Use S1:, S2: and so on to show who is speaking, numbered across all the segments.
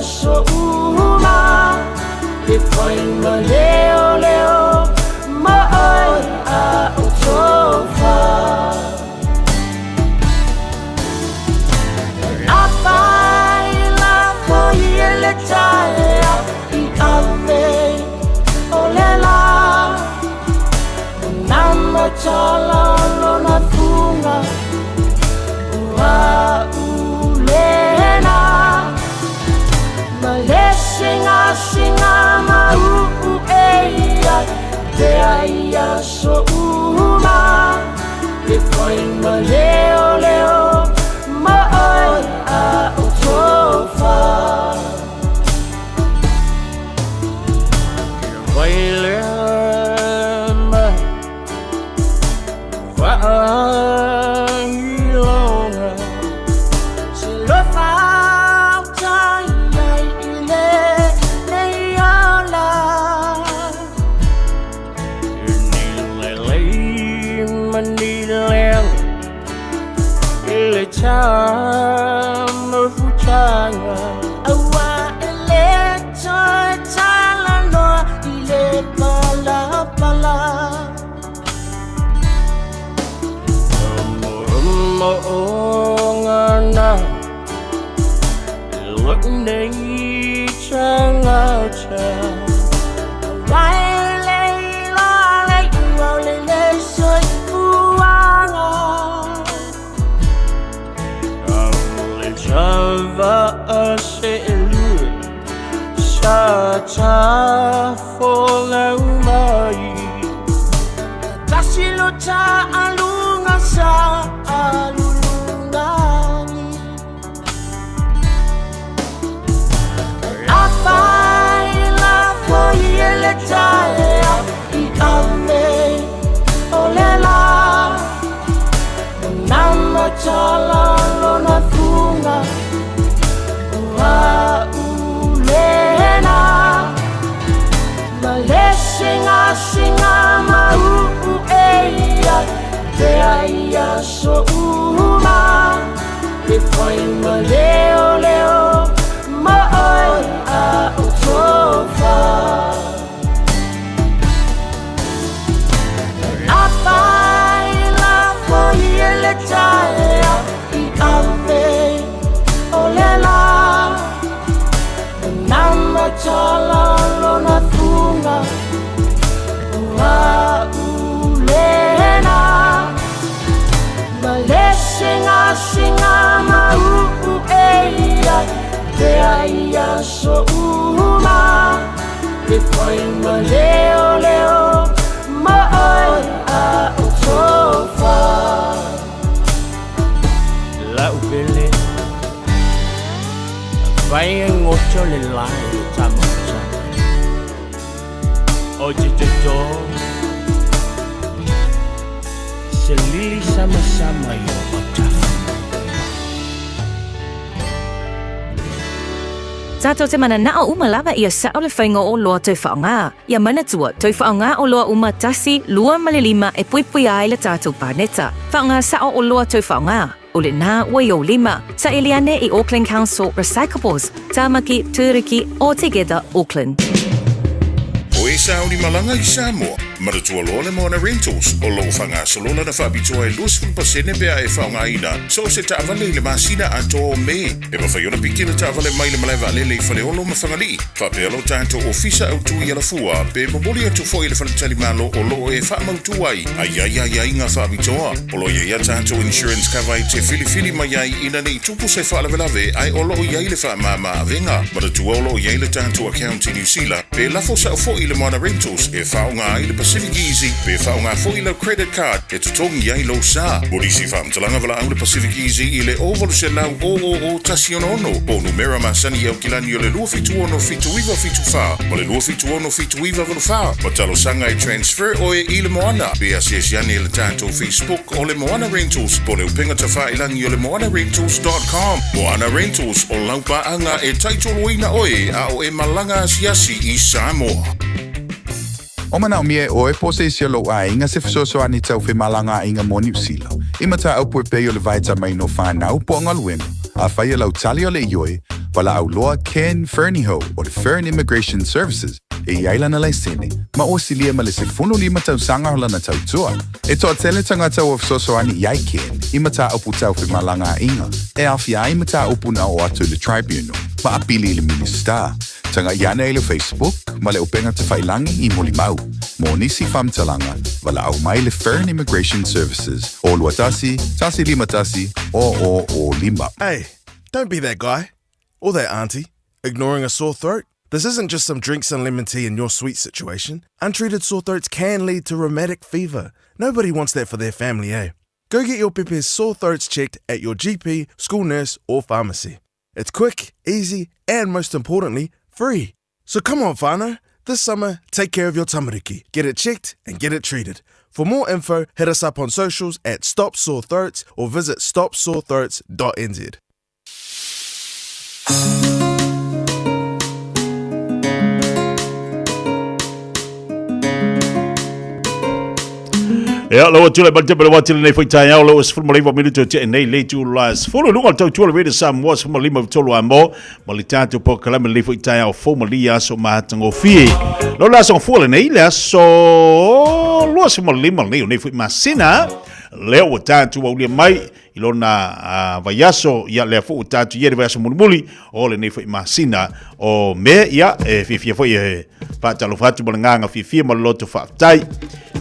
S1: so uma e foi ma leo leo ma oi a utofa a fai la foi le taia I ave olela nama chala lona funga wa ulena Maleshinga shinga ma eia te aia so uma e foi ma leo leo ma oi a utofa vai lema vai longa se lo fa Chama fuchanga awa ele choy chala no ile pala pala mo ngana look nei changa cha wai la le wole le soy fuanga Java aselu Shata fola umai Tasilo ta alunga sa alulungani Afai la foyele taia I ame olela Nama chala lona funga wa ulena Maleshinga shinga ma eia te aia so uma e foi ma leo leo ma oi a utofa Ele taia I ave olela Nama chala lona funga wa ulena Maleshinga shinga ma eia te aia so uma e foi ma leo leo ma oi a utofa Ubele vai ngocho le lai tamocha oje jojo selili sama sama yo otafa
S2: Zato te mana na o umalawa ia sa ole whainga o loa tau whaonga. Ia mana tua, tau whaonga o loa uma tasi, lua malilima e puipui ai le tātou pāneta. Whaonga sa o loa tau whaonga. O le nā wai o lima, sa Eliane I Auckland Council Recyclables, Tāmaki, Tūriki, All Together, Auckland.
S3: O e Saudi Malanga I Samoa, maratua loa le Moana Rentals, o loo whanga salola na whaabitoa e 20% bea e whaonga ina, so se taawale le masina a tō me. E mawhaiona piki le taawale mai le malaiwa alele I whale olo mawhangali. Whapelo tātou ofisa au tui ala fua, pe maboli atu fo I le whanatali malo o loo e whaamautu ai. Ai ngā whaabitoa. O lo ia tātou insurance cover I te whiliwhili mai ai ina nei tupu se whaalawelawe ai o loo iai le whaamama avenga. Maratua o loo iai le tātou account I New Zealand, pe lafo sa fo I le Moana Rentals e whaonga ai le Pacific Easy, pe whaonga fo I le credit card e tutongi ai lo sa. Morisi whaamtalanga wala au le Pacific Easy I le ovalo se lau o tasi ono. O numera masani au kilani o le lua fitu ono fitu iwa fitu wha. O le lua fitu ono fitu iwa valu wha. Matalo sanga I transfer o e I le Moana. Pe asiasiane le tātou Facebook o le Moana Rentals. Po le upenga ta wha ilangi o le moanarentals.com. Moana Rentals o laupa anga e taitolo ina oe a o e malanga asiasi I Samoa.
S4: O mana o mie o e pose isi lo a inga se fisoso ani tau whi malanga inga mo New Zealand. Ima ta au pui peo le vaita mai no whanau po ngaluengu. A whai lau tali o le ioi, Wala au loa Ken Ferniho o the Fern Immigration Services e yaila na laisene. Ma o silia ma le se funu lima tau sanga hola na tau tua. E toa tele tangata o fisosoani iai Ken i mata upu tau fi malanga inga. E awhia i mata upu na o atu le tribunal. Ma apili le minister. Tanga iana e le Facebook ma le upenga te whailangi i moli mau. Mo nisi whamtalanga wala au mai le Fern Immigration Services. O luatasi, tasi lima tasi, o lima.
S5: Hey, don't be that guy or that auntie ignoring a sore throat. This isn't just some drinks and lemon tea in your sweet situation. Untreated sore throats can lead to rheumatic fever. Nobody wants that for their family, eh? Go get your Pepe's sore throats checked at your GP, school nurse, or pharmacy. It's quick, easy, and most importantly, free. So come on, whānau. This summer, take care of your tamariki. Get it checked and get it treated. For more info, hit us up on socials at Stop Sore Throats or visit stopsorethroats.nz.
S6: Ya lo tu le balte pele wati nei foi tai au lo is fulmo liva minuto te nei le tu las fulu lunga tau tu le Samoa fulmo lima tolo amo malita tu po kala me le foi tai au fulmo lia so matango fi lo la so fulu nei le so lo fulmo lima nei foi masina leo tatu au le mai ilona vayaso ya le fu tatu ye vayaso mulmuli o le nei foi masina o me ya fifia foi pa talo fatu bolanga fifia mo loto fa tai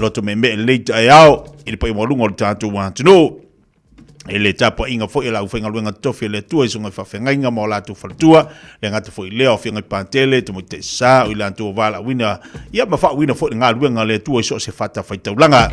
S6: loto me late ayao il poi mo lungo tanto want no ele tapo inga fo ela ufinga luenga tofi le tua isunga fa fenga mo la tu faltua le ngata fo leo finga pantele tu mo te sa o la tu vala wina ia ma fa wina fo nga luenga le tua so se fata fa taulanga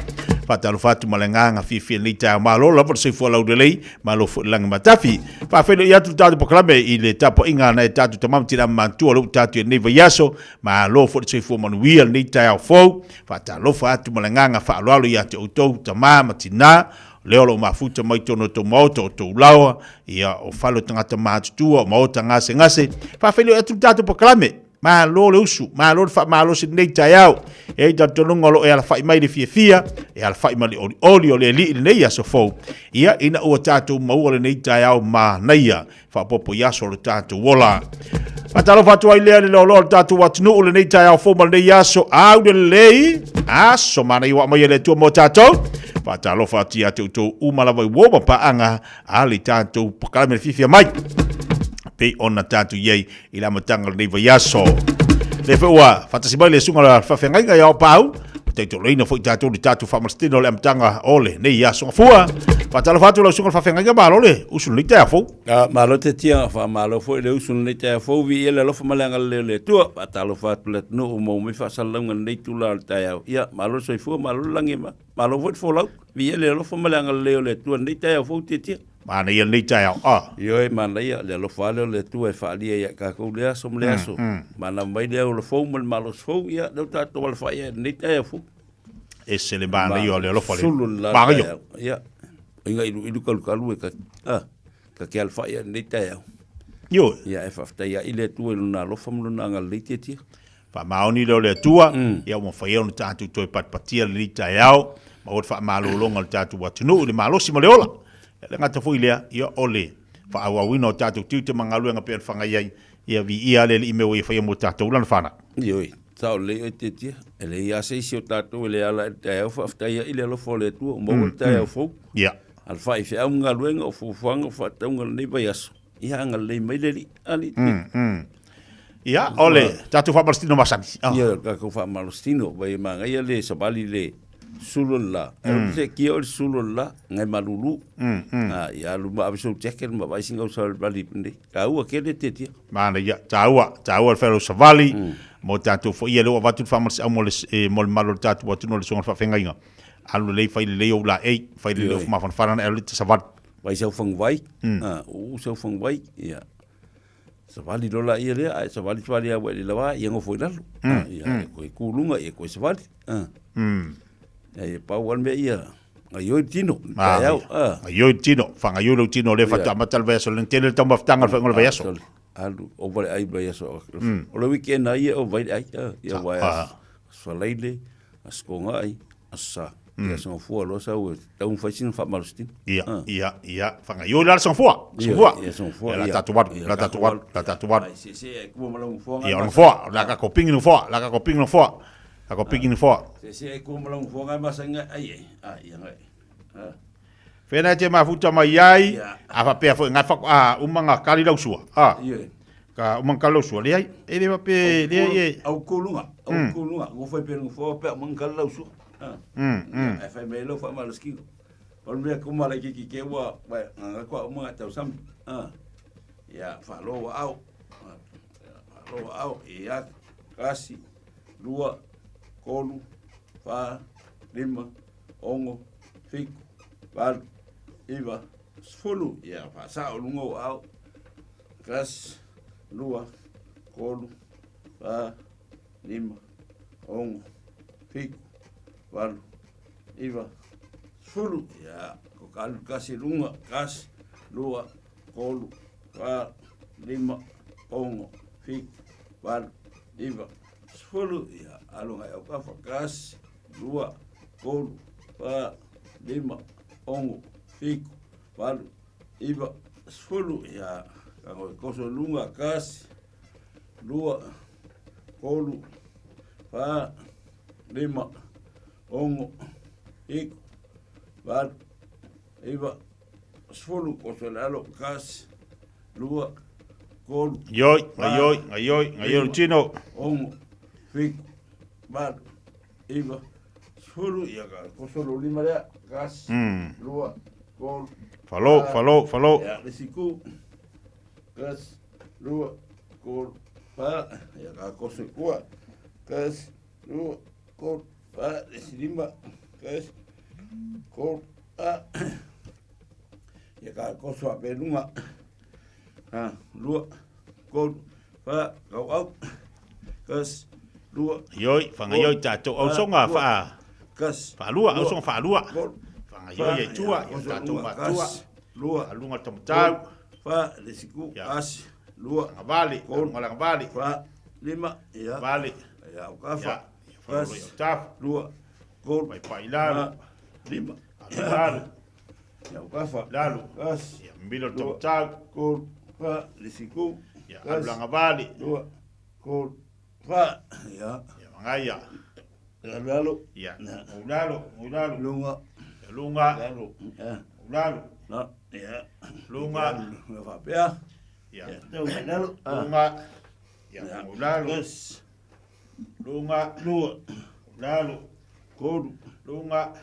S6: fata lo fatu malanga fifi le ta malo la por se fo la udele malo fo langa matafi fa fe ia tu tatu proclame ile tapo inga na tatu tamam tira mantu lo tatu ne vayaso ma lo fo se fo man wi le ta fo fata lo fatu malanga fa lo ia te auto tamama tina leo lo mafuta mai tono to moto to lawa ia o falo tangata matua mo tanga ngase fa felo atu tatu proclame ma lo le usu ma lo fa ma lo se nei taiao e da tonongo lo e ala fai mai le fiafia e ala fai mai oli le li nei aso fo ia ina o tatu mo le nei taiao ma naia fa popo ya so le tatu wola patalo fatu ai le lo tatu watnu le nei taiao fo ma nei aso au de lei aso mana iwa mai le tu mo tatu patalo fatu ya tu umala vai wo pa anga ali tatu proclame Fiafia Mai pe ona tatu ye ila matanga nei vayaso le fewa fatasibai le sunga la fafenga ya pau te to leina foi tatu di tatu famastino le amtanga ole nei ya sunga fua fatalo fatu la sunga fafenga ba ole usul ni ta fo
S7: malo te tia fa malo foi le usul ni ta fo vi ele lo famalanga le tua fatalo fatu le no mo mi fa salanga nei tu la ta ya malo soi fo malo langi malo foi fo lau vi ele lo famalanga le tua nei ta fo te tia
S6: mana ia nei tai
S7: yo e mana ia le lo fale le tu e falia ia ka ko le aso le aso mana mai le lo fo mal malo fo ia do ta to fa ia nei tai fo
S6: e se le bana io le lo fale
S7: ba io ia inga idu kalu e ka ke alfa ia nei tai
S6: yo
S7: ia e fa ia ile tu na lo fo mo na ngal le ti
S6: fa maoni le tua ia mo fa ia no tatu to pat patia le tai au ma o fa malo longa le tatu watu no le malo si mo le ola le ngata foi lea ia ole fa awa wino tatu tute mangalu nga pe fanga ia vi ia le i me o fa mo tatu lan fana
S7: yoi tau le te tia ele ia se si o tatu le ala te au fa ia ile lo fo le tu mo te au fo
S6: ia
S7: al fa fe au ngalu nga fo fanga fa tau ngal nei bayas ia ngal le mai le ali
S6: ia ole tatu fa marstino masani
S7: ia ka ko fa marstino vai manga ia le sabali le sulula se ki o sulula ngai malulu ya lu ma abiso checker ma vai singa usal bali pinde ka u ke de tete
S6: mana ya taua fellow savali mo tatu fo ia lo vatu famers amol mol malo tatu watu no le songa fa fengainga alu le fai le o la e fai le of ma van faran el savat
S7: vai se fang vai u se fang vai ya savali do la ia le savali savali a le lava ia ngo foi lalu ya ko kulunga e ko savali e pauan me ia ayo tino
S6: ayo tino fanga yo tino le fata matal veso le tele tamba ftanga fanga veso
S7: alu o vai ai veso o le weekend ai o vai ai ia vai so leile askonga ai asa Ia so fua lo sa o tau faisina fa malstin.
S6: Ia, whanga yo la song fua.
S7: Ia song fua.
S6: La tatuat.
S7: Se ku malang fua.
S6: Ia on fua, la ka koping no fua, la ka koping no fua. La koping no fua.
S7: Se ku malang fua ngai masanga ai. Ia ngai.
S6: Fena te mafuta mai ai, a fa pe fo nga umanga kali lau sua.
S7: Ia.
S6: Ka umanga kali lau sua le ai. E le pe le ai.
S7: Au kulunga, go foi pelo fo pe umanga lau sua. E fai me lo fa malaski. Por me ko mala ki wa nga ko umanga tau sam. Ya fa lo au. Lo au ia kasi lua kolu fa lima ongo fiku val iva sfulu ya fa sa lungo au kas lua kolu fa lima ongo fiku val iva sfulu ya ko kalu kasi lunga kas lua kolu fa lima ongo fiku val iva sfulu ya alunga au ka fa kas lua kolu fa lima ongo fiku val iva sfulu ya kango koso lunga kas lua kolu fa lima ongo fiku val iva sfulu koso lalo kas lua kolu
S6: Ayoi, chino.
S7: ongo fiku val iva sfulu ya koso lima ya kas lua kolu
S6: Falou.
S7: ya lesiku kas lua kolu pa ya ka koso kua kas lua kolu pa lesilima kas kolu pa ya ka koso apelunga lua kolu pa kau au kas lua
S6: Yoi, whanga yoi tātou au songa wha.
S7: kas
S6: Whalua, au songa whalua.
S7: kolu
S6: Whanga yoi e tua, i tātou matua.
S7: lua
S6: Alunga tamtau.
S7: fa lesiku
S6: Ya.
S7: kas lua
S6: Nga vali,
S7: Kolu.
S6: nga vali.
S7: fa lima ya
S6: Vali.
S7: ya ukafa
S6: Kas.
S7: kas
S6: Taf.
S7: lua kolu
S6: Mai pai lalu.
S7: lima
S6: Lalu.
S7: ya ukafa
S6: Lalu.
S7: kas
S6: Ya mbilo tamtau.
S7: kolu fa lesiku
S6: Ya
S7: kas
S6: alunga vali.
S7: lua kolu fa ya
S6: Ya mangaya.
S7: lalu
S6: Ya.
S7: Na.
S6: Ulalu.
S7: lunga
S6: Ya lunga.
S7: lalu ya
S6: Ulalu.
S7: na ya
S6: Lunga.
S7: ya fa pea
S6: Ya.
S7: ya tau lalu
S6: Lunga. Ya ulalu.
S7: kas
S6: Lunga.
S7: lua
S6: Ulalu.
S7: kolu
S6: Lunga.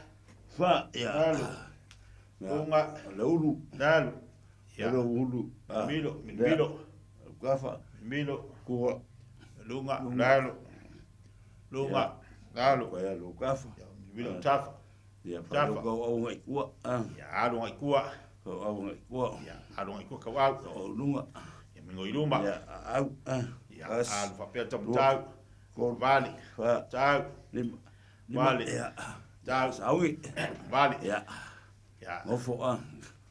S7: fa ya
S6: Lalu. Lunga.
S7: laulu
S6: Lalu. Ya.
S7: laulu
S6: Milo.
S7: ukafa
S6: Milo.
S7: kuwa
S6: Lunga. Lalu. Lunga. Lalu.
S7: kaya ukafa
S6: Milo tafa.
S7: ya
S6: Tafa.
S7: fa ko au ngai kuwa
S6: Ya alunga ikua.
S7: ko au ngai kuwa
S6: Ya alunga ikua kawau.
S7: ko lunga
S6: Ya mingo iluma.
S7: ya au
S6: Ya
S7: kas
S6: alu papel tamtau.
S7: Kol.
S6: Vali.
S7: fa
S6: Tau.
S7: lima
S6: Vale.
S7: ya
S6: Tau.
S7: sawi
S6: Vali.
S7: ya
S6: Ya.
S7: ngofo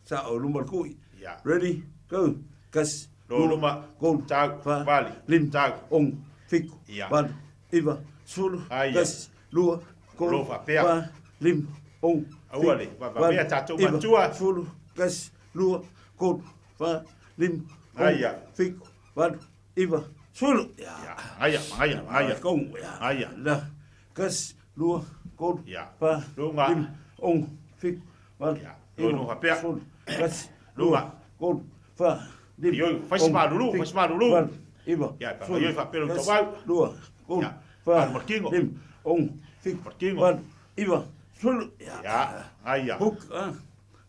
S7: sa o lumar kui
S6: Ya.
S7: ready go kas
S6: Luluma.
S7: kol
S6: Tau.
S7: fa
S6: Vali.
S7: lim
S6: Tau.
S7: ong fiku
S6: Ya.
S7: bal iva sul
S6: Ai, ya.
S7: kas lua kol
S6: Lo fa pea.
S7: fa lim ong
S6: Auale,
S7: fiku,
S6: va
S7: bal,
S6: pea tātou
S7: iva,
S6: matua.
S7: sul kas lua kol fa lim
S6: Ai, ya.
S7: fiku bal iva sul
S6: Ya. Aya.
S7: kong ya
S6: Ai, ya.
S7: la kas lua kol
S6: Ya.
S7: fa
S6: Lunga.
S7: lim ong fiku bal
S6: Ya. Lo fa pea.
S7: sul kas
S6: Lunga.
S7: lua kol fa lim
S6: Yo, faz
S7: ong,
S6: malulu,
S7: fiku,
S6: faz malulu.
S7: bal, iva
S6: Ya, pa,
S7: sul,
S6: yo fa pelo
S7: kas,
S6: tawau.
S7: lua kol
S6: Ya.
S7: fa
S6: Al markingo.
S7: lim ong fiku
S6: Markingo.
S7: bal iva sul
S6: Ya. Aya.
S7: huk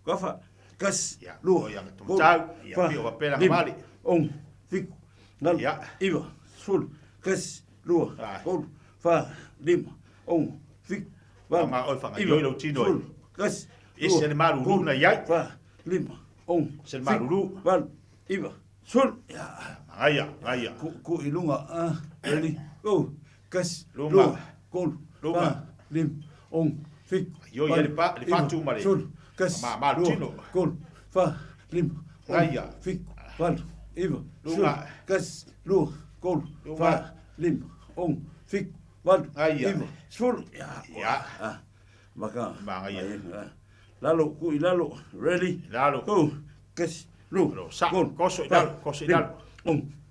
S7: kafa kas
S6: Ya.
S7: lua
S6: Oh, yang
S7: kol,
S6: tumtau. Ya,
S7: fa,
S6: pio papel
S7: lim,
S6: balik.
S7: ong fiku bal
S6: Ya.
S7: iva sul kas lua
S6: Ah.
S7: kol fa lim ong fiku bal
S6: Ama oi whanga
S7: iva,
S6: ioi lau tino.
S7: sul kas
S6: Ese
S7: lua,
S6: le maruru
S7: kol,
S6: na iai.
S7: fa lim ong
S6: Se le
S7: fiku,
S6: maruru.
S7: bal iva sul ya
S6: Aya.
S7: ku ilunga ready go kas
S6: Lunga.
S7: lua kol
S6: Lunga.
S7: fa lim ong fiku
S6: Yo,
S7: bal,
S6: ya le pa- le
S7: iva,
S6: fatu mare.
S7: sul kas
S6: Ma
S7: lua,
S6: tino.
S7: kol fa lim ong
S6: Aya.
S7: fiku bal iva sul
S6: Lunga.
S7: kas lua kol
S6: Lunga.
S7: fa lim ong fiku bal
S6: Aya.
S7: iva sul ya
S6: Ya.
S7: Maka.
S6: Manga ia.
S7: Lalo, kui lalo. Ready?
S6: Lalo.
S7: Go. Kes. Lu.
S6: Sa.
S7: Kon.
S6: Koso ilalo. Koso ilalo.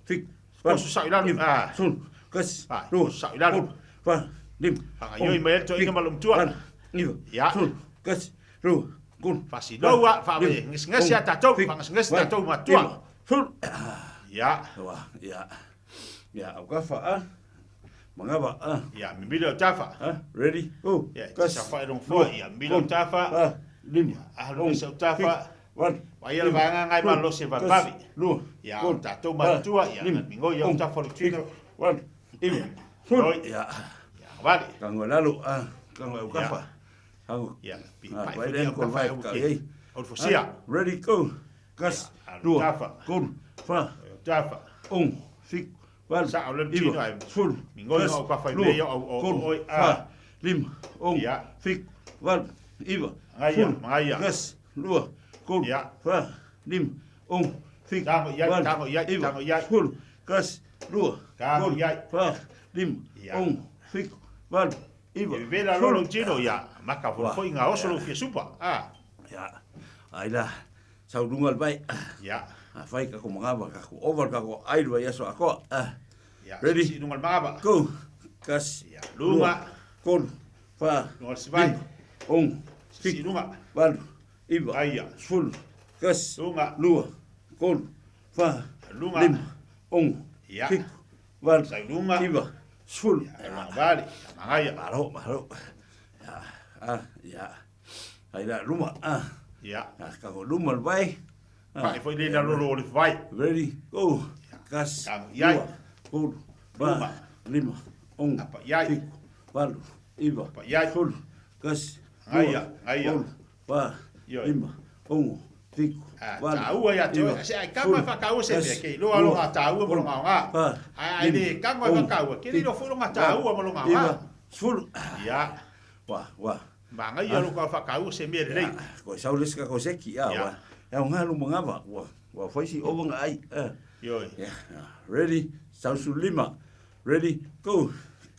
S7: Fik.
S6: Koso sa ilalo.
S7: Sun. Kes.
S6: Lu. Sa ilalo.
S7: Pa. Lim.
S6: Anga yoi mai to inga malum tua.
S7: Niva.
S6: Ya.
S7: Sun. Kes. Lu. Kun.
S6: Fasi loa. Fa me. Nges ya tatou. Nges tatou matua.
S7: Sun.
S6: Ya.
S7: Wah. Ya. Ya. Au kafa. Mangaba.
S6: Ya. Mimilo tafa.
S7: Ready? Go.
S6: Ya. Sa fa rong fo. Ya. Mimilo tafa.
S7: Lim.
S6: Ahlo sa tafa.
S7: Wan.
S6: Waiel vanga ngai malo se va pavi.
S7: Lu.
S6: Ya. Tatou matua. Ya. Mingo yo tafa lo tino.
S7: Wan. Im. Ya.
S6: Vale.
S7: Kango lalu kango au kafa. Kango.
S6: Ya.
S7: Vai den ko vai ka ei.
S6: Ol fosia.
S7: Ready go. Kas. Lu. Kun. Fa.
S6: Tafa.
S7: Fik. Wan.
S6: Sa au tino ai.
S7: Full.
S6: Mingo yo ka fa me yo o
S7: fa. Lim.
S6: Ya.
S7: Fik. Wan. Iva.
S6: Ngaya. Ngaya.
S7: Kas. Lu. Kun.
S6: Ya.
S7: Fa. Lim. Fik.
S6: Tango ya. Tango ya. Tango ya.
S7: Full. Kas. Lu.
S6: Tango ya.
S7: Fa. Lim. Fik. Wan. Iva.
S6: Vela lo tino ya. Maka foi nga oso lo fie supa.
S7: Ya. Aila. Saudungal bai.
S6: Ya.
S7: Fai ka ko mangaba ka ko over ka ko ai wa yaso ako.
S6: Ya.
S7: Ready?
S6: Si dungal mangaba.
S7: Go. Kas.
S6: Ya. Luma.
S7: Kon. Fa.
S6: Dungal sivai. Si dunga.
S7: Wan. Iva.
S6: Aya.
S7: Full. Kas.
S6: Lunga.
S7: Lua. Kon. Fa.
S6: Lunga.
S7: Lim.
S6: Ya.
S7: Fik. Wan.
S6: Sai lunga.
S7: Iva. Full.
S6: Vale. Ngaya.
S7: Maro. Ya. Ya. Aila luma.
S6: Ya.
S7: Ka ko luma bai.
S6: Pai foi le lo vai.
S7: Ready? Go. Kas.
S6: Yai.
S7: Kon.
S6: Luma.
S7: Lima.
S6: Apa yai.
S7: Fik. Wan. Iva.
S6: Apa yai.
S7: Full. Kas.
S6: Ngaya.
S7: Ba. Lima. Fik.
S6: Taua ya te se ai kama fa kau se me ke lo alo nga taua mo nga. Ai ni kama fa kau ke ni lo fu nga taua mo nga.
S7: Full.
S6: Ya.
S7: Wa.
S6: Manga ia lo ka fa kau se me le.
S7: Ko saulis ka ko seki ya. Ya nga lu mangaba. Wa foi si over nga ai.
S6: Yo.
S7: Ya. Ready? Sausu lima. Ready? Go.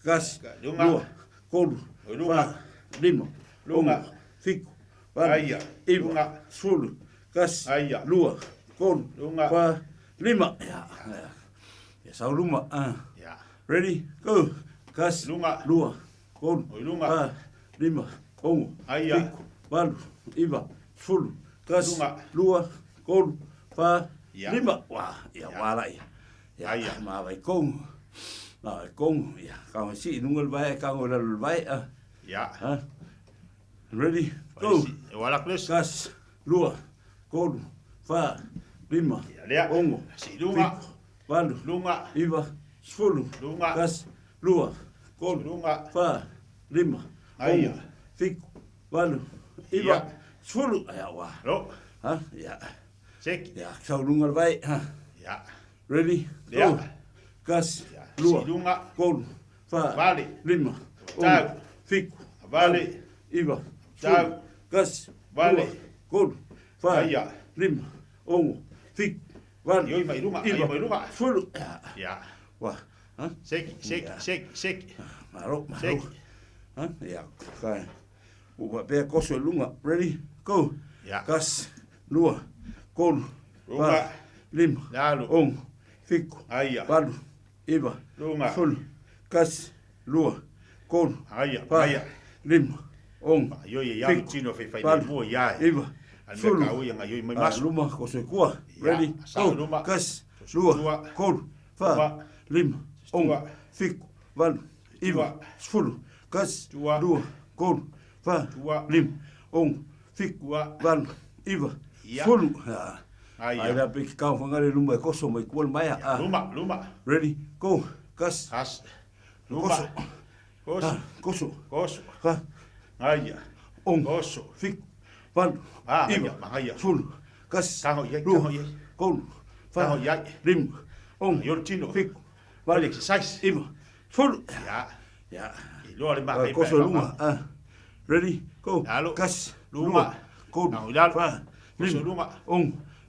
S7: Gas.
S6: Lunga.
S7: Kon.
S6: Lunga.
S7: Lima.
S6: Lunga.
S7: Fik.
S6: Aya.
S7: Lunga. Full. Gas.
S6: Aya.
S7: Lua. Kon.
S6: Lunga.
S7: Fa. Lima. Ya. Ya sau luma.
S6: Ya.
S7: Ready? Go. Gas.
S6: Lunga.
S7: Lua. Kon.
S6: Lunga.
S7: Fa. Lima.
S6: Aya.
S7: Fik. Walu. Iva. Full. Gas.
S6: Lunga.
S7: Lua. Kon. Fa.
S6: Ya.
S7: Lima. Wah. Ya walai. Ya.
S6: Aya.
S7: Ma vai kong. Ma vai kong. Ya. Kau si nunggal vai. Kau lalu vai.
S6: Ya.
S7: Ready? Go.
S6: Wala plus.
S7: Gas. Lua. Kon. Fa. Lima.
S6: Ya. Si lunga.
S7: Walu.
S6: Lunga.
S7: Iva. Full.
S6: Lunga.
S7: Gas. Lua. Kon.
S6: Lunga.
S7: Fa. Lima.
S6: Aya.
S7: Fik. Walu. Iva. Full. Ya. Wah.
S6: Lo.
S7: Ya.
S6: Sek.
S7: Ya. Kau nunggal vai.
S6: Ya.
S7: Ready?
S6: Ya.
S7: Go. Gas.
S6: Si
S7: Lua.
S6: lunga.
S7: Kon. Fa.
S6: Vale.
S7: Lima.
S6: Tau.
S7: Fik.
S6: Vale.
S7: Iva.
S6: Tau.
S7: Gas.
S6: Vale.
S7: Kon. Fa.
S6: Aya.
S7: Lima. Fik. Wan.
S6: Yo mai lunga. Yo mai lunga.
S7: Full.
S6: Ya.
S7: Wah.
S6: Sek.
S7: Maro.
S6: Sek.
S7: Ya. Kai. Uwa pe koso lunga. Ready? Go.
S6: Ya.
S7: Gas. Lua. Kon.
S6: Lunga.
S7: Lima.
S6: Lalu.
S7: Fik.
S6: Aya.
S7: Walu. Iva.
S6: Lunga.
S7: Full. Gas. Lua. Kon.
S6: Aya.
S7: Fa.
S6: Aya.
S7: Lima.
S6: Yo ya
S7: Fik.
S6: tino fe fai
S7: Walu.
S6: mo ya.
S7: Iva.
S6: Al
S7: Full.
S6: mercado yang ayo mai mas.
S7: Luma koso kua.
S6: Ya,
S7: Ready?
S6: sa
S7: Go.
S6: luma.
S7: Gas.
S6: Lua.
S7: Lua. Kon.
S6: Lua.
S7: Fa. Lima.
S6: Lua.
S7: Fik. Walu. Iva.
S6: Lua.
S7: Full. Gas.
S6: Lua.
S7: Lua. Kon. Fa.
S6: Lua.
S7: Lim. Fik.
S6: Lua.
S7: Walu. Iva.
S6: Ya.
S7: Full.
S6: Aya.
S7: Aira pe kau fangare luma koso mai kual mai.
S6: Luma.
S7: Ready? Go. Gas.
S6: Has. Luma.
S7: Koso.
S6: Koso.
S7: Ha.
S6: Aya. Koso.
S7: Fik. Walu.
S6: Aya. Aya.
S7: Full. Gas.
S6: Tango ye.
S7: Lua.
S6: Tango ye.
S7: Kon. Fa.
S6: Tango ye.
S7: Lim.
S6: Yo tino.
S7: Fik.
S6: Vale exercise.
S7: Iva. Full.
S6: Ya.
S7: Ya.
S6: Lo ale ma.
S7: Koso luma. Ready? Go.
S6: Lalo.
S7: Gas.
S6: Luma.
S7: Kon.
S6: Lalo.
S7: Fa.
S6: Koso
S7: Lim.
S6: luma.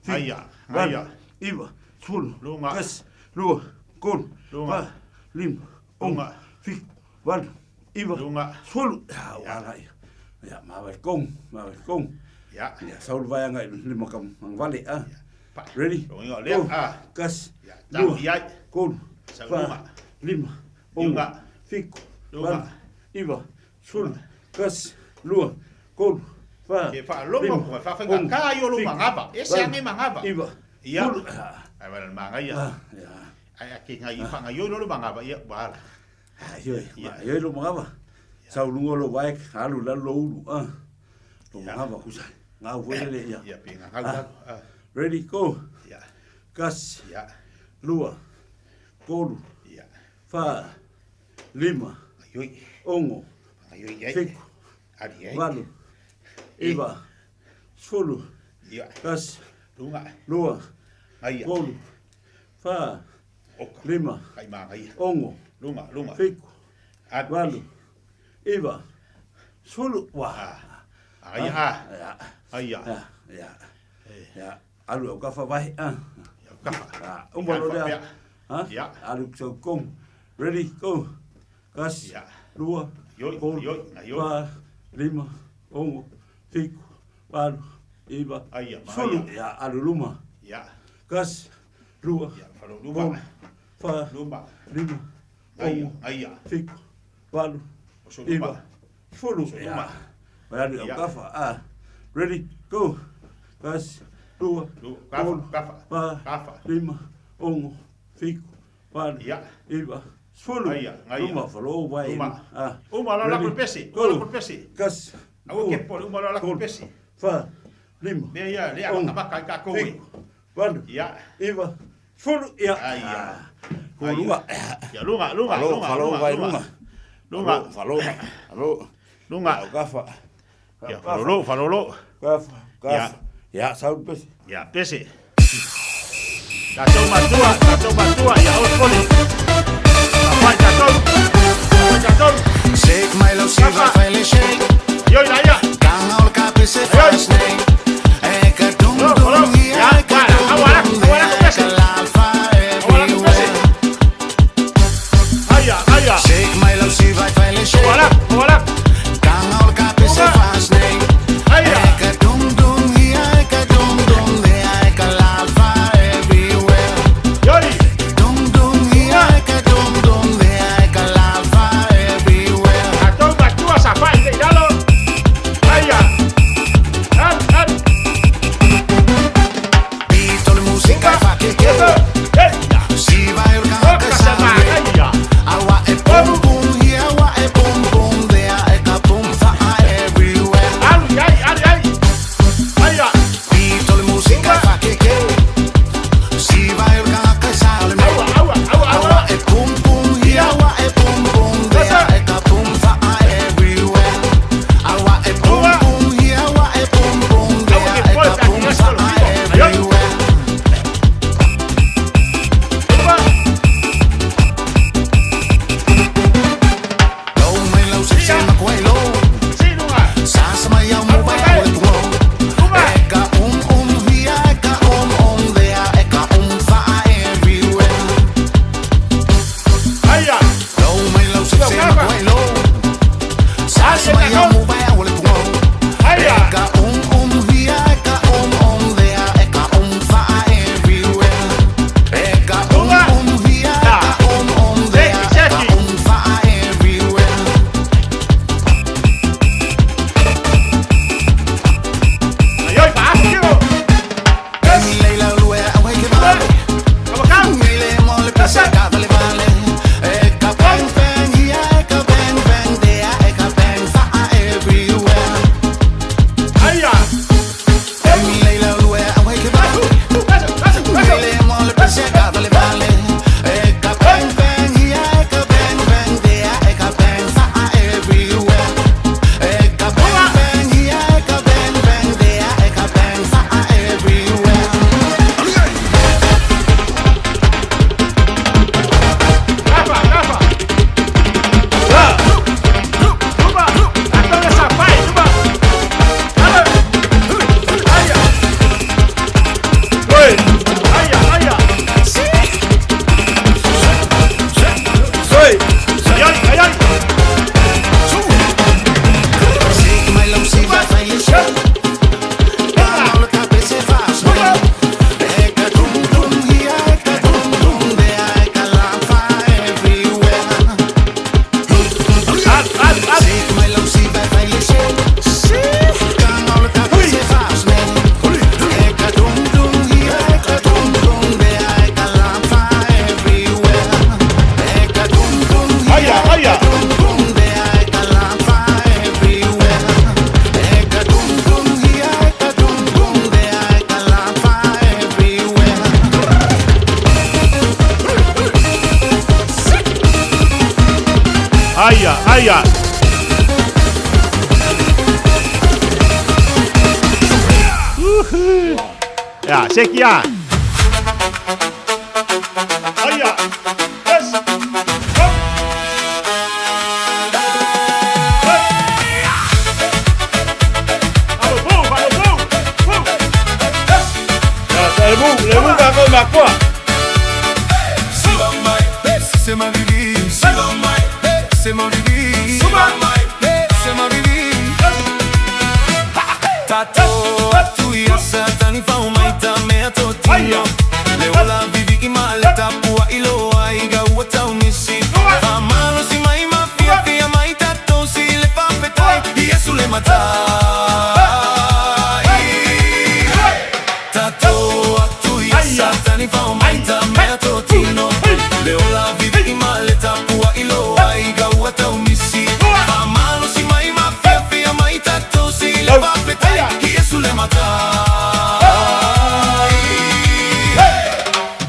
S7: Fik.
S6: Aya.
S7: Walu.
S6: Aya.
S7: Iva. Full.
S6: Luma.
S7: Gas. Lua. Kon.
S6: Luma.
S7: Fa. Lim.
S6: Luma.
S7: Fik. Walu. Iva.
S6: Luma.
S7: Full. Ya. Walai. Ya, mawekong.
S6: Ya.
S7: Ya, saul vai ngai lima kam ang vale ah. Ready?
S6: Rongo lea.
S7: Kas.
S6: Ya. Tau iai.
S7: Kol.
S6: Saulunga.
S7: Lima.
S6: Lunga.
S7: Fiku.
S6: Lunga.
S7: Iva. Sul. Kas. Lua. Kol. Fa.
S6: Ke fa longo ko fa fanga kayo lo mangaba. Ese angi mangaba.
S7: Iva.
S6: Iya. Ai wala manga ya.
S7: Ya.
S6: Ai aki ngai fa ngayo lo mangaba ya wala.
S7: Yo lo mangaba. Saulunga lo vai halu la lo ulu ah. Lo mangaba kusa. Ngau wele ya.
S6: Ya pinga ngau.
S7: Ready go.
S6: Ya.
S7: Kas.
S6: Ya.
S7: Lua. Kol.
S6: Ya.
S7: Fa. Lima.
S6: Ayoi.
S7: Ongo.
S6: Ayoi ai.
S7: Fiku.
S6: Ari ai.
S7: Valu. Iva. Sulu.
S6: Ya.
S7: Kas.
S6: Lunga.
S7: Lua.
S6: Ai.
S7: Kol. Fa.
S6: Oka.
S7: Lima.
S6: Kai manga ia.
S7: Ongo.
S6: Lunga.
S7: Fiku.
S6: Ad.
S7: Valu. Iva. Sulu. Wah.
S6: Ai
S7: Ya.
S6: Ai.
S7: Ya. Alu au kafa vai.
S6: Kafa.
S7: Umbalo dia.
S6: Ya.
S7: Alu so kom. Ready go. Kas.
S6: Ya.
S7: Lua.
S6: Yoi.
S7: Kol.
S6: Ayoi.
S7: Fa. Lima. Ongo. Fiku. Valu. Iva.
S6: Ai.
S7: Sulu. Ya. Alu luma.
S6: Ya.
S7: Kas. Lua.
S6: Ya. Falo
S7: Kol.
S6: luma.
S7: Fa.
S6: Luma.
S7: Lima. Ongo.
S6: Ai.
S7: Fiku. Valu. Iva. Sulu. Ya. Alu au kafa. Ready go. Kas. Lua.
S6: Kafa.
S7: Fa. Lima. Ongo. Fiku. Valu.
S6: Ya.
S7: Iva. Sulu.
S6: Ai.
S7: Luma falo vai.
S6: Luma. Uma la
S7: Ready?
S6: pesi.
S7: Go.
S6: Uma pesi.
S7: Kas.
S6: Au ke por uma la pesi.
S7: Fa. Lima.
S6: Me ya, le
S7: Ongo.
S6: aka ka ko.
S7: Fiku. Valu.
S6: Ya.
S7: Iva. Sulu. Ya.
S6: Ai.
S7: Lunga.
S6: Ya lunga.
S7: Falo vai lunga.
S6: Lunga.
S7: Falo.
S6: Lunga.
S7: Au kafa.
S6: Ya, falolo.
S7: Kafa. Ya, saul pes.
S6: Ya, pesi. Tato matua, ya oskoli. Apa tato.
S8: Shake my love, see my finally shake.
S6: Yo na ya.
S8: Kang all kapi se fast name. Eka dum dum
S6: Ya,
S8: eka
S6: para, awala ko pesi.
S8: eka lalfa everywhere.
S6: Aya.
S8: Shake my love, see my finally shake.
S6: Awala.
S8: Kang all kapi se fast name.
S6: Aya.
S8: Eka dum dum eka lalfa everywhere.
S6: Yoi.
S8: Dum dum eka lalfa everywhere.
S6: Tato matua sa fa, dalo. Aya. Aya. Ya, sekian. Aya. Yes. Kom. Lebu kako makwa.
S8: Samoa Mai, c'est ma vie. Samoa Mai, c'est ma vie. Samoa Mai, c'est ma vie. Tato, tu ia satani fa mai ta me totino. Le ola vivi i maleta pua ilo ai ga wata unisi. Amano si mai ma Fiafia Mai tato si le fa petai Yesu le matai. Tato, tu ia satani fa mai ta me totino. Le ola vivi i maleta pua ilo ai ga wata unisi. Amano si mai ma Fiafia Mai tato si le fa petai Yesu le matai.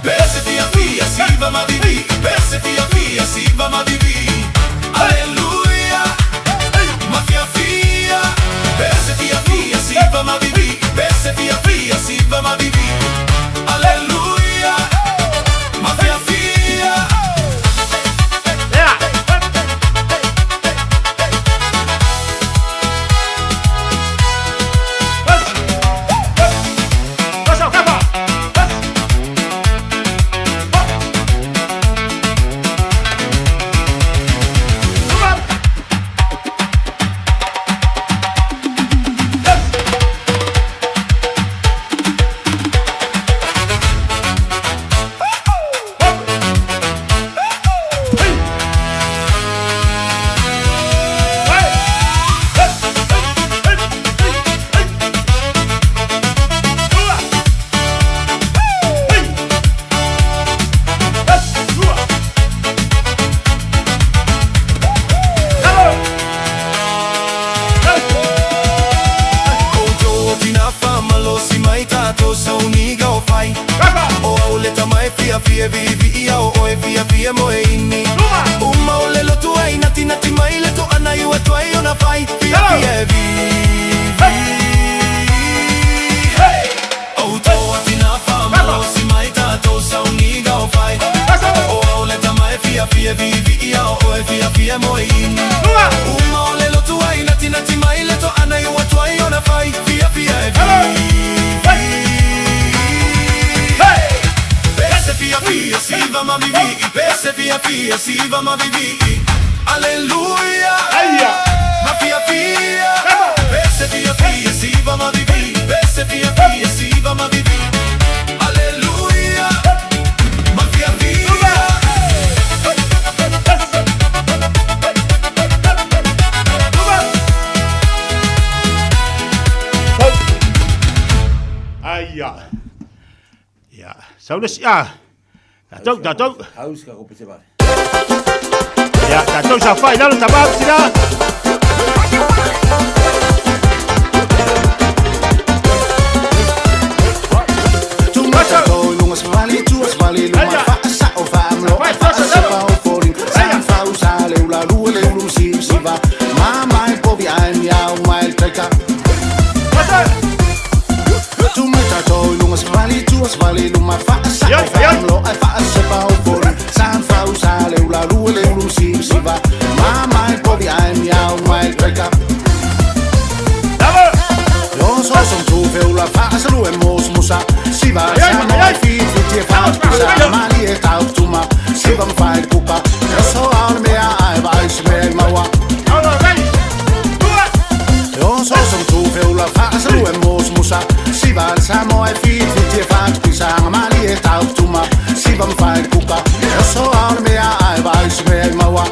S8: Perse Fiafia si va ma vivi. Perse Fiafia si va ma vivi. Alleluia. Ma Fiafia. Perse Fiafia si va ma vivi. Perse Fiafia si va ma vivi. Alleluia. Ma Fiafia. Fiafia vivi iao oe Fiafia moe ini. Uma ole lo tuai nati nati mai le to ana iwa tuai ona fai. Fiafia vivi. O toa tina fama lo si mai tato sa uniga o fai. O ole tamai Fiafia vivi iao oe Fiafia moe ini. Uma ole lo tuai nati nati mai le to ana iwa tuai ona fai. Fiafia vivi. Fiafia si va ma vivi, perse Fiafia si va ma vivi. Alleluia. Ma Fiafia. Perse Fiafia si va ma vivi. Perse Fiafia si va ma vivi. Alleluia. Ma Fiafia.
S6: Aya. Ya, saules ya. Datou.
S7: Haus ka ko pese ba.
S6: Ya, datou sa fai lalu tabak sila.
S8: Tumasa ko lungas vali tuas vali luma fa sa o famlo. Fa sa pa o forin. San fa usale ula lule ulum si va. Mama po vi ai miau mai treka. Tumasa ko lungas vali tuas vali luma fa sa o famlo. Fa sa pa o forin. San fa usale ula lule ulum si va. Mama po vi ai miau mai treka. Yo so son tu veula fa sa lu emos musa. Si va siamo ai figli ti fa pisa mali e tautuma. Si va fai pupa. Yo so al me ai vai smel mawa. Yo so son tu veula fa sa lu emos musa. Si va siamo ai figli ti fa pisa mali e tautuma. Si va fai pupa. Yo so al me ai vai smel mawa.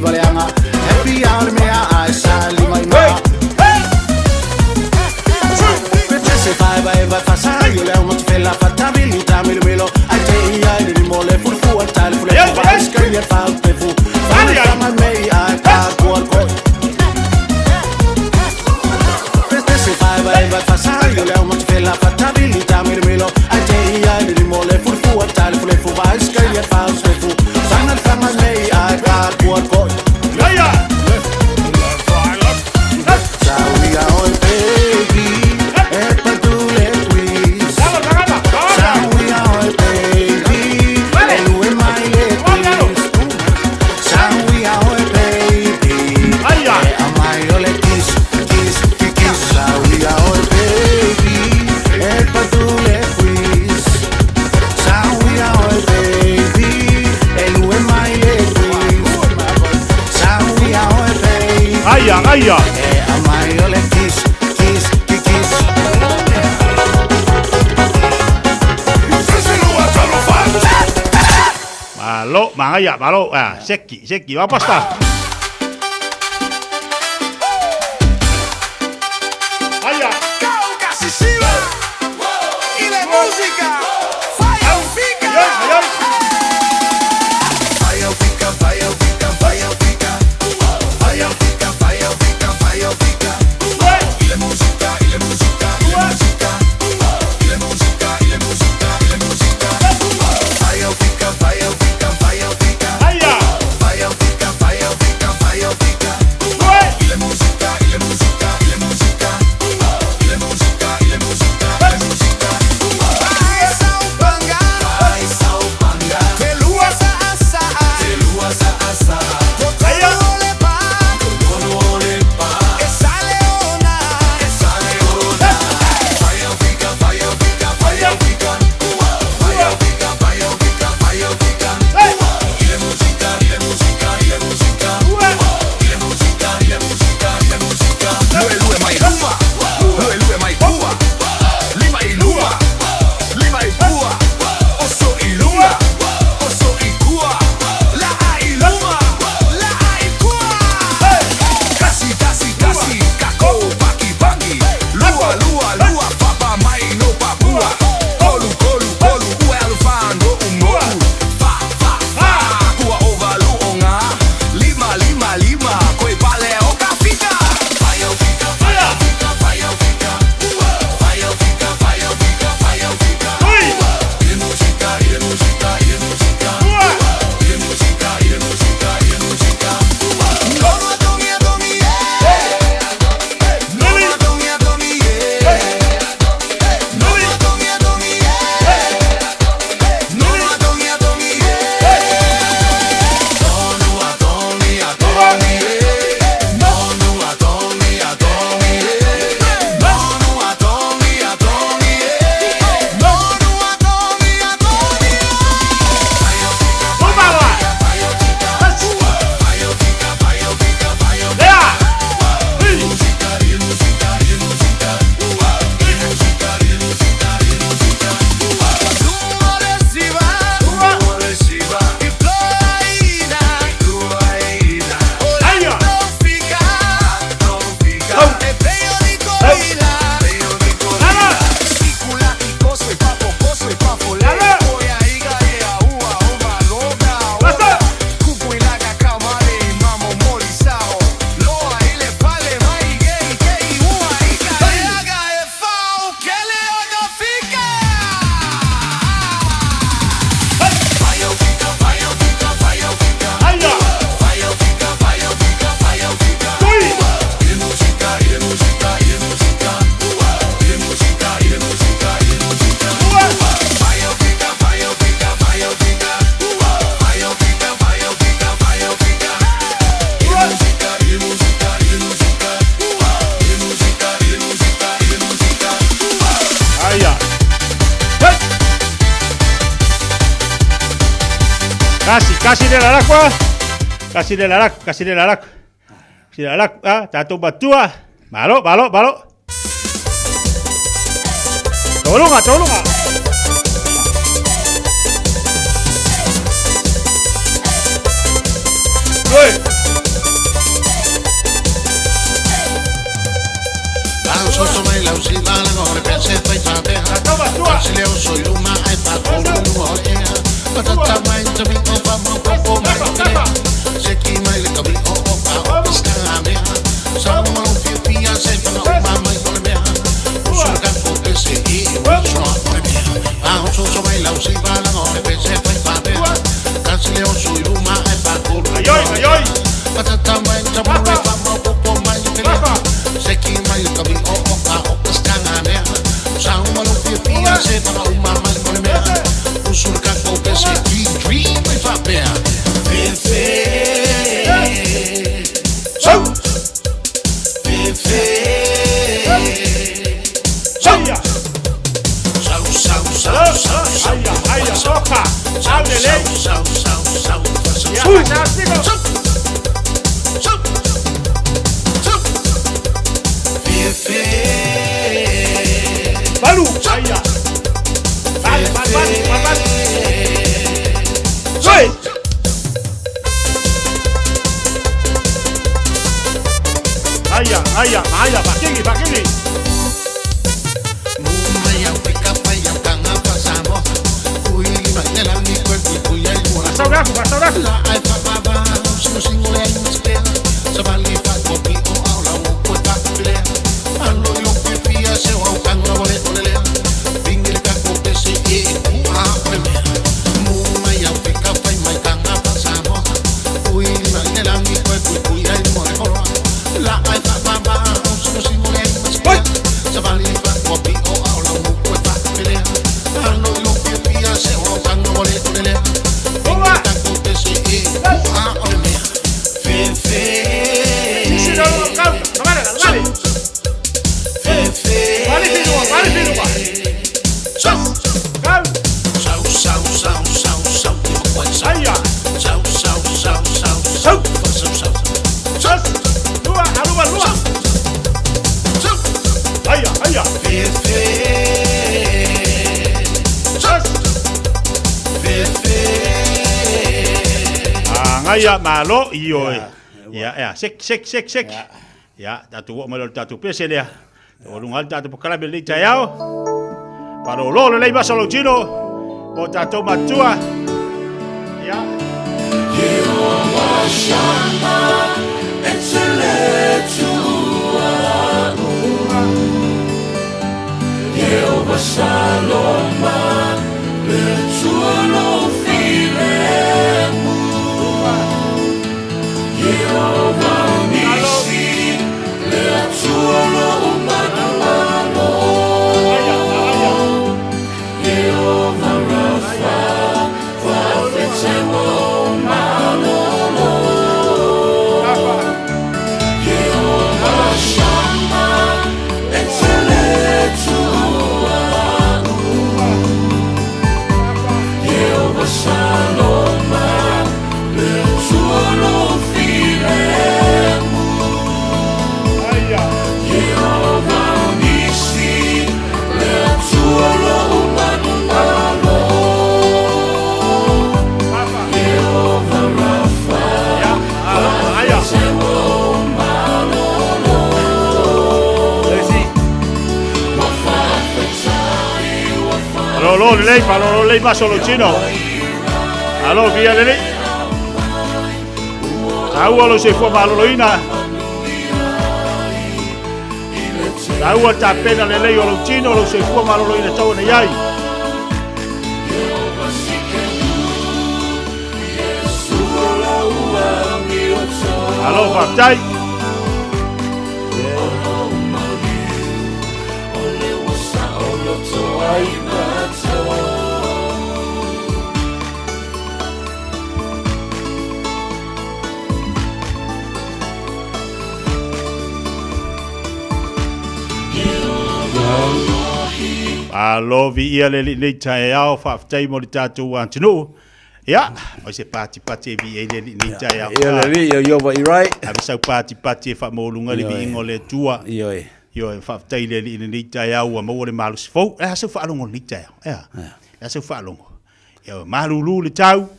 S9: valeanga. Happy hour mea ai sali mai ma. Se vai passare, io le ho molto bella fattabilità, mi melo, ai te ai di mole, fu al tale, fu le vasche, gli fa il pefu, ma me ai parco al coi. Se vai passare, io le ho molto bella fattabilità, mi melo, ai te ai di mole, fu al tale, fu le vasche, gli fa il pefu, ma me ai parco al coi. Ciao, we are all baby.
S6: Aia. Malo, secchi, va pasta. Aia.
S8: Casi si va. Y la música. Fire fica. Fire fica. Y la música.
S6: Casi de la agua. Casi de la agua. Tato batua. Malo. Tolonga. Good.
S9: Soso mai lau si la la ngore pense fai fa bea. Brasileiro soy luma ai pa kolu luma ea. Patata mai te mi o pa mo popo mai ea. Seki mai le kabi o pa o pista mea. Samoa o Fiafia se fa o ma mai kole mea. Usul ka po pese I uso kole mea. Soso mai lau si la la ngore pense fai fa bea. Brasileiro soy luma ai pa kolu luma ea. Patata mai te mi o pa mo popo mai ea. Seki mai le kabi o pa o pista mea. Samoa o Fiafia se fa o ma mai kole mea. Usul ka po pese I dream fai fa bea. Fefe. So. Fefe. So.
S6: Balu, saya. Bal. Soy. Ayah, Pak Kiri. Pasau. Ngaya malo iyo ya sek ya tatu malo tatu pese dia olungal tatu pokala beli tayao para lo le basa lo chino o tatu matua ya
S8: Jehovah Shammah Jehovah Saloma le tuo filemu Jehovah Nisi le tuo umano Jehovah Rapha fafetemo malolo Jehovah Shammah Jehovah Saloma le tuo filemu Jehovah Nisi le tuo umano Jehovah Rapha fafetemo malolo
S6: Lo lei basa lo chino alo via lei Tahu se fu maloloina. Tahu ta pena le lei o chino lo se fu maloloina tau na yai. Alo patai. Alo vi ia le tai au fa tai mo tatu an tinu. Ya, o se pati vi e le tai au.
S7: Ya le yo right.
S6: Abi sa pati fa mo lunga le vi ngole tua. Yo fa tai le tai au mo le malu fo. E sa fa longo le tai. Ya. Ya sa fa longo. Yo malu le tau.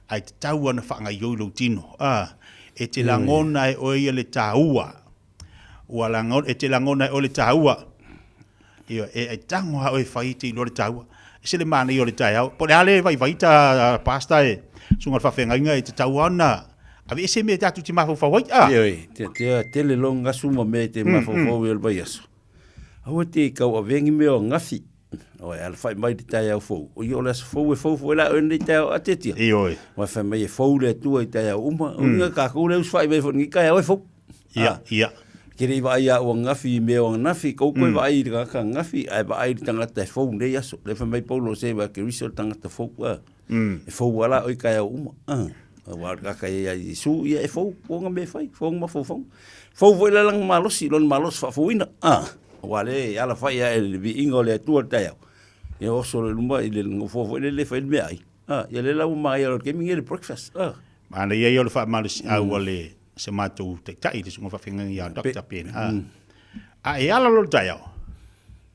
S6: Ai tau ana fa nga yo lo tino. E te langona e o ia le taua. ua langon e te langona o le taua ia e tango ha o e fai te lo le taua se le mana i o le taiau po le ale vai ta pasta e sunga whawhenga inga e te tauana ave ese me tatu te mawhawhawai
S7: te le longa suma me te mawhawhawai al vai aso aua te kau avengi me o ngafi o e ala whai mai te taiau fau o i o le aso fau e fau e la o nei taiau atetia wa whai mai e fau le atua i taiau uma o inga kako le us whai mai fau ngi kai au e fau
S6: ia
S7: kiri va ia o ngafi me o ngafi ko ko va ai ka ngafi ai va ai tangata e fou nei aso le fa mai polo se va ke riso tangata fou e fou wala o ka uma wa ka ai su ia e fou ko nga me fai fou ma fou fou la lang malosi lon malos fa fouina wale ala fa ia e vi ingole tu ta e o so le lumba ile ngofo le fa me ai ia le la mai o ke mingi le breakfast
S6: mana ia yo le fa malos a wale se matou te tai te sunga whawhenga ia Dr. Pen. E ala lo taiao.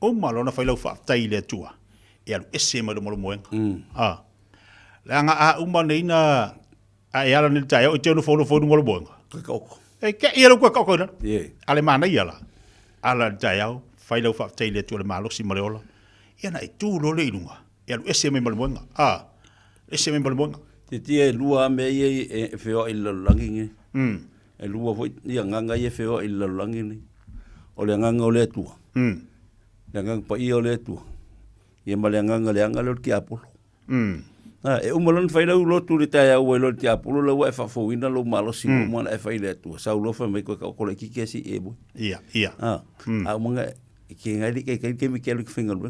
S6: O malo na whailau whaftai le tua. E alu ese ma le molo moenga. Le anga a uma neina e ala le taiao e te anu whono molo moenga. E ke i alu kua kako ina. Ale mana i ala. Ala le taiao whailau whaftai le tua le malo si male ola. E ana e tū lo le inunga. E alu ese me molo moenga. Ese me molo moenga.
S7: Te tia e lua me e whio i lalangi nge. E lua foi ia nganga ia feo i lalangi ni o le nganga o le atua le nganga pa ia o le atua ia ma le nganga le anga le ki apolo e umalon fai lau lotu le tai au e lo ki apolo le wa fa foina lo malo si mo na fai le atua sa lo fa mai ko le ki si e bo
S6: ia
S7: a manga ki ngai ke mi ke lu finga lu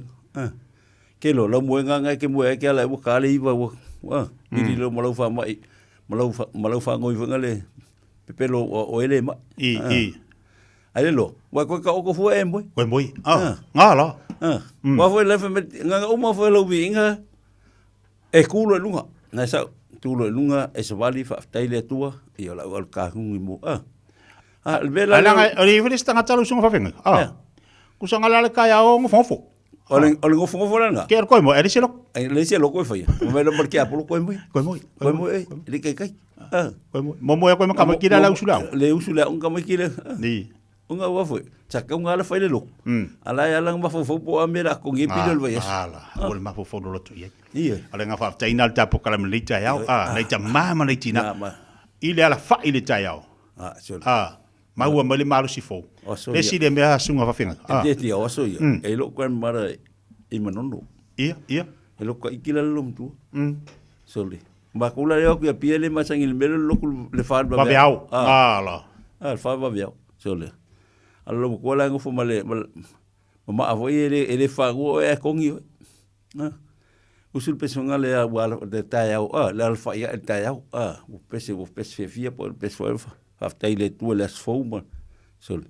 S7: ke lo mo nganga ke mo e ke la bu ka le iwa wa ni lo malo fa mai malo fa ngoi fanga le pelo o ele ma ai lo wa ko ka o fu e mo
S6: nga la
S7: wa foi le nga o mo foi lo vinga e kulo lunga na sa tulo lunga e se vali fa taile tua i o la o ka hungi mo le bela
S6: ala o le vista nga talo sunga fa venga ku sanga la ka ya o ngofo
S7: ole ngofo la
S6: ke ko mo e
S7: le se lo ko fa o me lo markia polo ko mo le kai
S6: mo ko ma kama kila la usula
S7: le usula un kama kila ni unga wa foi chaka unga la faile lo ala ya lang ma fo po amera ko ngi pidol va yes
S6: ala o ma fo lo to ye ala nga fa taina ta po kala milita ya nei ta mama nei tina ile ala fa ile ta ya ma wa mali malu si fo le si de me sunga fa finga
S7: te ti o so ye e lo kwan mara i manono
S6: ia
S7: e lo ka ikila lo mtu soli ba kula yo que piele ma sang il melo lo le fa ba
S6: viao ala
S7: al fa ba viao sole allo ko la ngofo male ma avo ele fa go e kongi usul pesonga le wala de taiao la alfa ya taiao o pese fia por pese fa afta ile tu las foma sole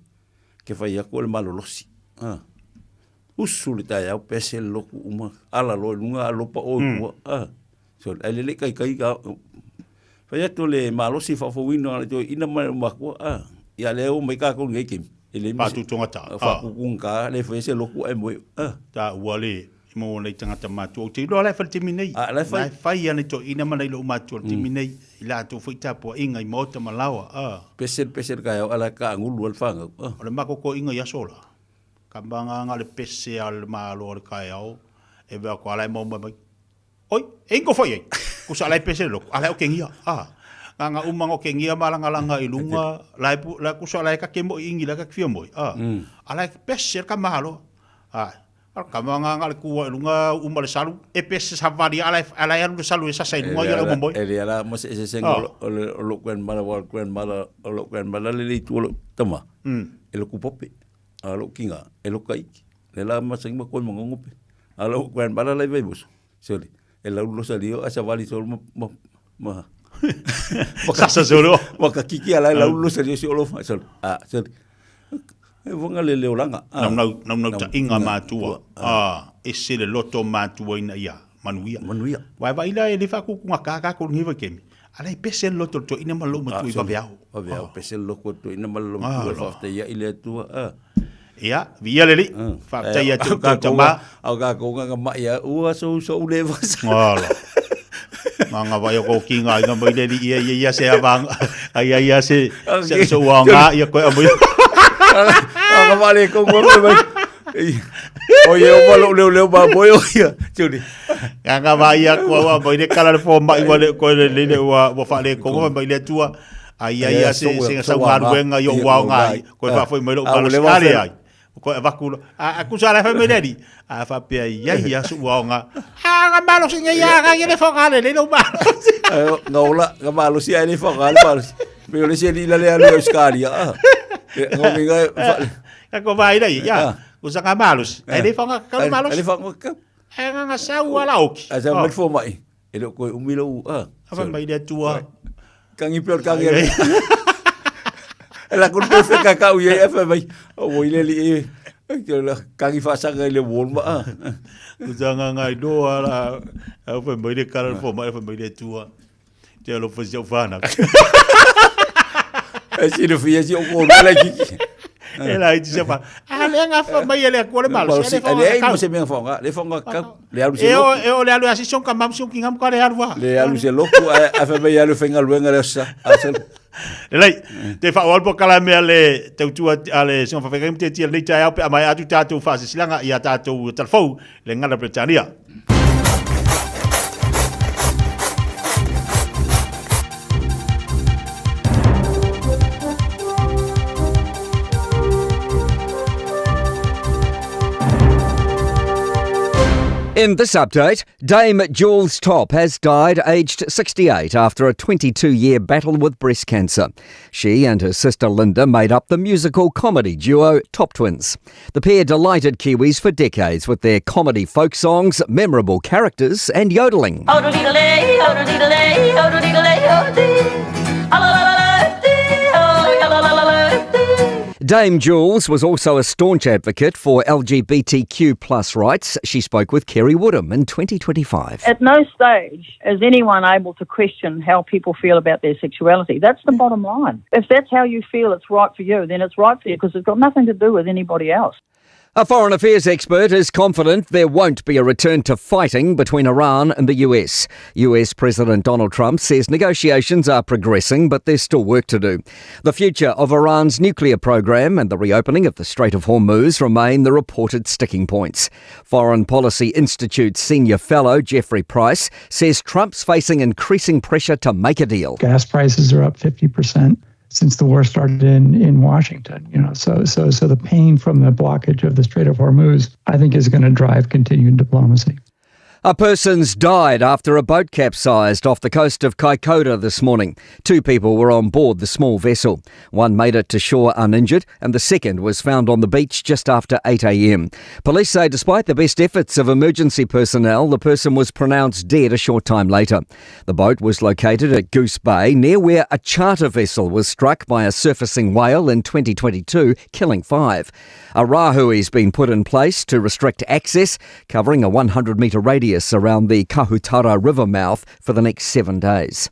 S7: que fa ya ko le malo losi usul taiao pese lo uma ala lo lunga lo pa o so ele le kai ka fa ya to le malo si fa fo wino to ina ma ko ya le o mai ka ko ngai kim ele
S6: pa tu tonga ta
S7: fa ku ka le fa se lo ku e mo
S6: ta wale mo le tanga ta ma tu ti lo le fa timinei
S7: le
S6: fa ya ne to ina ma le lo ma tu timinei la tu foi ta po inga i mo ta malawa
S7: pese ka ya ala ka ngulu al fa
S6: o le ma ko inga ya sola ka banga nga le pese al ma lo ka ya o e va ko ala mo mai oi, engo foi ai. Ku sa lai pese lo, ala o kengia. Nga umango kengia malanga ilunga, lai ku sa lai ka kemo ingi la ka kfia moi. Ala pese ka malo. Ka nga ku ilunga umale salu, e pese sa vari ala ya lu salu sa sai lunga ya mo moi.
S7: Ele ala mo se sengo lo kwen mala le tu lo tama. Elo ku pope. Alo kinga, elo kai. Le la ma sing mo ko mo ngope. Alo kwen mala le vemos. Sorry. El aulo salió a chavali solo ma
S6: sasa solo
S7: waka kiki ala el aulo salió solo solo solo e vonga le leolanga
S6: no ta inga matua ese le loto matua ina ia manuia wa vai la ele fa ku ka ko ngiva kemi ala pese loto to ina malo matua va viao
S7: pese loto to ina malo matua fa ia ile tua
S6: ia via leli fa ta ia tu tama
S7: au ga ko nga ma ia u so le va
S6: ala manga vai ko kinga nga mai leli ia se avang ia se so wanga ia ko amu
S7: Ka vale ko mo ba. O ye o lo le ba boy o ya. Chuni.
S6: Nga vai a ko ba ni kala fo mai wa ko le wa fa le ko ba le tua. Ai se sa wa wenga yo wa ngai. Ko fa foi mai lo ba skale ai. Ko va kulo. A ku sa la fa me dedi. A fa pe ia su wa nga. Ha nga malo singa ya nga ye fo ngale le lo ba.
S7: Ngaula nga malo si ai le fo ngale ba. Pero le si la le lo skale ya. Ngomi nga
S6: ko vai dai ya. Usa nga malos. Ele fa nga ka malos.
S7: Ele fa nga.
S6: Nga sa wala oki.
S7: Asa mai fo mai. Ele ko umilo
S6: Apa mai dia tua.
S7: Kang ipior kang ele. La culpa se ka u ye fa mai. O ile li kang ifa sa ga le won ba.
S6: Usa nga do ala. Apa mai dia kala fo mai fa mai dia tua. Dia lo fa seu fana.
S7: Si le fia si o ko la ki.
S6: Ela dice fa. Ale nga fa mai ele ko le malo.
S7: Ele mo se me fonga, le fonga ka. Le alu se.
S6: Eu le alu asi son ka mam son kingam ko le alu.
S7: Le alu se loku a fa mai alu fenga luenga le sa. Asel.
S6: Elai, te fa wal po kala me ale te tua ale son fa fengam te ti le tai au pe mai atu tatu fa silanga ia tatu telefon le ngala Britania.
S10: In this update, Dame Jules Top has died aged 68 after a 22-year battle with breast cancer. She and her sister Linda made up the musical comedy duo Top Twins. The pair delighted Kiwis for decades with their comedy folk songs, memorable characters and yodelling. Dame Jules was also a staunch advocate for LGBTQ plus rights. She spoke with Kerry Woodham in 2025.
S11: At no stage is anyone able to question how people feel about their sexuality. That's the bottom line. If that's how you feel it's right for you, then it's right for you because it's got nothing to do with anybody else.
S10: A foreign affairs expert is confident there won't be a return to fighting between Iran and the US. US President Donald Trump says negotiations are progressing, but there's still work to do. The future of Iran's nuclear program and the reopening of the Strait of Hormuz remain the reported sticking points. Foreign Policy Institute senior fellow Jeffrey Price says Trump's facing increasing pressure to make a deal.
S12: Gas prices are up 50%. Since the war started in Washington, so the pain from the blockage of the Strait of Hormuz, I think, is going to drive continued diplomacy.
S10: A person's died after a boat capsized off the coast of Kaikoura this morning. 2 people were on board the small vessel. One made it to shore uninjured and the second was found on the beach just after 8 a.m. Police say despite the best efforts of emergency personnel, the person was pronounced dead a short time later. The boat was located at Goose Bay, near where a charter vessel was struck by a surfacing whale in 2022, killing 5. A rahui's been put in place to restrict access, covering a 100-metre radius around the Kahutara River mouth for the next 7 days.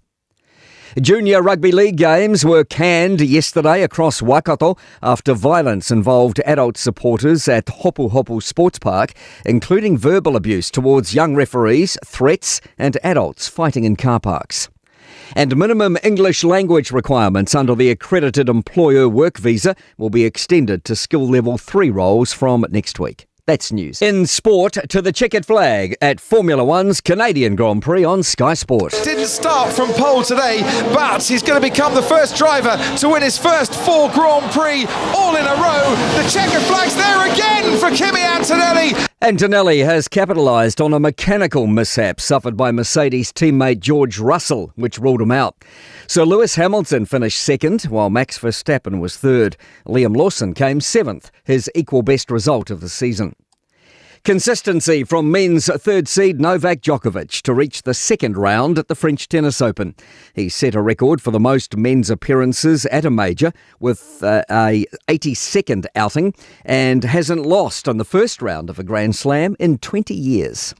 S10: Junior rugby league games were canned yesterday across Waikato after violence involved adult supporters at Hopu Hopu Sports Park, including verbal abuse towards young referees, threats and adults fighting in car parks. And minimum English language requirements under the accredited employer work visa will be extended to skill level 3 roles from next week. That's news. In sport, to the checkered flag at Formula One's Canadian Grand Prix on Sky Sport.
S13: Didn't start from pole today, but he's going to become the first driver to win his first 4 Grand Prix all in a row. The checkered flag's there again for Kimi Antonelli.
S10: Antonelli has capitalised on a mechanical mishap suffered by Mercedes teammate George Russell, which ruled him out. Sir Lewis Hamilton finished second, while Max Verstappen was third. Liam Lawson came 7th, his equal best result of the season. Consistency from men's third seed Novak Djokovic to reach the second round at the French Tennis Open. He set a record for the most men's appearances at a major with a 82nd outing and hasn't lost on the first round of a Grand Slam in 20 years.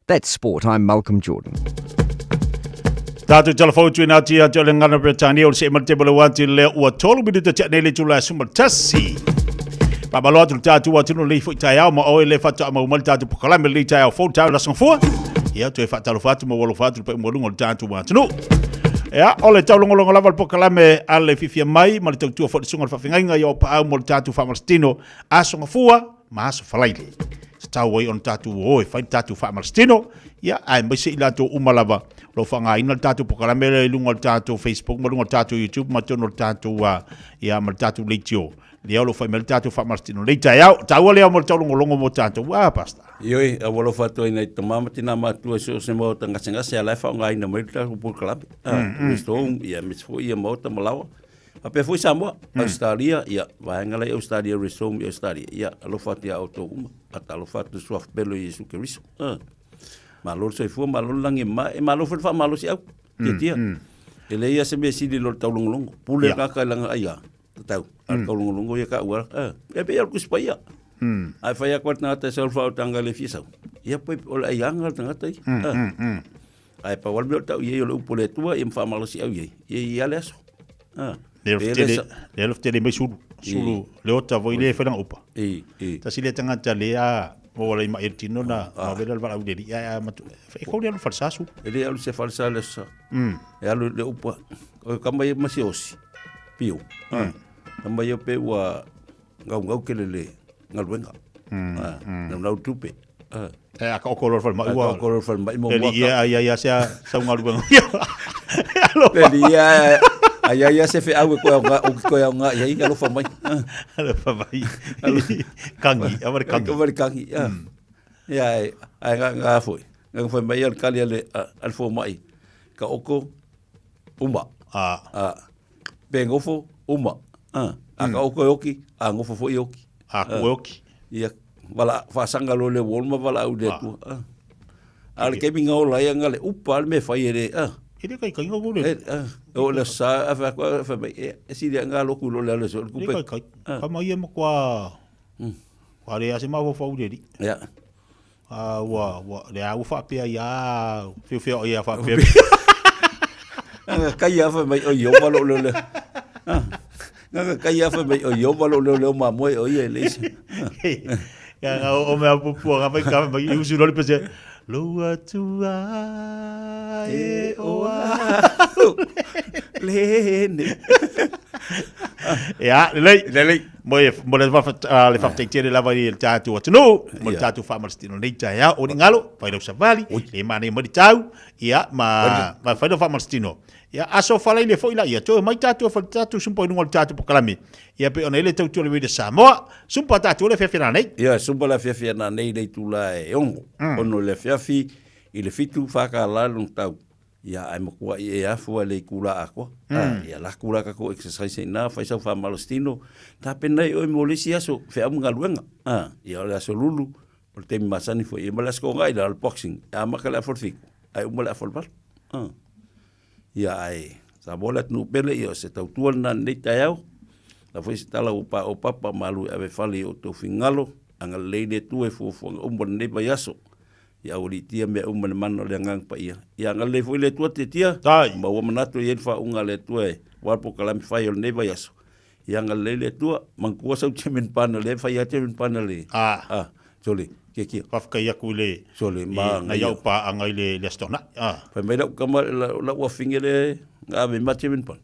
S10: That's sport. I'm Malcolm Jordan.
S6: Tātou telefon tui nā tia te ole ngana Britania o se emal te bala wāti le ua tolu minuta te nei le tula sumatasi. Pamaloa tu tātou atino le fo tai au ma oe le fata ama umali tātou pokalame le tai au fo tātou lasong fua. Ia tu e fatalo fatu ma walo fatu pe mwalungo le tātou atino. Ya, ole tau longo lava po kalame ale Fiafia Mai, ma le tau tua fo sunga fa finga yo pa au mo tatu fa Palestino, aso ngafua, ma aso falaile. Tau wai on tatu oi, fai tatu fa Palestino, ya ai mai se ila to umalava. Lo fa nga ina tatu po kalame le lunga tatu Facebook, mo lunga tatu YouTube, ma tono tatu ya ma tatu leitio. Leo lo fai mel tatu fa Palestino. Leita ya, tau le mo tau longo mo tatu, wa pasta.
S7: Ioi, a walo fato ina ito mama tina matua se mo tanga singa se ala fa nga ina mai tatu po kalame. Mistom ia misfo ia mo ta malawa. Ape foi Samoa, Australia, ia vaenga lai Australia resom Australia, ia alo fati auto uma, ata alo fatu suaf pelo Yesu Kristo. Malo se fu malo langi ma e malo fa malo si au. Tia. Ele ia se me sidi lo tau longo. Pule ka langa ia. Tau. Al tau longo ia ka ua. E pe al kuspaia. Ai fa ia kwat na ta sel fa tanga le fisa. Ia pe ol ai anga tanga tai. Ai pa wal tau ia lo pule tua im fa malo si au ia. Ia leso.
S6: Le tele mai sulu le ota voi le fa opa ta sile tanga tale a o le mai tino na ma vela va au deli ya ma e ko le falsa su
S7: ele alu se falsa le sa e alu le opa o kamba ye masi osi pio kamba ye pe wa ngau ke le ngalwenga na tupe
S6: a ka ko lo fa ma wa
S7: ko lo fa mai mo
S6: ya sa ngalwenga
S7: ya Ai se fe au ko nga ia alo fa mai.
S6: Alo fa mai. Kangi, amar
S7: kangi. Ya, ai nga foi. Nga foi mai al kali al fo mai. Ka oko uma. Bengofo uma. Ka oko yoki, ngofo fo yoki.
S6: Yoki.
S7: Ia wala fa sanga lo le wolma wala au de tu. Al ke binga o la nga le upa me fa ire.
S6: Ele kai kai ngo le.
S7: O le sa fa mai si dia nga lo ku lo le so ku pe.
S6: Kai ka mai mo kwa. Wa le ase ma fo de.
S7: Ya.
S6: Wa le au fa pe ya. Fio ya fa pe.
S7: Kai ya fa mai o yo ma lo le. Nga kai ya fa mai o yo ma lo le ma mo o ye le.
S6: Ya o me apu nga mai usu lo le pe. Loa tua e oa lene. Ya, lei. Mo le fa tele lava il tatu atunu, mo tatu fa Palestino nei ya o ngalo, fa lo savali, le mane mo di tau, ya ma fa lo fa Palestino. Ya aso fala ile foi la ia to mai tatu fa tatu sumpo no tatu po kalami. Ya pe ona ile tau le Samoa, sumpo tatu le Fiafia nei.
S7: Ya sumpo la Fiafia nei le tula e ongo. Ono le Fiafi ile fitu fa ka la lung tau. Ya ai mo kwa e afu le kula akwa. Ya la kula ka ko exercise na fa sa fa Palestino. Ta penai o mo le sia so fe am ngaluenga. Ya la so lulu. Por te masani foi e malas ko ngai al boxing. Ya makala for fik. Ai mo la for bar. Ya ai sa bola nu pele yo se tau tuan na nei taiau la foi tala o papa malu ave fali o to fingalo anga leide tu e fu umbon nei bayaso ya uri tia me umman mano le ngang pa ia ya nga le foi le tu te tia ma o manato ye fa unga le tu e wa po kala mi fai o nei bayaso ya nga le tu mangkua sa chemin panel le fai ya chemin panel le joli ke
S6: Pafka ya kule
S7: sole ma
S6: na yau pa angai le stona
S7: fa me la kama la wa fingele nga me machimin pan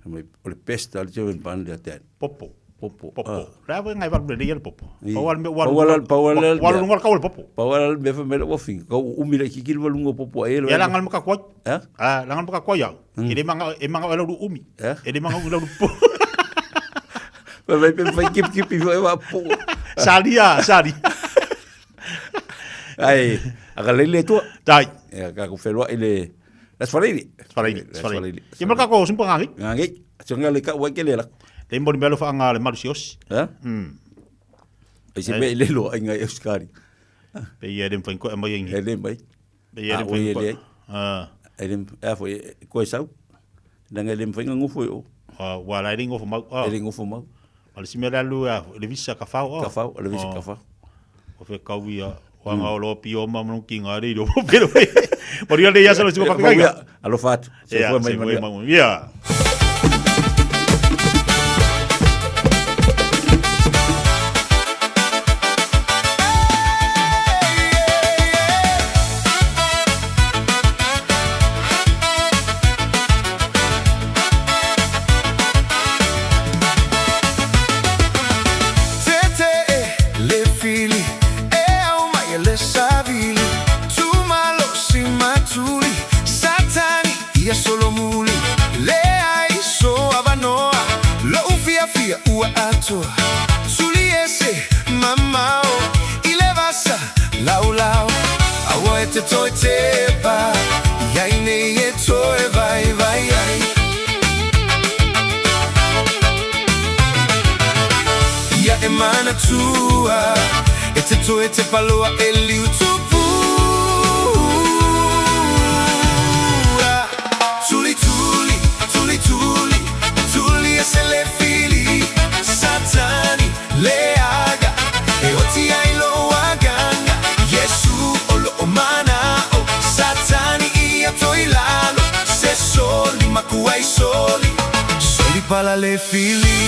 S7: me ole pesta al chemin pan de aten
S6: popo ra ngai var de yel popo
S7: pawal
S6: ngal ka popo
S7: pawal me fa me la wa fing ko umile kikil walungo popo e
S6: ya langal maka ko langal maka ko ya ile manga wala du umi ile manga wala du po
S7: fa me fa kip wa po
S6: sali
S7: ai aga le tu
S6: dai
S7: ka ko felwa ile las farili
S6: ye maka ko sumpa
S7: ngangi songa le ka wa ke le la
S6: le mboni belo fa ngale malusios
S7: ai se me le lo ai ngai euskari
S6: pe ye dem fa ko mai ngi
S7: ele mai
S6: pe ye dem fa
S7: ele foi ko sau danga le fa ngufu o
S6: wa la ringo fa mau
S7: ele ngufu mau
S6: al simela lu le visa ka fa
S7: le visa ka fa
S6: o fe ka wi wanga lo pio mamu kinga ri do pero por yo le ya se lo chico pa pinga
S7: a lo fat se fue mai
S6: ya
S8: ua ato Suliese mamao Ilevasa lau lau Awa te toi te pa Yaine e toi vai vai ai Ia e mana tua E te toi te paloa e liu tupu Tuli tuli, tuli tuli Tuli e se le fili Satani le aga E oti ai lo aganga Yesu o lo o mana o Satani ia toi lalo Se soli makuai soli Soli pala le fili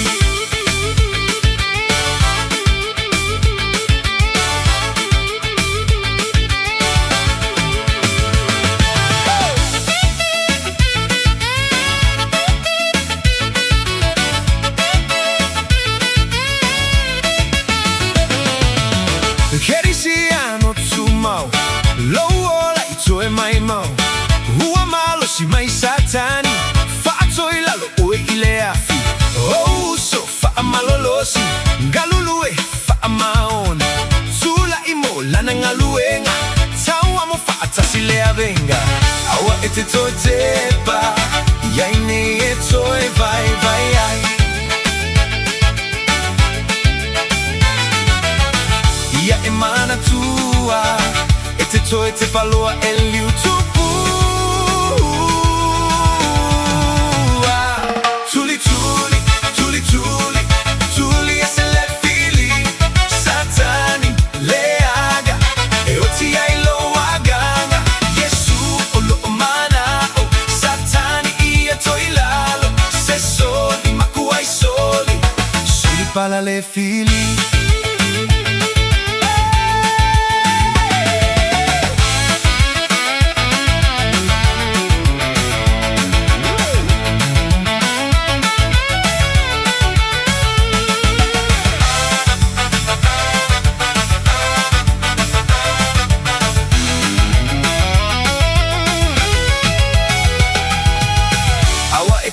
S8: Kerisiano tu mau Loa i toe mai mau Hua malo si mai satani Fa'atoi lalo ue i le afi O uso fa'a malolosi Galulue fa'a maona Tula i mo lana ngaluenga Tau amo fa'a tasi le avenga Awa e te toe tepa Yaine e toe vai vai ai Ia e mana tua E te toi te paloa e liu tupu Tuli tuli, tuli tuli Tuli e se le fili Satani le aga E oti ai lo aganga Yesu o lo o mana o Satani ia toi lalo Se soli makuai soli Soli pala le fili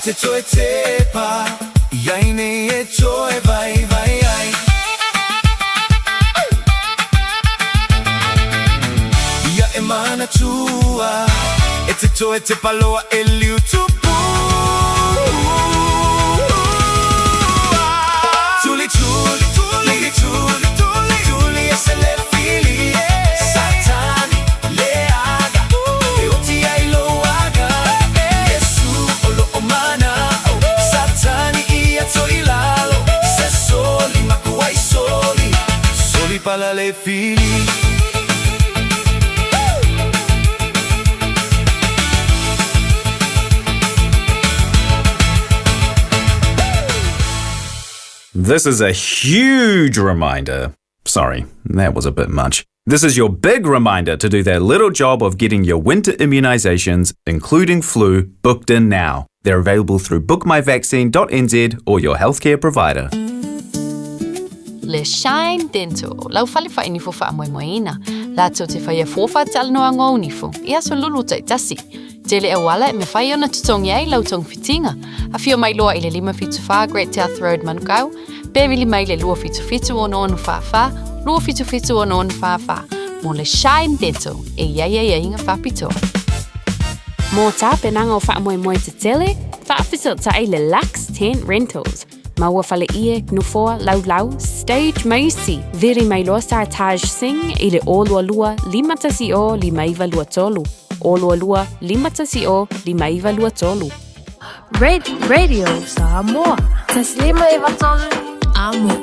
S8: Te toi te pa Yaine e toi vai vai ai Ia e mana tua E te toi te paloa e liu tupu Tuli tuli, tuli tuli, tuli Tuli e se le fili Satani le aga E oti ai lo aga Yesu o lo o mana Satani ia toi lalo Se soli makuai soli Soli pala le fili
S14: This is a huge reminder. Sorry, that was a bit much. This is your big reminder to do that little job of getting your winter immunisations, including flu, booked in now. They're available through bookmyvaccine.nz or your healthcare provider.
S15: Le Shine Dental. Lau fale fa inifo fa moina. La to te fa fo fa tal no ngo unifo. Ia so lulu tai tasi. Tele e wala me fa ona tutong yai lau tong fitinga. A fio mai loa ile lima fitu fa Great South Road Manukau. Bevili mai le lua fitu ono fa. Lua fitu ono fa. Mo le Shine Dental. E ia inga fa pito.
S16: Mo ta penanga o fa moi te tele. Fa fitu ta ile Lux Tent Rentals. Maua fale ie, gnufoa, lau, stage maisi. Viri mai loa sa Taj Singh, ile olua lua, 5 lua tolu. Olua lua, 5 lua tolu.
S1: Radio Samoa. Taslima ivatolu. Amo.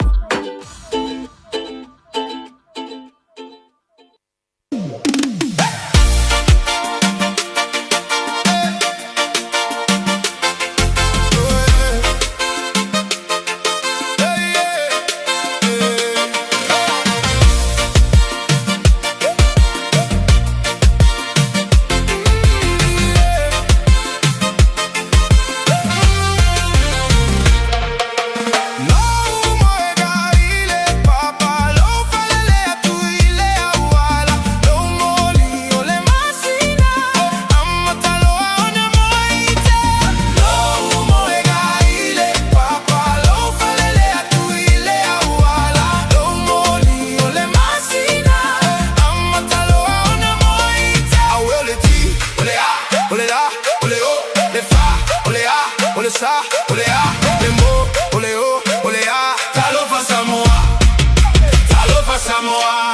S8: No, my God. Samoa.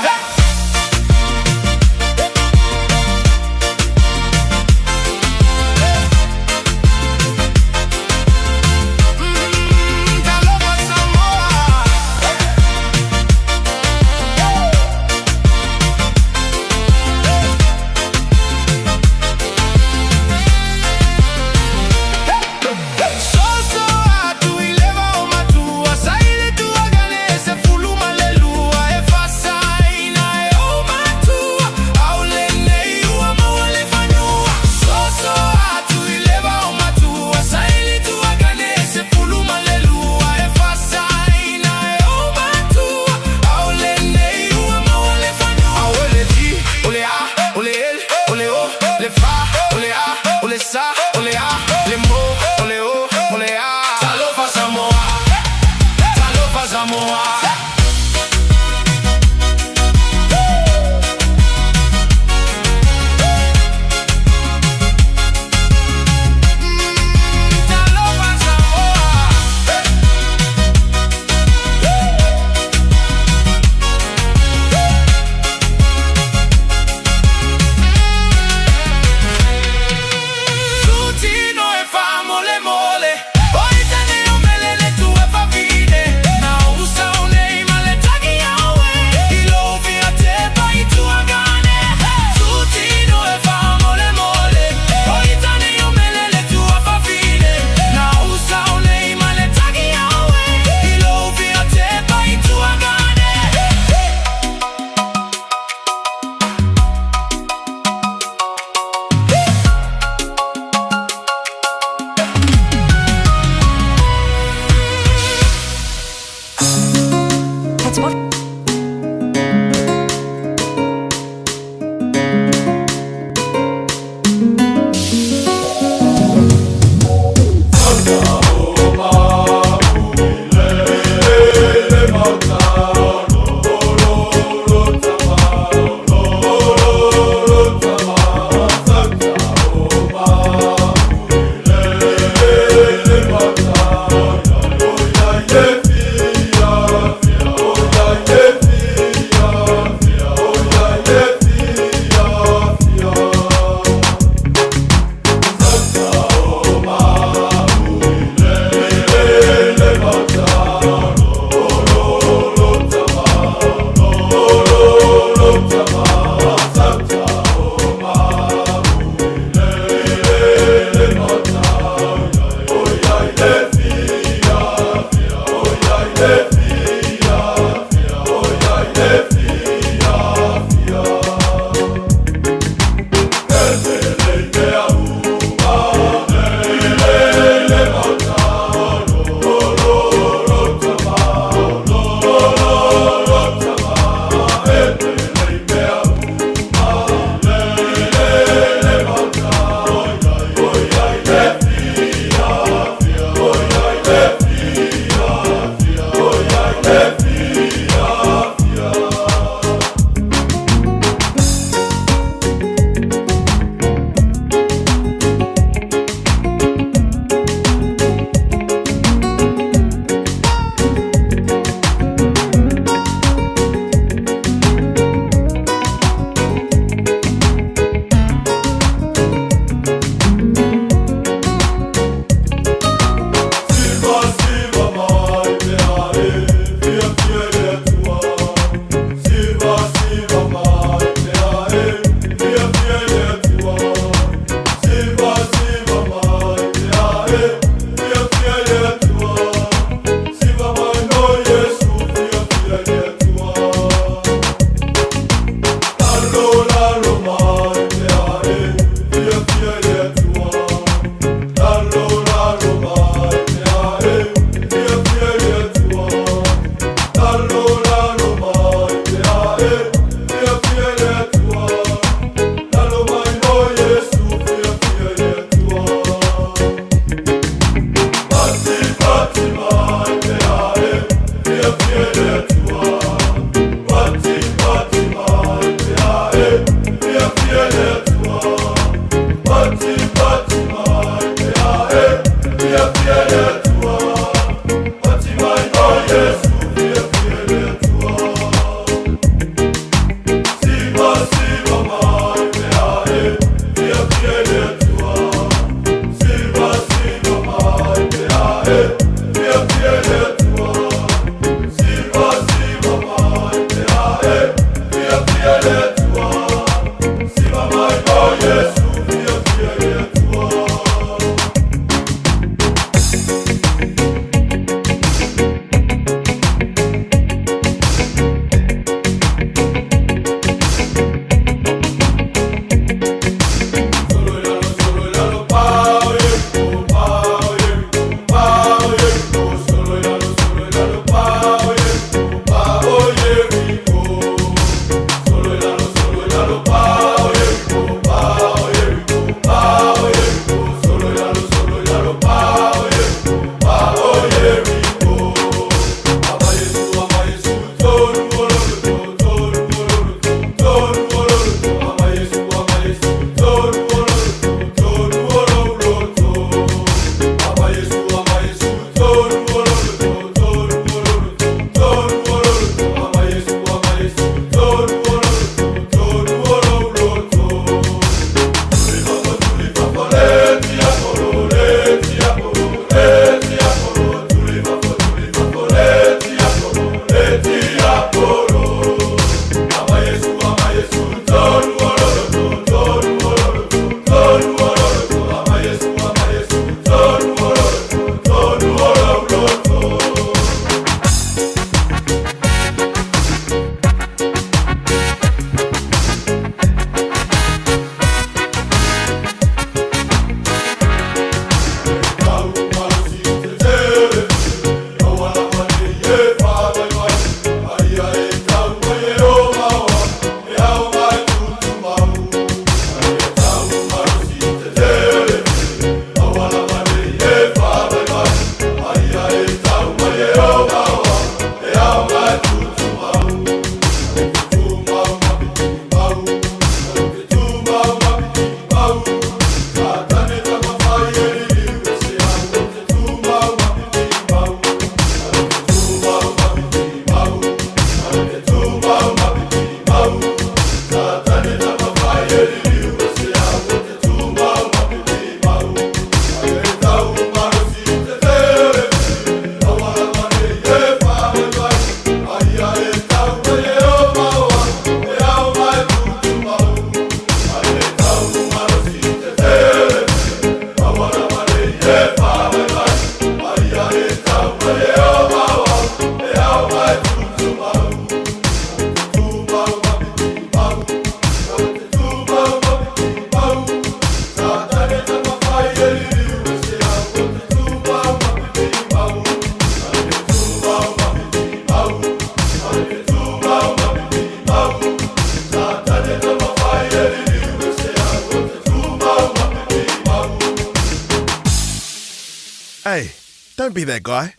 S5: Don't be that guy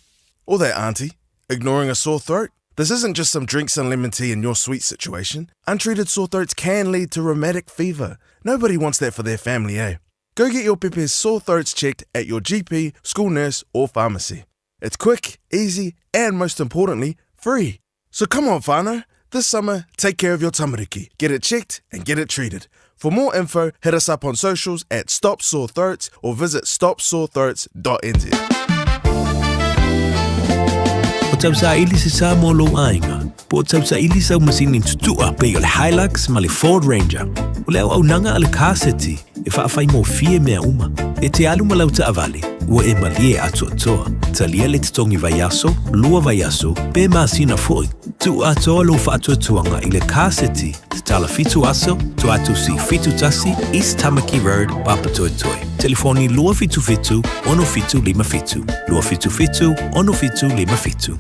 S5: or that auntie ignoring a sore throat. This isn't just some drinks and lemon tea in your sweet situation. Untreated sore throats can lead to rheumatic fever. Nobody wants that for their family, eh? Go get your Pepe's sore throats checked at your GP, school nurse, or pharmacy. It's quick, easy, and most importantly, free. So come on, whānau. This summer, take care of your tamariki. Get it checked and get it treated. For more info, hit us up on socials at Stop Sore Throats or visit stopsorethroats.nz.
S17: O tau sa ili se sa mo lo ainga. Po tau sa ili sa masini tutua pe o le Hilux ma le Ford Ranger. O le au nanga ale kaseti e whaafai mo fie mea uma. E te alu ma lau ta avale, ua e malie atu atoa. Talia le titongi vaiaso, lua vaiaso, pe maasina foi. Tu atoa lo whaatuatuanga i le kaseti te tala fitu aso, tu atu si fitu tasi, East Tamaki Road, Papatoetoe. Telefoni lua fitu fitu, ono fitu lima fitu. Lua fitu fitu, ono fitu lima fitu.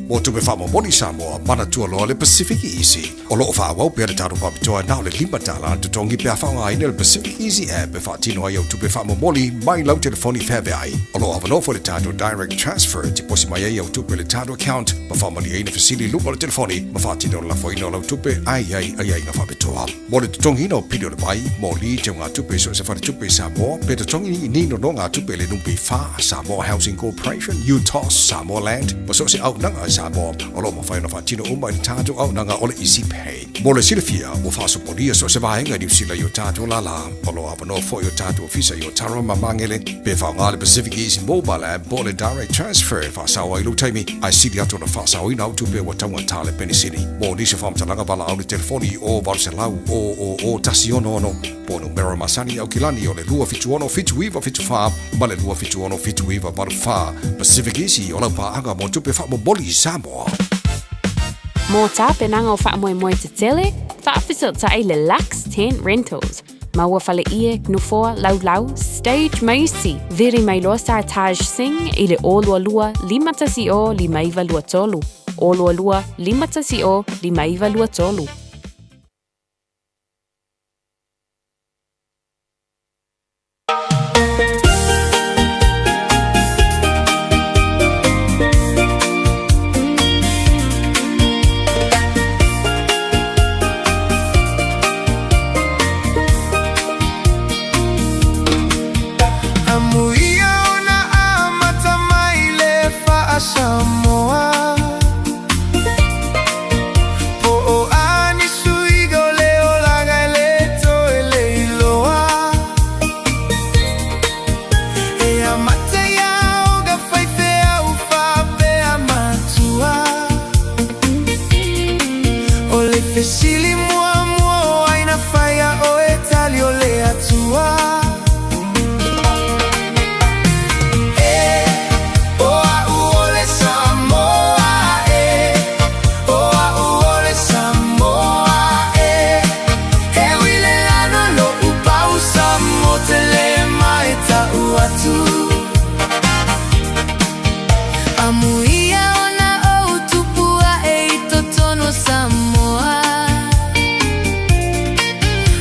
S18: Mo tupe whamo moni Samoa, mana tua loa le Pacific Easy. O loo whaawau pia le taru papitoa nao le limatala tu tongi pia whaonga ina le Pacific Easy app e whaatino ai au tupe whamo moni mai lau telefoni Fiafia ai. O loo awanofo le tato direct transfer ti posi mai ai au tupe le tato account ma whamani ai na fasili lupa le telefoni ma whaatino la foino lau tupe ai na whapitoa. Mo le tongi ino pidio le pai, mo li te ngā tupe so se whare tupe Samoa, pe te tongi ni no ngā tupe le numpi wha Samoa Housing Corporation, UTOS, Samoa Land, ma so se au nanga Samoa, o lo mawhaina whaatino uma i tātou au nanga o le Easy Pay. Mo le Fiafia, o whaasoponia so se wahenga New Zealand i o tātou la la, o lo awano fo i o tātou ofisa i o Tara Mamangele, pe whaonga le Pacific Easy Mobile App, po le Direct Transfer, whaasawa i lo taimi, ai siri atu na whaasawa i nau tupe wa taunga tāle Penisini. Mo nisi whamtalanga wala au le telefoni o Varselau, o tasi ono, po numero masani au kilani o le lua fitu ono fitu iwa fitu wha, ma le lua fitu ono fitu iwa varu wha. Pacific Easy o lau pāanga mo tupe wha mo boli Samoa.
S16: Mō tā penanga o whaamoemoe te tele, whaafesilta ai le Lux Tent Rentals. Maua whale ie, gnufoa, lau, stage maisi, viri mai loa sa Taj Singh i le olua lua, limatasi o limaiva lua tolu. Olua lua, limatasi o limaiva lua tolu.
S8: Samoa po o ani suigo leo laga leto leiloa e amate ya oga faifea ufa pe amatua o le fesili mua aina faia o etalio le atua. Amuia ona o tupua e totono Samoa.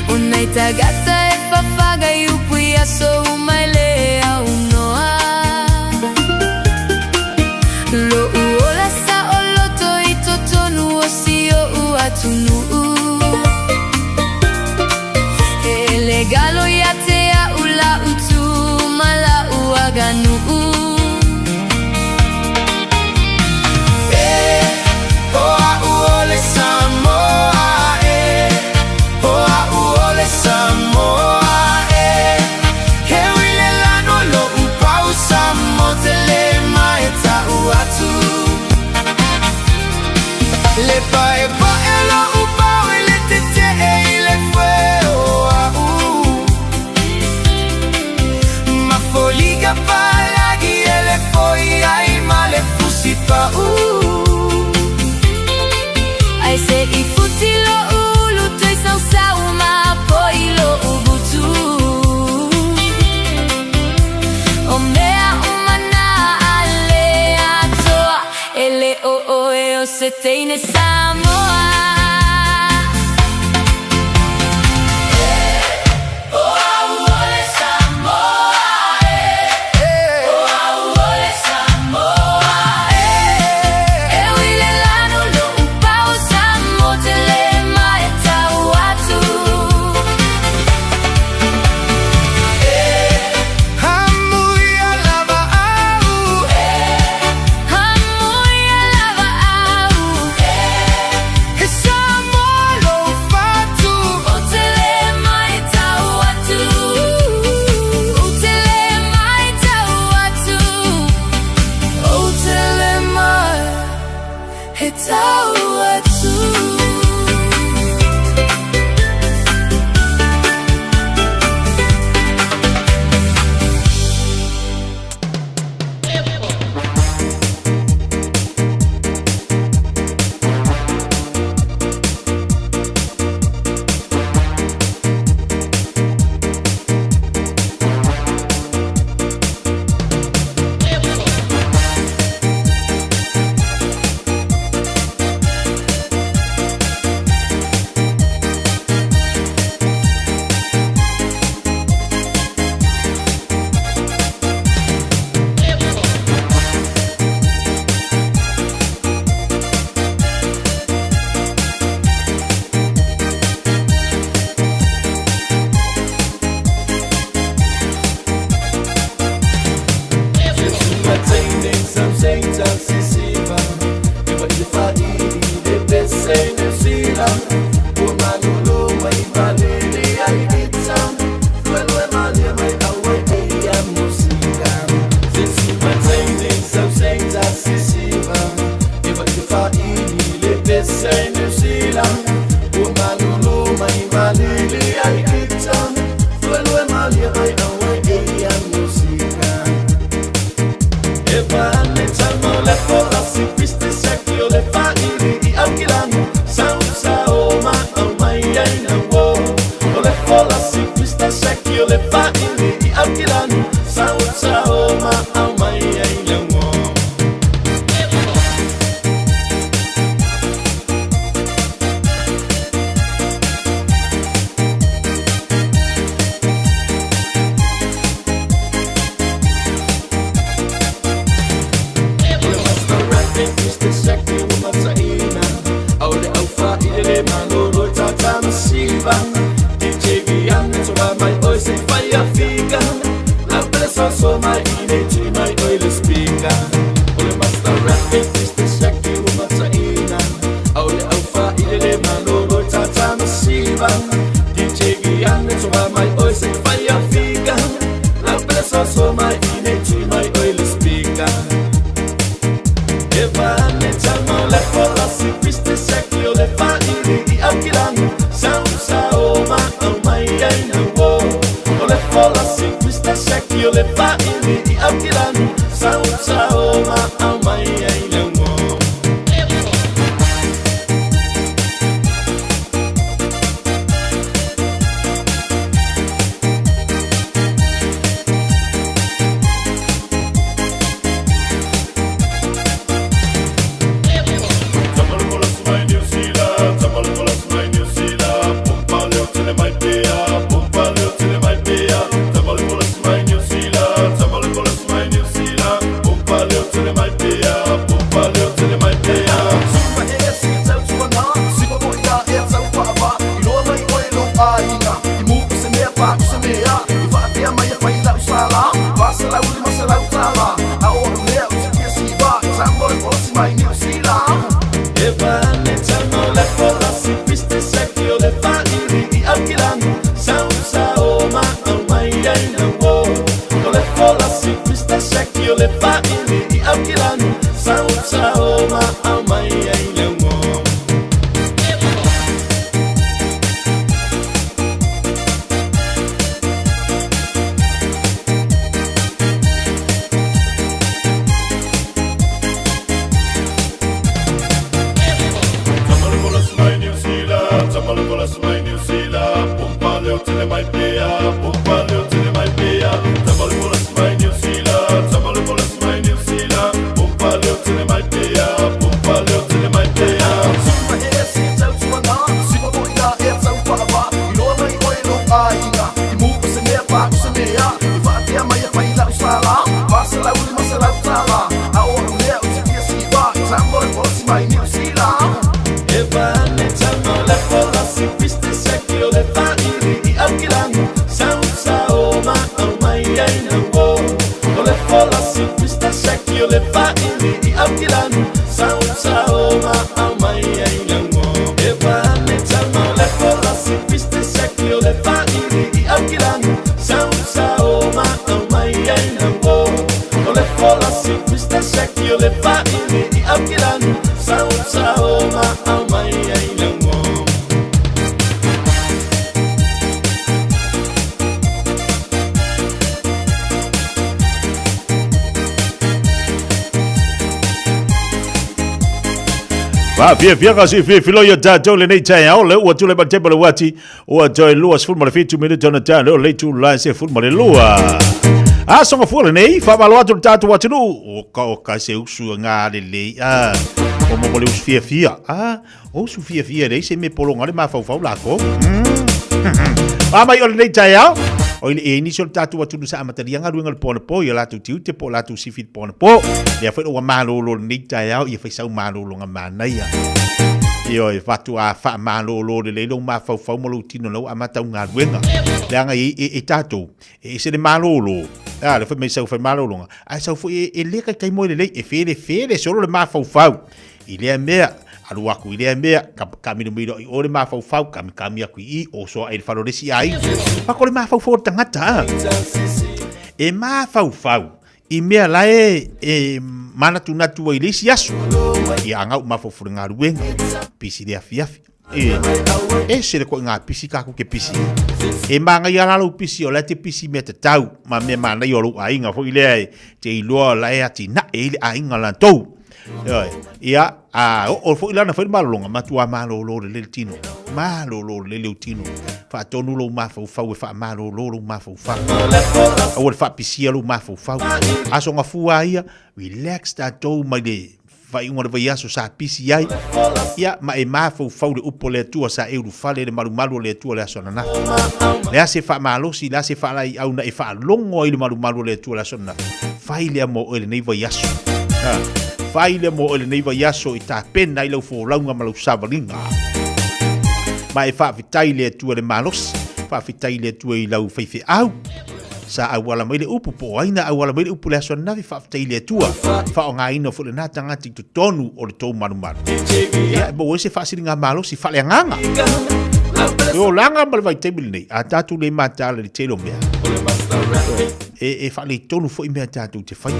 S8: Ona itagata e fafaga i upui aso umaile au noa. Lo uola sa o loto i totonu o si o uatunu. E legalo yate a ula utu mala uaganu. Le pae lo upau e le tete e le fuego ma foliga palagi e le foi ai male fusi pa ai se I futi lo ulu tu sau sau ma poi lo ubutu o mea umana ale atoa ele o e o se teine Samoa. Oh, I want Samoa. Oh, I want Samoa. sila o malulu mai malili ai kita Luelue malia mai aue e a musica Sisi matende sau seita sisiva E vai te fa ini le pese New Zealand o malulu mai malili ai kita Luelue malia mai aue e a musica E vanne tamo le fola si piste secchio le fa iri i alchilano Sao sao ma au mai ai na wo O le fola si piste secchio le fa iri i alchilano Sao sao ma au mai ai na wo So my ine my oil speaker Ole master rap is the shaki umata ina Ole alfa ile malolo tata masiva DJ Gianni so my oil say fire figure La blessa so my ine my oil speaker Eva ne tamo le fola si piste shaki ole fa iri akilano Sound sao ma oh my ai no wo Ole fola si piste shaki ole fa iri akilano Sound sao ma oh my ai no wo
S6: Fiafia kasi filo yo tato le nei tai au le ua tule bateba le wati ua toi lua sful mo le fitu minuto na tano le tu la se ful mo le lua a songa fule nei fa malo atu tato watu o ka se usu nga le o mo le fiafia o su fiafia dei se me polonga le ma fa la ko mai o le nei tai au o ile e ni sol tatu watu sa amataria nga ruenga le pona po ia latu tiu te po latu sifit pona po ia fa o malolo ni tai au ia fa sau malolo nga manaia io e fatu a fa malolo le lo ma fa mo lo tino lo amata nga ruenga le nga e tatu e se le malolo le fa me sau fa malolo nga ai sau fu e le kai mo le e fere solo le ma fa ile mea Alu aku i lea mea, ka mino i ore mafau kami aku i o so ai wharoresi ai. Pako le mafau tangata. E mafau i mea lae e manatu natu i lesi asu. I angau mafau ngā ruenga. Pisi lea fiafi. E sere ko ngā pisi kako ke pisi. E manga i alalau pisi o le te pisi mea te tau. Ma mea mana i olu ainga. Fo i lea te iloa lae ati na e ile ainga lan tou. Ia o fo ilana foi malonga matua malolo le tino malolo le tino fa tonu lo mafau fa fa malolo lo mafau fa o fa pisia lo mafau fa aso nga fua ia relax ta to made vai ngora vai aso sa pisia ia ma e mafau fa le upo le tua sa e fale le malu le tua le aso na le ase fa malo si la se fa lai au na e fa longo ile malu le tua le aso na fai le mo ele nei vai aso faile mo ele nei vai aso i ta pena i lau fo launga ma lau savalinga. Ma e wha vitai le atua le malos, wha vitai le atua i lau feife au. Sa awala mai le upu po aina, awala mai le upu le aso navi wha vitai le atua. Wha o ngā ina fo le nata ngati tu tonu o le tau manu. Ia e bo ese wha siri ngā malos i wha le anganga. E o langa ma le vai tebili nei, a tatu le matala le telo mea. E wha le tonu fo i mea tatu te whai.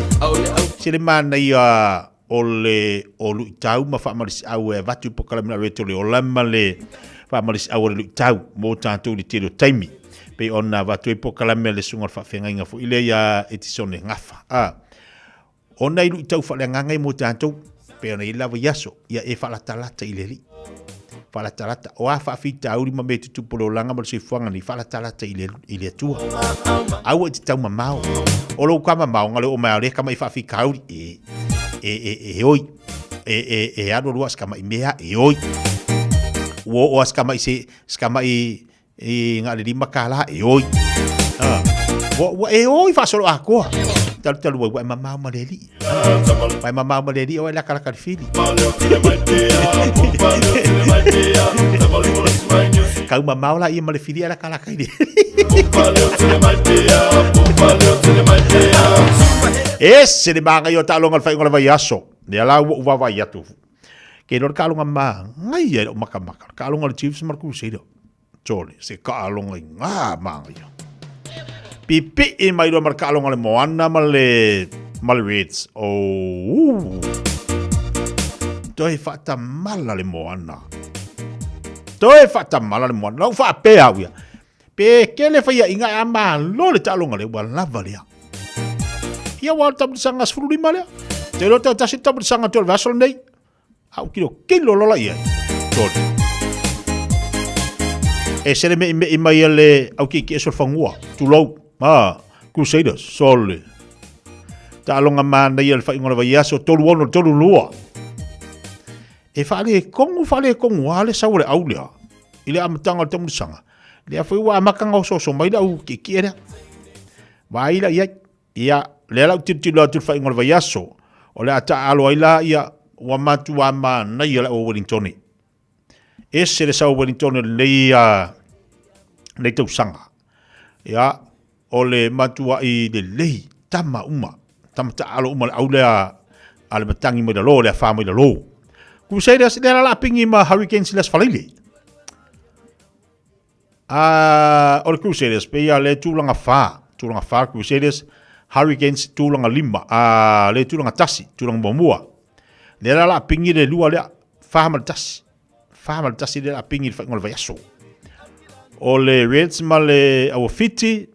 S6: Se le mana i o lu tau ma fa maris au e vatu po kala mina reto le o lama le fa maris au le tau mo tanto le tiro taimi pe ona vatu po kala le sunga fa fenga inga fo ile ya etisone ngafa ona i lu tau fa le nganga mo tanto pe ona i lava yaso ia e fa la talata ile ri fa la talata o fa fita au ma me tu polo langa ma se fuanga ni fa la talata ile tua au e tau mamao o lo kama mamao ngale o mai le kama i fa fi kauri oi ado luas kama imea oi wo as kama ise skama i ngale lima kala oi wo oi fa solo ako tal wo mama maleli vai mama maleli o la kala kala fili kau mama la i male fili ala kala kai ese de manga yo talonga fai ngola vai aso de ala wa vai atu ke lor kalonga ma ngai e maka kalonga le chiefs marku seiro chole se kalonga nga manga yo pipi e mai do mar kalonga le moana male reds toi fata mala le moana no fa pe awia pe ke le fai inga ama lo le talonga le wala valia ia wal tam sanga sfulu lima lea. Te lo tau tasi tam sanga tol vasol nei. Au kilo lola ia. Tol. E sere me mai le au ki esol fangua. Tu lau. Crusaders sol. Ta longa mana ia fa ingola vai aso tolu ono tolu lua. E fale kongu ale saure aulea. Ile amtanga tam sanga. Le foi wa makanga so mai la u ki era. Vai la ia le lau titilo atu fai ngol vai aso o le ata alo ila ia wa matu wa ma na ia o Wellington ese le sa Wellington le tau sanga ia o le matu wa i le tama ta alo uma au le ale matangi mo le lo le fa mo le lo ku sei le la pingi ma hurricanes les falile o le Crusaders pe ia le tulanga fa Crusaders Hurricanes tulanga lima le tulanga tasi tulanga bomua le la pingi le lua le fahama tasi le la pingi fa ngol vayaso o le Reds ma le awafiti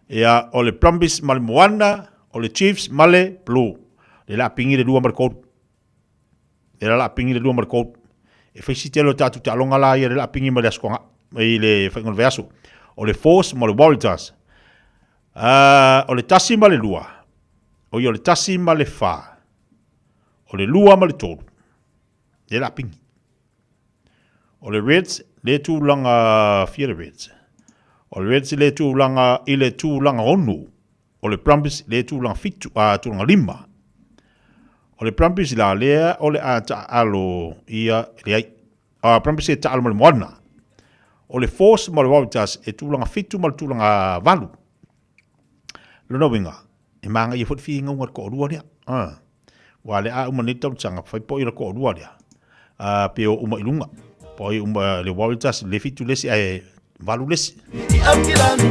S6: ia o le Brumbies ma le Moana o le Chiefs ma le Blue le la pingi le lua marcou e faisitelo tatu talonga la ia le la pingi ma le askonga mai le fa ngol vayaso o le Force ma le Warriors o le tasi ma le lua o le tasi ma le fa o le lua ma le tolu le la pingi o le Reds le tūlanga fia le Reds o le Reds le tūlanga i le tūlanga onu o le Brumbies le tūlanga fitu tūlanga lima o le Brumbies la lea o le ata alo ia le ai Brumbies e ta alo ma le moana o le Force ma le Warriors e tūlanga fitu ma le tūlanga valu Lono winga, e manga i fut fi ngonga ko rua dia. Wa le a umanita tsanga fai po ira ko rua dia. Pe o uma ilunga. Poi uma le Walters le fitu lesi ai valu lesi.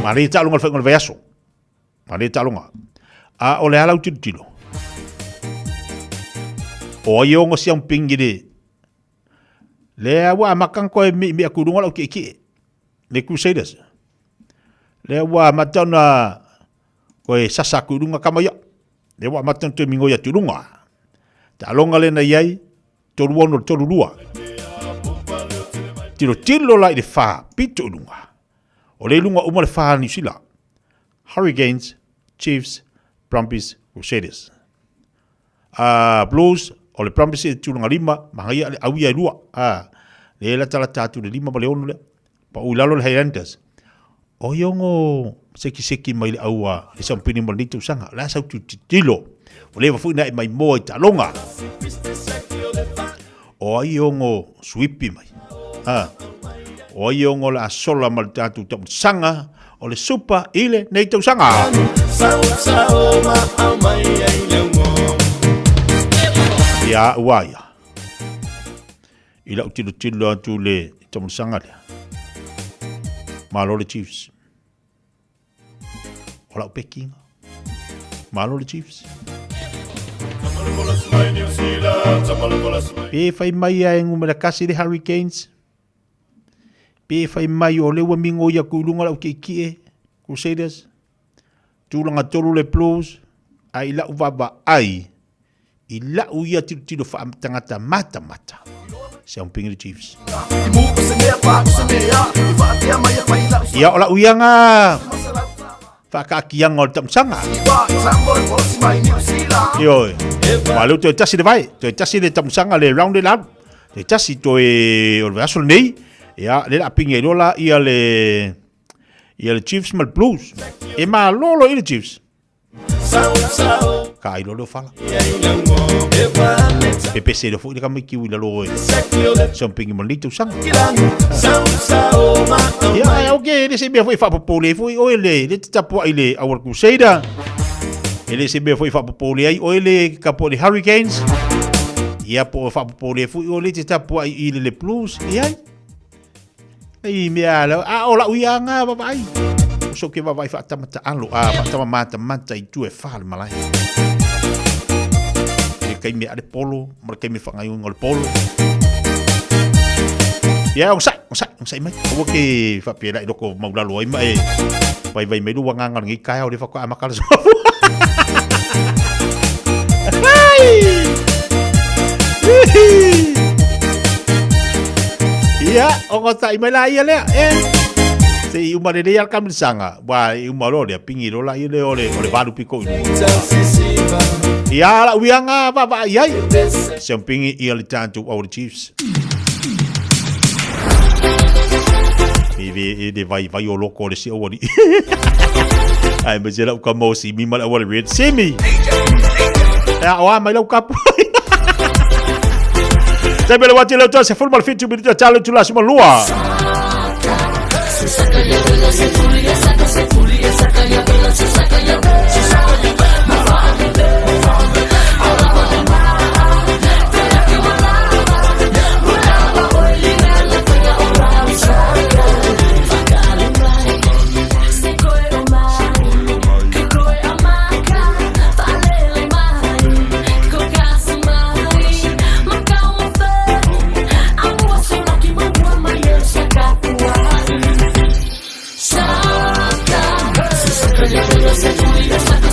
S6: Ma le talunga le fengo le vayaso. Ma le talunga. O le halau tilo. O yo ngo siang pingire. Le awa makang ko mi akudunga lo ki. Le Crusaders. Le awa matana ko sasa kudunga kamaya. Le awa matana tu mingo ya tulunga. Talonga le na yai toru no toru lua. Tilo la i le fa pito lunga. O le lunga uma le fa New Zealand. Hurricanes, Chiefs, Brumbies, Crusaders. Blues o le Brumbies e tulunga lima mahia le awia lua. Le la tala tatu le lima le onu le. Pa ulalo le Highlanders. O yongo seki mai le aua le sampini malito sanga. La sa tilo. O le wafu na mai mo i talonga. O yongo sweepy mai. O yongo la sola mal tatu tam sanga o le supa ile nei tau sanga. Ya uaya. Ila utilo atu le tam sanga le. Malo le Chiefs. Ola upekinga. Malo le Chiefs. Pe fai mai ai ngumera kasi le Hurricanes. Pe fai mai o le wamingo ya kulunga la ukikie Crusaders. Tulanga tolu le Blues. Ai la uvaba ai. Ila uia tilo fa tangata mata. Se un pingi le Chiefs. Ya ola uyanga. Whakakianga o tam sanga. Yo, malu to tasi de vai, to tasi de tam sanga le round it up. Te tasi to e o vaso nei. Ya, le la pinge lola ia le Chiefs mal Blues. E ma lolo i le Chiefs. Kai lolo fala. Pepe se do fu de kam ki wila lo. Something malito sang. Ya, okay, de se be foi fa popole foi o ele, de tapo ile our Crusader. Ele se be foi fa popole ai o ele capo de Hurricanes. Ya po fa popole foi o le te tapo ile le Blues. Ya. Ai mea la ola uianga babai. So ke vai fa tamata alo fa tamata mata I tu e fa malai. E kai me ale polo, mar kai me fa ngai ngol polo. Ya on sai mai. O ke fa pela I loko maula loi mai. Vai me lu wanga ngi kai o le fa ko amakala so. Ya, o sai mai la ia le. Se uma de ya kam sanga wa uma lo dia pingi lo la ile ole baru piko ini ya la wianga baba yai se pingi ile tanto our Chiefs e de vai o loco de se ori ai me jela ka mo si mi mal awal red semi ya wa mai lo kap se bele wati lo to se football fit to be the challenge la suma lua
S1: Saka,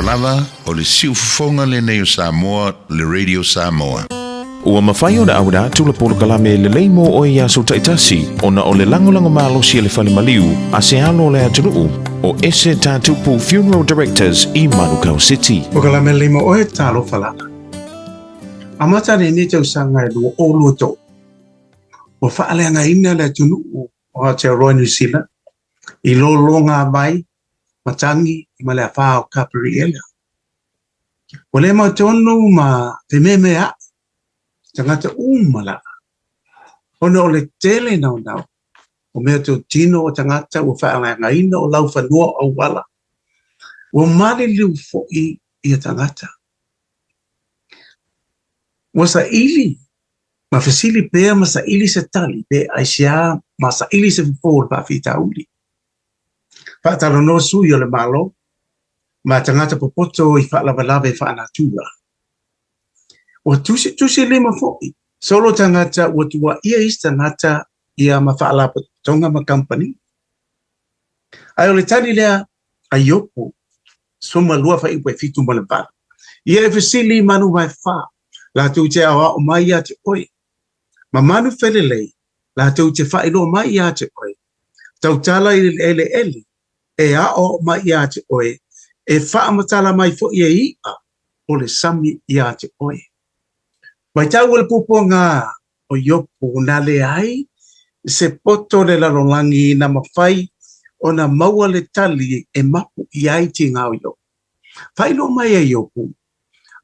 S3: lava o le siufofonga le nei o Samoa, le Radio Samoa.
S19: Ua mawhai o na awera tula polo kalame le leimo o ia so taitasi ona o le langolango malo si le fale maliu a se alo le atunuu o ese tatupu Funeral Directors i Manukau City.
S20: O kalame leimo o e talo falana. Amata ne ni tau sanga e lua o luto. O whaalea ina le atunuu o Aotearoa New Zealand i longa mai matangi i male a whao kapiri ela. O le mautonu ma te meme a tangata umala. Ono o le tele nau nau. O mea te o tino o tangata o whaanga ina o lau whanua o wala. O mali liu fo'i i a tangata. O sa ili. Ma fasili pea ma sa ili se tali. Pe aisia ma sa ili se fufo pa fita uli. Whaatalo no sui o le malo. Ma tangata popoto i whaalawalawe whaanatura. O tusi lima fo'i. Solo tangata o tua ia is tangata ia ma whaalapa tonga ma company. Ai o le tani lea a yopo. Soma lua wha ipo e fitu mo le bar. Ia e fasili manu mai wha. La tu te awa o mai ia te oi. Ma manu whelelei. La tu te wha ilo mai ia te oi. Tau tala i ele. E a o mai ia te oi. E wha amatala mai fo ia ia. O le sami ia te oi. Mai tau le pupo ngā o yopo na le ai. Se poto le lalolangi na mawhai. O na maua le tali e mapu i ai ti ngā o yopo. Whailo mai e yopo.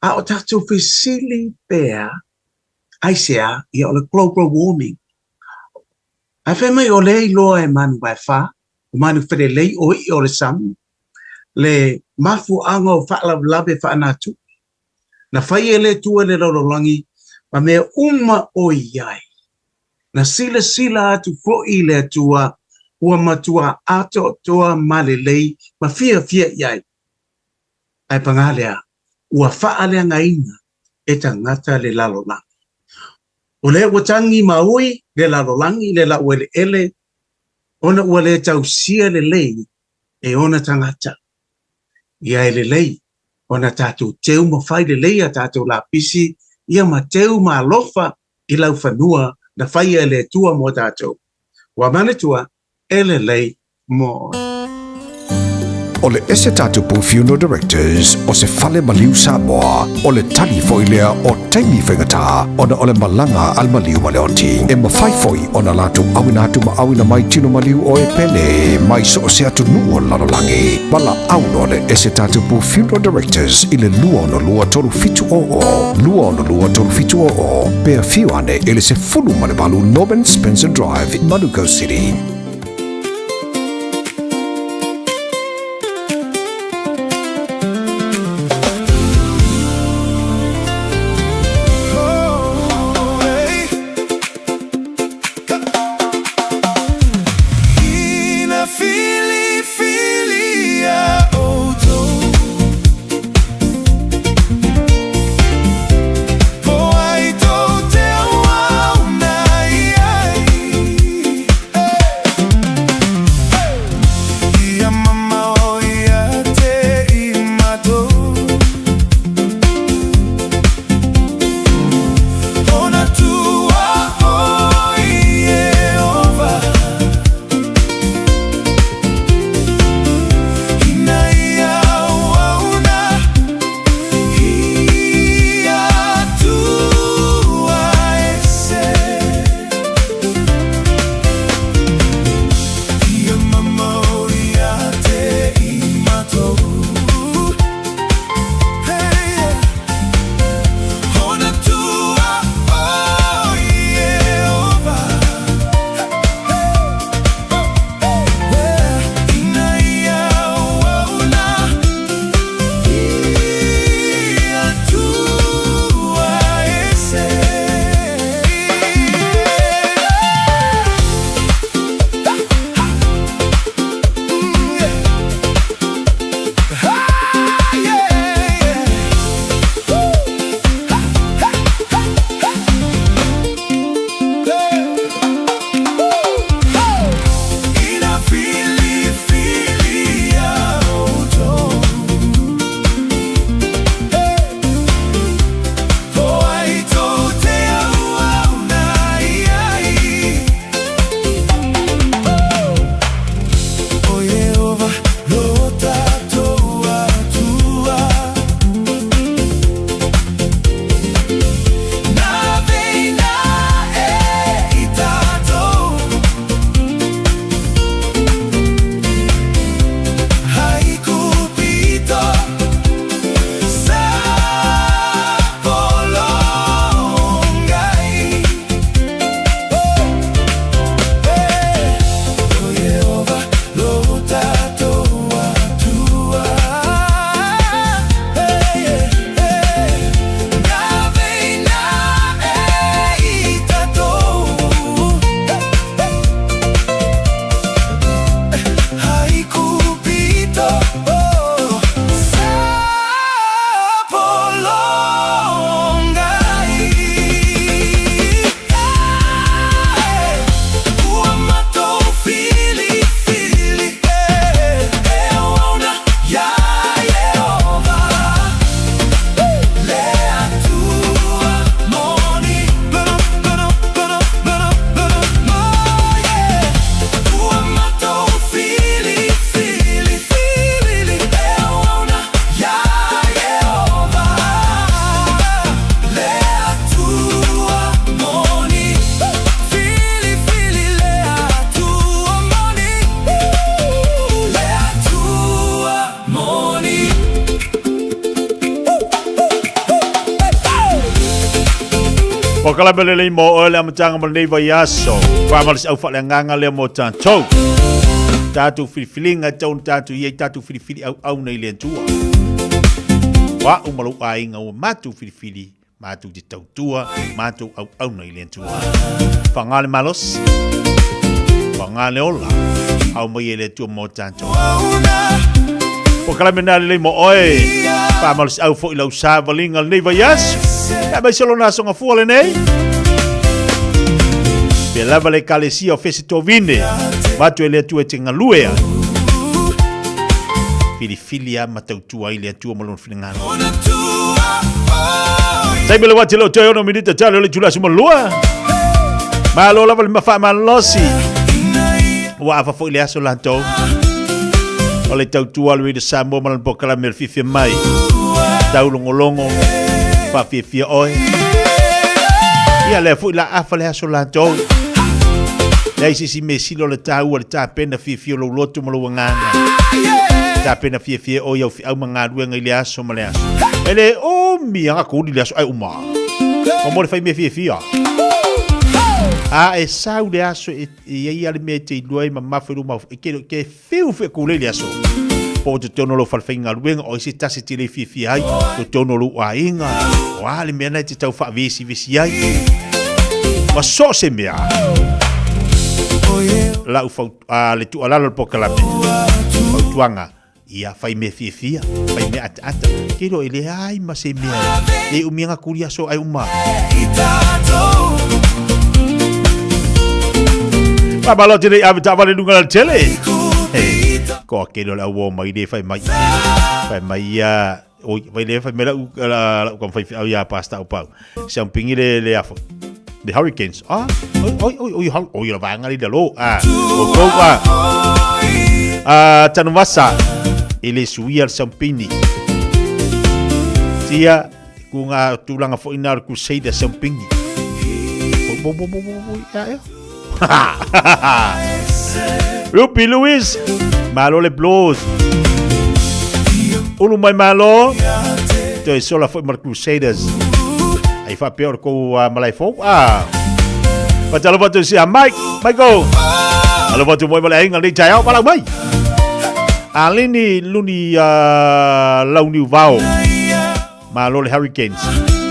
S20: A o tātou whisili pēr, aisea i o le global warming. A whemai o lei loa e manu vai wha, o manu where lei o i o le samu, le mafu anga o whaala labe whaanatu. Na whai e le tua le lololangi, ma mea o iai. Na sila atu fo i le tua, ua matua ato toa male lei, ma fia iai. Ai pangalea. Ua whaalea ngaina e tangata le lalolangi. O le watangi maui le lalolangi le la uele ele, ona ua le tausia le lei e ona tangata. Ia ele lei, ona tātou teu mawhai le lei a tātou la pisi, ia ma teu ma alofa i lau whanua na whai e le tua mo tātou. Wa manetua ele lei mo.
S18: O le ese tatupu Funeral Directors o se fale maliu Samoa o le tali foilea o taimi whengata ona o le malanga al maliu maleoti e mawhai foi ona latu awina atu ma awina mai tino maliu o e pene mai so o se atu nuo lalolangi mala auno le ese tatupu Funeral Directors i le lua ono lua tolu fitu o pea fiu ane ele se fulu male balu Norman Spencer Drive in Manukau City.
S6: Wakala belele mo ole amtanga mo nei vai aso. Pamalis au fale nganga le mo tantou. Tatu filifilinga tau tatu ye tatu filifili au nei le tua. Wa umalu ainga o matu filifili, matu di tau tua, matu au nei le tua. Fangale malos. Fangale ola. Au mai le tua mo tantou. Wakala menale le mo oe. Pamalis au fo ilau savalinga nei vai aso. Ya mai solo na songa fuole nei. Pe lava le kalesia o fese tovine. Matu ele tua tenga luea. Filifilia matautua ile tua malon filingana. Sai bele wati lo toyo no minita talo le jula suma lua. Ma lo lava le mafa malosi. Wa afa fo ile aso lanto. Ole tautua le de Samoa malon pokala mel Fiafia Mai. Tau longolongo. Fiafia oi. Ia le fu la afa le aso lanto. Dai si mesilo le tau le ta pena Fiafia lo lotu malo nganga. Ta pena Fiafia oi au manga duenga ile aso male aso. Ele o mi anga ko ile aso ai uma. O mo fai me Fiafia. E sau le aso e ia le mete duai ma fu ma ke fiu fe ko le aso. Po te tono lo falfinga luenga o si tasi tile Fiafia ai to tono lo ainga wa le mena te tau fa visi ai ma so se mea la u fa le tu ala lo pokala me tuanga ia fai me Fiafia fai me ata kilo ile ai ma se mea e umianga kuria so ai uma Babalo tele avita vale dunga tele ko ke la wo mai de fai mai ya o vai le fai mera la ko fai ya pasta o pau champigny le afo the hurricanes oi la vanga li de lo o ko tanwasa ele suia champigny tia kunga tulanga fo inar ku sei de champigny bo ya Rupi Luis Malo le blues Ulu mai malo To e sola foi mar Crusaders Ai fa pior ko malai fo Patalo batu si Mike Michael Alo batu moi malai ngal ni chao pala mai Alini luni lau new vao Malo le Hurricanes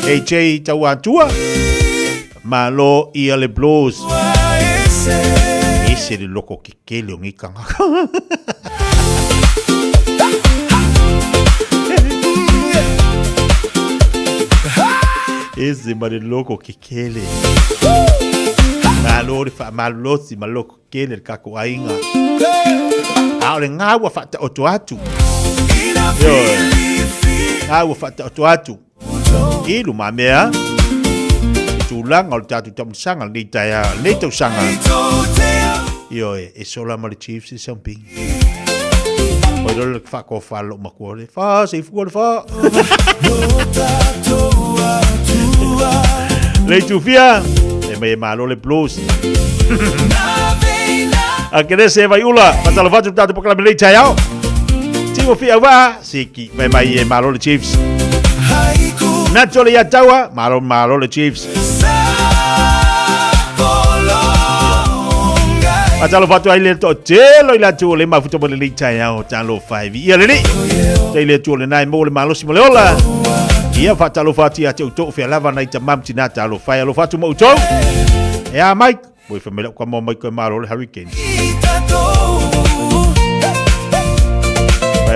S6: AJ tawa tua Malo ia le blues Ese le loco que kele o ngikanga. Ese mare loco que kele. Malori fa malosi maloko kele kako ainga. Aole ngawa fata otoatu. Ngawa fata otoatu. Ilu mamea. Tulang al tatu tam sangal ni taya leto sangal. Yo e sola mal Chiefs e something. Oi do fa ko fa lo makuole. Fa se fu fa. Le tufia e me malo le blues. A querer se vai ula, mas ela vai tentar depois que le taya. Timo fia va, siki me mai e malo le Chiefs. Nacho le yatawa, malo le Chiefs. Atalo fatu ai le to telo ila tu le mafuto mo le taya o talo 5 ia le ni te le tu le nai mo le malo si mo le ola ia fatalo fatu ia te to fe lava nai ta mam tina talo fai alo fatu mo to ia mai mo fe mele ko mo mai ko malo le Hurricanes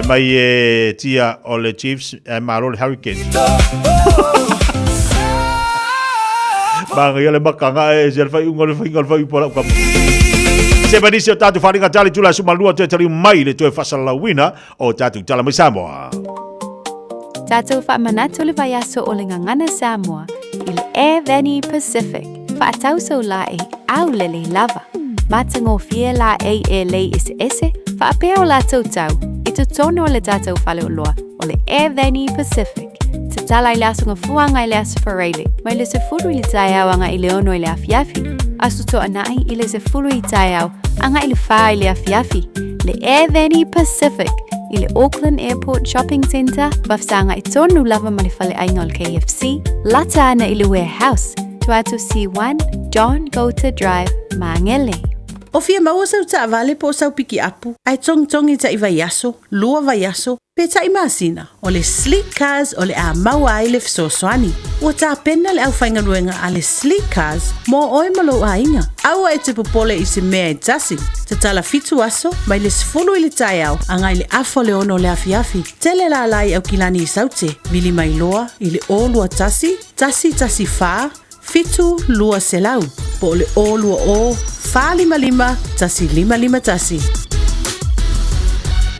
S6: mai tia o le Chiefs e malo le Hurricanes bang ia le makanga e sel fai ungol fai pola ko Se badisi o tatu wharinga tali tula sumalua te tali mai le tue whasalawina o tatu tala mai Samoa.
S16: Tātou whaamanatu le vai aso o le ngangana Samoa i le Air Veni Pacific. Whaatau sau la e au lele lava. Matango fie la e lei ese whaapea o la tau i tu tono o le tātou whale o loa o le Air Veni Pacific. Te tala i le aso ngafuanga i le aso whareile, mai le se furu i le tai awanga i le ono i le afiafi. Asu to anai i le se fulu i tai au, anga i le wha i le afiafi. Le Air Veni Pacific i le Auckland Airport Shopping Centre, wafsanga i tonu lava ma le whale ainga o le KFC, lata ana i le warehouse, Tuatu C1, John Gota Drive, Mangele.
S21: O fia maua sau ta vale po sau piki apu. Ai tong i ta iwa yaso, lua va yaso, pe ta imasina. O le sleek cars o le a maua ai le fsoswani. Ua ta pena le au whainga luenga a le sleek cars mo oi malo a inga. Aua e te popole i se mea e tasi. Te tala fitu aso, mai le sfulu i le tai au, angai le afo le ono le afiafi. Tele la lai au kilani i saute, vili mai loa i le o lua tasi faa, fitu lua selau. Po le o lua o, fa lima lima tasi.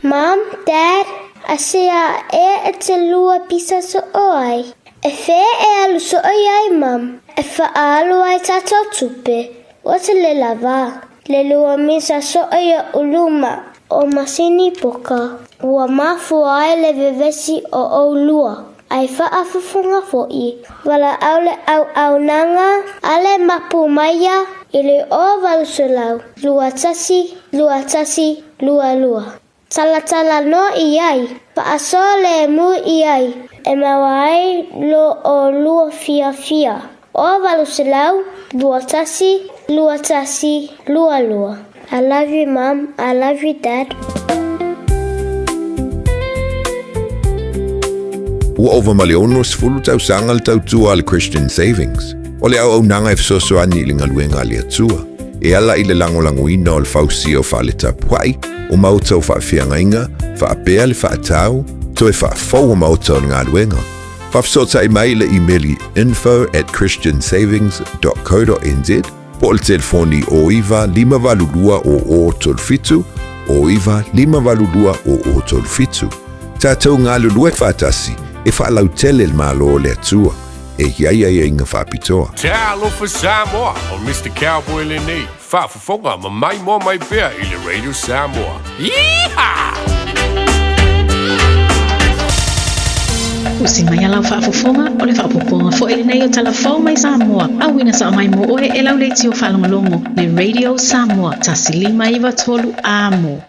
S22: Mom, Dad, asia e te lua pisa so oi. E fe e alu so oi ai, Mom. E fa alu ai tato tupe. O te le lava. Le lua misa so oi uluma o masini poka. Ua mafu ai le vevesi o lua. Ai whaafafunga fo'i. Wala aule au nanga, ale mapu maya, ili o valusulau. Lua tasi, lua. Tala no iai, paaso le mu iai. E mawai lo o lua fiafia. O valusulau, lua tasi, lua. I love you, Mom. I love you, Dad.
S23: Ua ova maleono sfulu tau sanga le tau tua le Christian Savings. O le au nanga soso ani le ngaluenga le atua. E ala i le langolanguina o le fausi o wha le tapuai, o mautau wha whiangainga, wha apea le wha atau, to e wha fau o mautau le ngaluenga. Whafsota i mai le emaili info@christiansavings.co.nz, po le telefoni o iwa 5valulua o tolfitu, o iwa 5valulua o tolfitu. Tātou ngā lulue whātasi, e whaalau tele le malo le atua, e hiai inga whapitoa.
S24: Te alofa Samoa, o Mr. Cowboy le nei. Whaafafonga ma mai mo mai pea i le Radio Samoa. Yeehaw!
S25: Usi mai alau whaafafonga, o le whaapoponga fo ele nei o talafau mai Samoa. Awina sa mai mo oe e lau leiti o whalongolongo, le Radio Samoa, tasi 5 amo.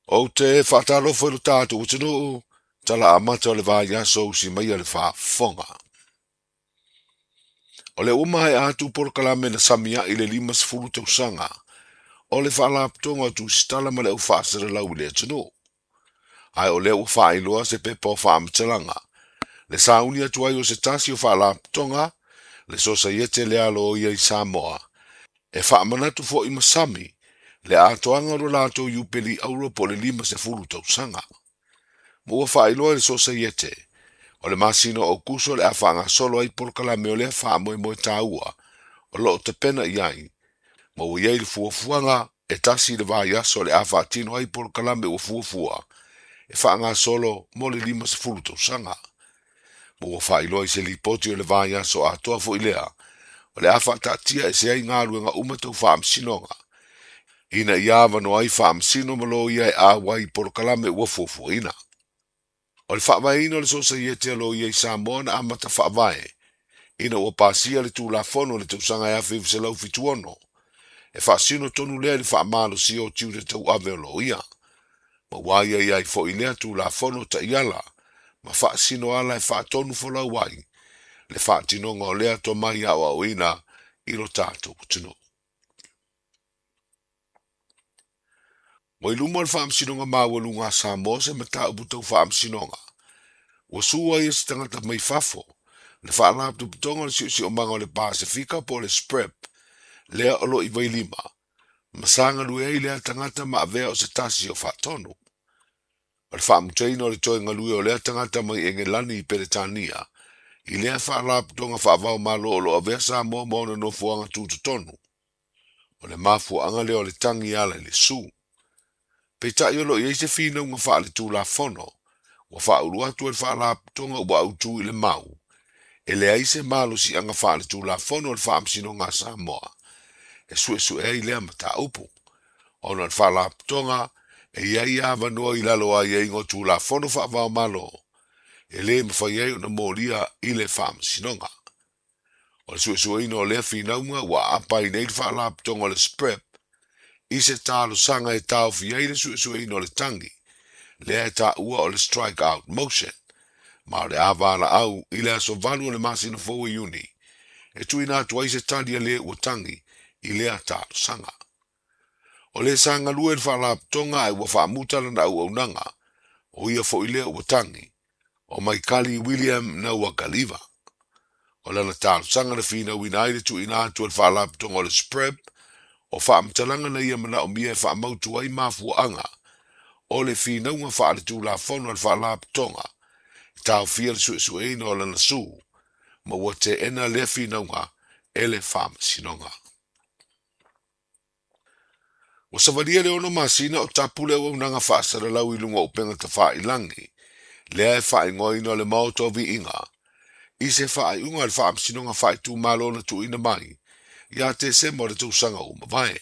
S26: O te whaatalofa ilu tātou utinu, tala amata o le vāiaso si mai le whaafonga. O le umai atu porokalame na samia i le 5 tausanga, o le whaalaptonga tu stala ma le u whaasere lau le atinu. Ai o le u whaailoa se pepa o whaamtalanga, le sauni atu ai o se tasi o whaalaptonga, le sosa iete le alo o ia i Samoa, e whaamanatu fo i masami, le atoanga ro lato yupeli auro po le 5 tausanga. Mua whaailoa le sosa iete, o le masino o kuso le awhanga solo ai porokalame o le whaamoe tāua, o loo te pena iai, ma o iei le fuafuanga e tasi le vāiaso le awhatino ai porokalame o fuafua, e whaanga solo mo le 5 tausanga. Mua whaailoa i se lipoti o le vāiaso atoa fo ilea, o le awhatatia e se ai ngāruenga umatau whaamsinonga, ina iawa no ai whaamsino malo ia e awai porokalame ua fuafuina. O le whaavaina o le sosa iete alo ia i Samoa na amata whaavae, ina ua pasia le tūlafono le tausanga e awhiv se lau fituono, e whaasino tonu lea le whaamalo si o tiu le tau ave o lo ia, ma waia ia i fo ilea tūlafono ta iala, ma whaasino ala e whaatonu fo lau wai, le whaatinonga o lea to mai awa o ina i lo tātou tino. Mo i luma le whaamsinonga māwalu ngā Samoa se mata ubutau whaamsinonga. Wa sua i se tangata mai fafo, le whaalaptu putonga le si o manga o le Pasifika po le Sprep, lea olo i wailima, masanga lue ei lea tangata ma avea o se tasi o whaatonu. O le whaamutaina o le toi ngalue o lea tangata mai Engelani i Peretania, i lea whaalaptonga whaavao malo o lo avea Samoa mauna no fuanga tūtutonu. O le mafu anga leo le tangi ala le su. Peta iolo i eise fina unga wha le tūlafono, wa wha uru atu e wha la tonga ua autu i le mau. E le eise malo si anga wha le tūlafono le wha amsino ngā Samoa. E su e lea mata upu. Ona le wha la tonga e iai awa noa i lalo a iei ngō tūlafono wha wao malo. E le mwha iei una mōria i le wha amsino ngā. O le su ino lea fina unga wa apai nei wha la tonga le Sprep. I se tālo sanga e tāo fiei le su ino le tangi, lea e tā ua o le strike out motion, ma o le awana au i le aso valu o le masino fōu i uni, e tuina atu ai se tali le ua tangi i lea tālo sanga. O le sanga lue whala tonga e ua whaamutala na au nanga, o ia fo i lea ua tangi, o mai Kali William na ua Kaliva. O lana tālo sanga na whina wina aire tuina atu e whala tonga o le spreb, o whaamtalanga na ia mana o mia e whaamautu ai mafua anga, o le whina unga whaale tū la whono al whala tonga, tau fia le sue eina o lana su, ma ua te ena le whina unga e le whaamasinonga. O savaria le ono masina o tapu le waunanga whaasara lau I lunga upenga ta wha ilangi, lea e wha ingoina le maoto vi inga, I se wha unga le wha amsinonga wha I tu malona tu ina mai, ia te se mo le tu sanga o mawai.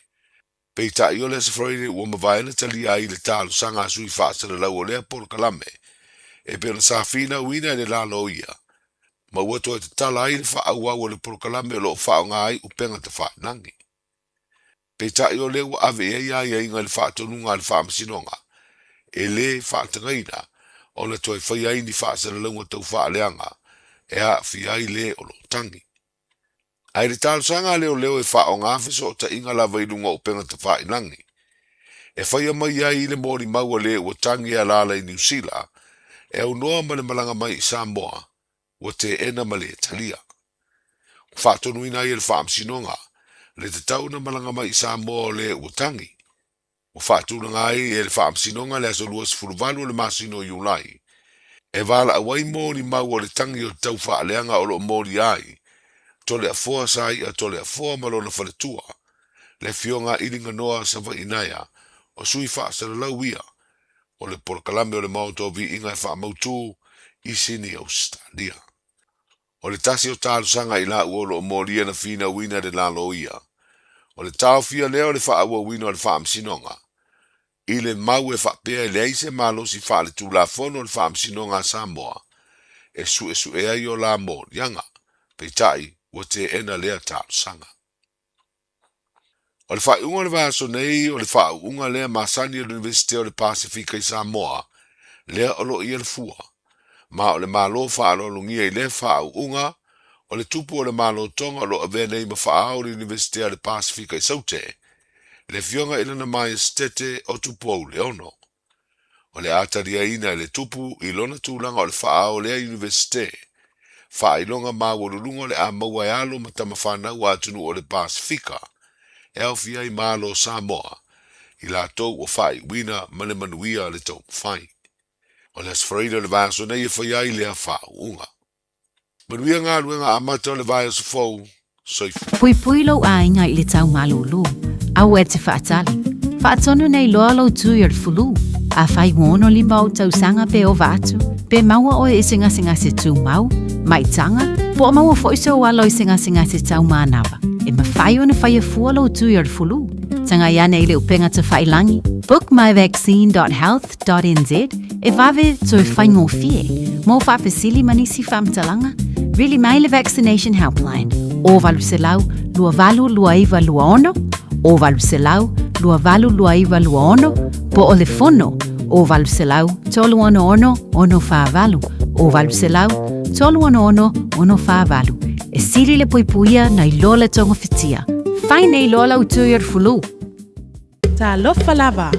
S26: Peita I o le safraire ua mawai na tali ai le talo sanga sui whaasara lau o lea por kalame, e pena sa fina uina le lalo ia, ma ua toa te tala ai le wha aua o le por kalame o lo wha o ngai upenga ta wha ilangi. Peita I o le ua ave ia inga le whaatonunga le whaamasinonga. E le whaatangaina, o le toi whai ai ni whaasara launga tau whaaleanga, e a whiai le o lo tangi. Ai le talo sanga leo e wha o ngā whiso o ta inga la vailunga o penga ta whainangi. E whai mai ai le mori maua le o tangi a lala I New Zealand, e au noa ma le malanga mai I Samoa, o te ena ma le talia. Whaatonuina I le whaamsinonga, le te tau na malanga mai I Samoa le o tangi. O whaatuna ngai e le whaamsinonga le aso luas furuvalu le masino Iulai. E vala awai mōni mau o le tangi o tau whaaleanga o lo mōni ai. Tole a foa sai a tole a foa malona whaletua. Le fionga iringa noa sa inaia. O sui whaasara lau ia. O le porkalame o le mauto vi inga e whaamautu I sini Australia. O le tasi o tālu sanga I la uolo o mōria na fina wina de la loia. O le tau fia leo le whaua wino le whaamsinonga. I le mau e whapea le aise malo si wha le tūlafono le whaamsinonga Samoa. E su e ai o la mōrianga. Peitai o te ena lea tālu sanga. O le whaunga le vaso nei o le whaunga lea masani o le University o le Pasifika I Samoa. Lea o lo ia le fua. Ma o le malo whaalo lungia I le whaunga. O le tupu o le malo tonga o lo avea nei ma whaao le University o le Pasifika I Saute. Le fionga ina na mai stete o tupu au le ono. O le ataria ina le tupu I lona tūlanga o le whaao lea University. Whailonga mawolulunga le a maua e alo matama whanau atunu o le Pasifika. Elfia I malo Samoa. I la tau o whai wina mane manuia le tau whai. O le asfraida le vaso nei e whaiai lea whaunga. Manuia ngā ruenga amata o le vai o fau. Soifu.
S2: Pui pui lau ainga I le tau malulu. Au e te whaatali. Whaatonu nei loa lau tui ar fulu. A whai wono lima o tau sanga pe o vatu. Pe maua o e singa se tū mau. Mai tanga. Po maua foiso o alo I singa se tau mānawa. E ma whai o na whai a fua lau tui ar fulu. Tanga ia nei le upenga te whailangi. Book myvaccine.health.nz. E vave to e whai ngō fie. Mō whapesili manisi whamtalanga. Really mai le Vaccination Helpline. O valu se lau, lua valu lua iwa lua ono. O valu se lau, lua valu lua iwa lua ono. Po o le fono, o valu se lau, tolu ono ono wha valu. O valu se lau, tolu ono wha valu. E siri le puipuia na I lola tonga fitia. Whai nei lola utui ar fulu.
S21: Ta lofa lava,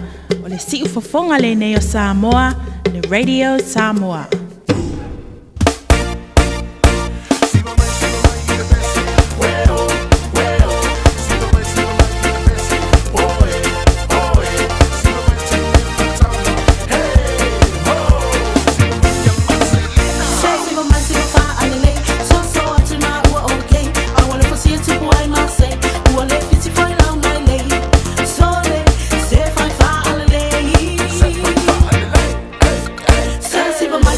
S21: o le si ufafonga le nei o Samoa, le Radio Samoa.
S1: My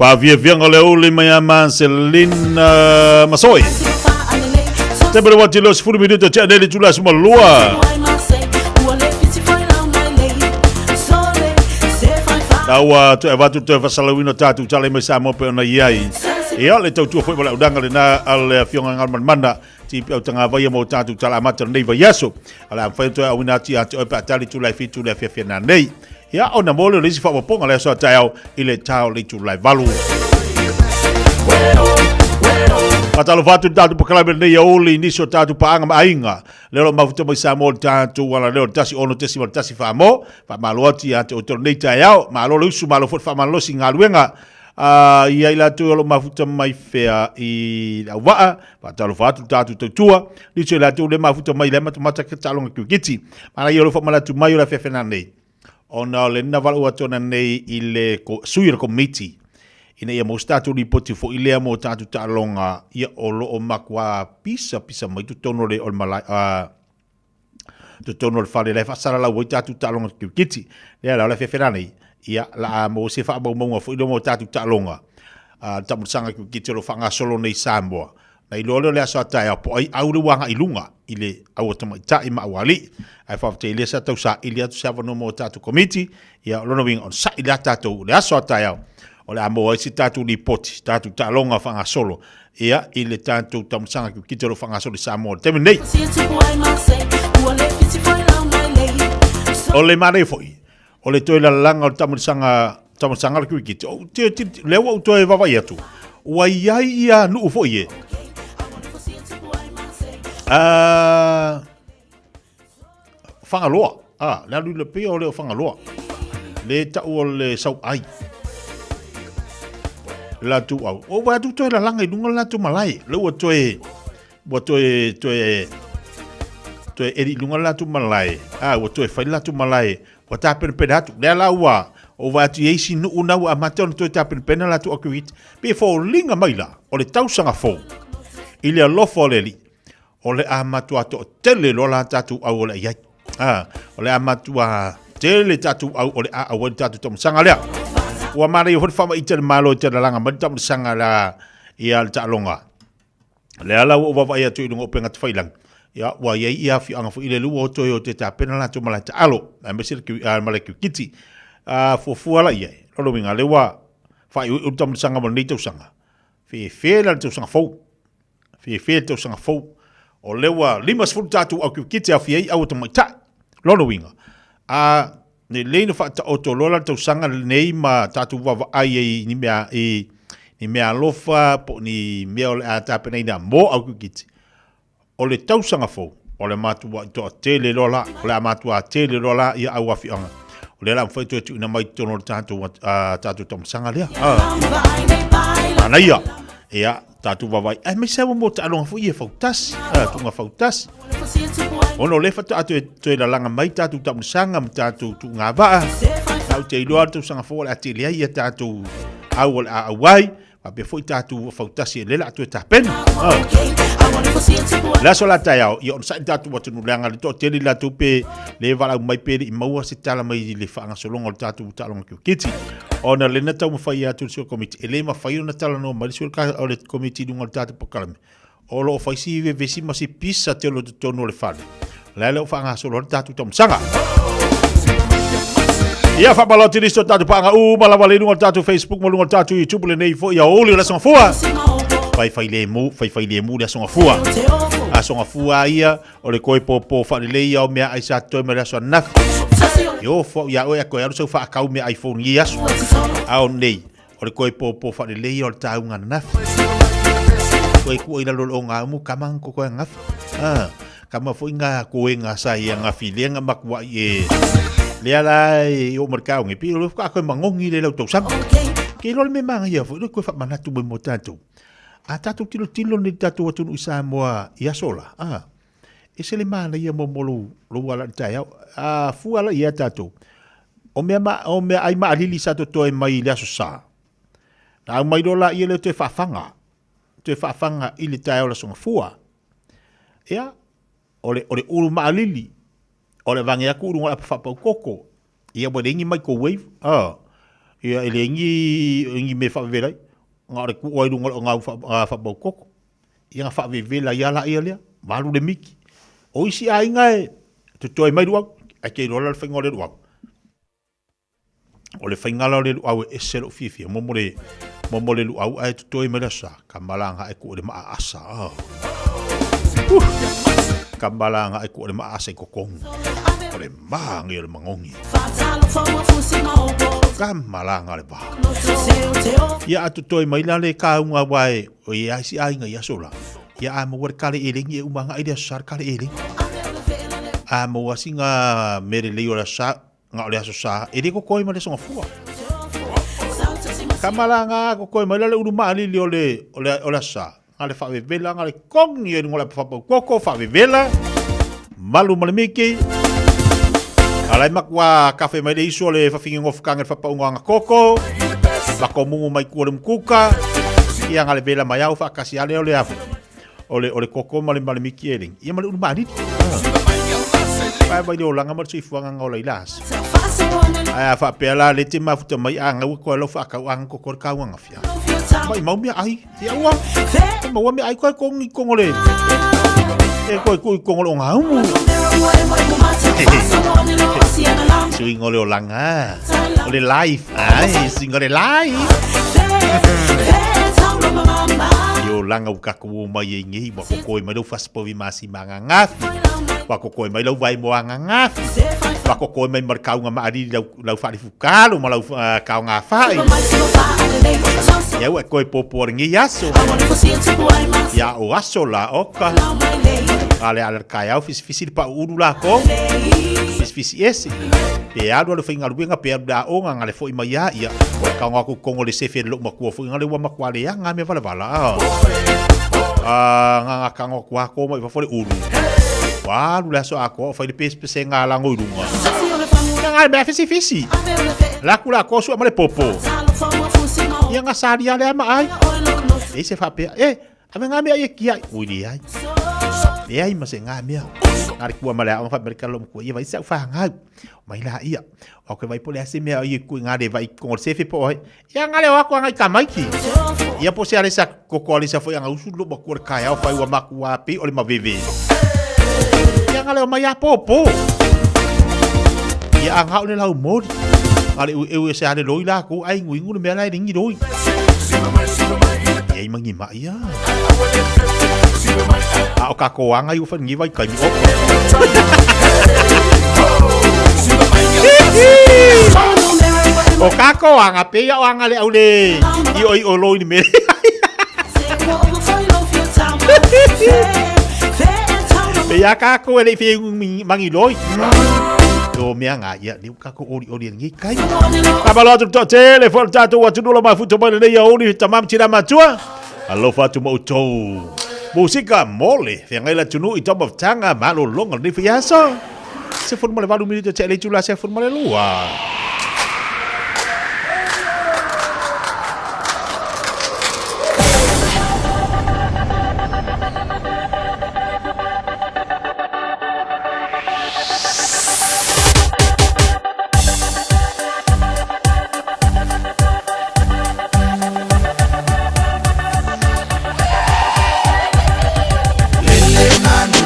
S6: Fiafia ngole uli mai Marcelina Masoi. Sempre wati los 10 minutos cha dele tula semua lua. Tawa tu evatu tu fasalawino tatu chale mai Samoa pe ona iai. Ia le tau tu foi bala udanga le na al fionga ngal manda ti pe tanga vai mo tatu chala mata nei vai yaso. Ala fa tu awina ti ati o pa tali tu lai fitu le Fiafia na nei. Ia ona mole le si fa ponga le so tau ile tau le tu lai valu. Patalo fatu tatu pakala nei oli ni so tatu paanga mainga. Lelo mafuta mai Samoa tatu wala lelo tasi ono tesi wala tasi fa mo fa maloti ati o tornei tau malo lusu malo fa malo singa luenga. Ia ila tu lo mafuta mai fea I la waa patalo fatu tatu tua ni so la tu le mafuta mai le mata ke talonga kiti mana ia lo fa mala tu mai la Fiafia nei ona le na valu atona nei ile suir committee ina ia mo statu ni poti fo ile mo tatu talonga ia o lo o makwa pisa mai tu tono le o malai tu tono le fale le fa sala la wo tatu talonga kiti le la Fiafia nei ia la mo se fa mo fo ile mo tatu talonga tamu sanga kiti lo fanga solo nei Samoa na ilolo le asa tai po ai au le wanga ilunga ile au tama tai ma wali ai fa te ile sa tau sa ile tu sa no mo tatu committee ia lo no wing on sa ile tatu le asa tai o le amo si tatu ni poti tatu talonga fanga solo ia ile tatu tamu sanga kiti lo fanga solo Samoa te nei o le mare foi o le toila langa o tamu sanga ki kiti o te le o to e vava ia tu wa ia ia nu fo ie fangaloa la lu le pe o le fangaloa le ta o le sau ai la tu au o wa tu toila langa I dunga la tu malai le o to e eri lunga la tu malai o to e fai la tu malai o ta per pedatu le la wa o va tu esi no una wa maton to ta per pena la tu akuit pe fo linga maila o le tausanga fo ile lo fo le li o le amatu ato tele lo la tatu au le ia o le amatu a tele tatu au o le a o tatu tom sanga le wa mari ho fa ma itel malo te langa ma tam sanga la ia ta longa le ala o va ia tu no penga tfailang ya wa ia fi anga fo ile lu o to yo te ta pena la tu mala ta alo a mesir ki mala ki kiti fo fuala ia lo winga le wa fa u tam sanga mo ni tu sanga fi la tu sanga fi tu sanga fo o le wa limas fu tatu au ki kiti a fi au to mata lo winga ne le no fa ta o to lola tu sanga nei ma tatu wa ai ni mea lofa po ni mea o le a ta pena ina mo au ki kiti o le tausanga fo o le matua to tele lola o le matua tele lola ia au afianga o le la foi to tu na mai tono tatu tom sanga lea ana ia tatu vavai ai me sa mo ta longa foi e fautas tunga fautas ono le fa atu to la langa mai tatu tom sanga tatu tu nga va au te lo tu sanga fo la tele ia tatu au wai pa pe foi tatu fautas le la tu ta pena la sola tayao yo sa tatu watu no langa to tele la tu pe le vala mai pe I maua se tala mai le fanga solonga tatu talonga kiti ona le na tau mafai atu so committee ele ma fai na tala no mai sul ka o le committee dunga tatu pakalame o lo fai si ve vesi ma si pisa te lo to no le fale la le fanga solo tatu tom sanga ia fa baloti listo tatu panga mala vale dunga tatu Facebook mo dunga tatu YouTube le nei fo ia oli la song fua fai le mu le songa fua a songa fua ia o le koi popo fa le ia o mea ai sa to me la so na yo fo ya o ya ko ya so fa ka me iPhone ia so a o nei o le koi popo fa le ia o ta unga na koi ku ina lo nga mu kamang ko nga kama fo nga ko nga sa ia nga filenga makwa ye le ala o mercado ngi pi lo ka ko mangongi le lo to sam ke lo me manga ia fo ko fa manatu mo tanto tatu tilo ni tatu watu no Samoa ia sola ese le mana ia momolu lo wala tai fuala ia tatu o me ai ma alili sa to e mai le sa na mai dola ia le te fafanga ile tai ola songa fua ia ole ulu ma alili ole vangia ku ngala fa pa koko ia bodengi mai ko wave Ia ele ngi me fa vela. Nga re ku oi lunga nga fa bo koko. Ia fa vela ia la ia le. Malu le miki. O isi ai ngai. Tu toi mai ruau. Ai ke rola fa ngore ruau. O le fa ngala le ruau e selo fifi. Momole luau ai tu toi mai sa. Kamalanga e ku le ma asa. Kamalanga e ku le ma asa kokong. O le mangi o le mangongi. Kamalanga le ba. Ia atu toi mai la le kaunga wai. O ia si ai ngai asola. Ia a mo war kale eling e umanga ide sar kale eling. A mo wasinga mere le ora sa nga le aso sa. Ede ko koi ma le songa fua. Kamalanga ko koi mai la le uruma ali le ole sa. Nga le fa vela nga le kongi e ngola fa koko fa vela. Malu malemiki. Alai makwa kafe mai le iso le fa fingi ngof kanga fa paunga nga koko. La komungu mai kuole mkuka. Ia nga le vela mai au fa kasi ale ole afu. Ole koko malemiki eling. Ia male uruma ali. Pai bai do langa mar sifu nga ngola ilas. Ai fa pela le te mafuta mai anga ko lo fa ka ang ko kor ka wanga fia. Mai mau mi ai. Ia wa. Mau mi ai ko ngole. E ko ngolo nga umu. Sui ngole o langa. Ole live. Ai, sui ngole live. Yo langa uka ko mai ngi ba ko mai do fas po vi masi manga ngafi. Wa ko mai lo vai mo anga ngafi. Wa ko mai markau nga maari lau fa fukalo ma lau ka nga fa. Ya wa ko popo ngi yaso. Ya o aso la oka. Ale kai au fisi pa udula ko. Fisi ese. Pe ado le finga luenga pe da onga ngale foi mai ya. Ka nga ko ngole sefe lo ma ko ngale wa makwale ya nga me vala. Nga ka ngo kwa ko mai fa fo uru. Wa lu la so ako fa le pese nga la ngurunga. Nga be fisi. La kula ko su amale popo. Ya nga sari ale ma ai. E se fa pe ave nga me ai kia uri ai. E ai ma se nga me. Ari ku mala on fa merkalo ko ia vai sa fa nga. Mai la ia. O ke vai pole ase me ai ku nga de vai ko sefe po. Ya nga le wa ko nga kamaiki. Ia po se ale sa ko ko ale sa foi nga usu lo ba ko ka ya fa wa makua pe ole ma veve. Ya nga le mai a popo. Ya nga ole la umod. Ale eu se ale loila ko ai nguingu me la ringi roi. Ya mangi ma ia. O ka ko anga yu fa ngi vai kai o. O ka ko anga pe ya anga le aule. I o lo ni me. Pe ya ka ko le fi mangi loi. Do me anga ya ni ka ko ori ngi kai. Ka ba lo tu telefon tatu wa tu lo ma futo ba le ya ori tamam tira matua. Alo fatu mo to. Musika mole, yang ela tunu i top of tanga malo longa ni fiaso. Se formule valu minuto cele chula se formule lua.
S8: Lele manu,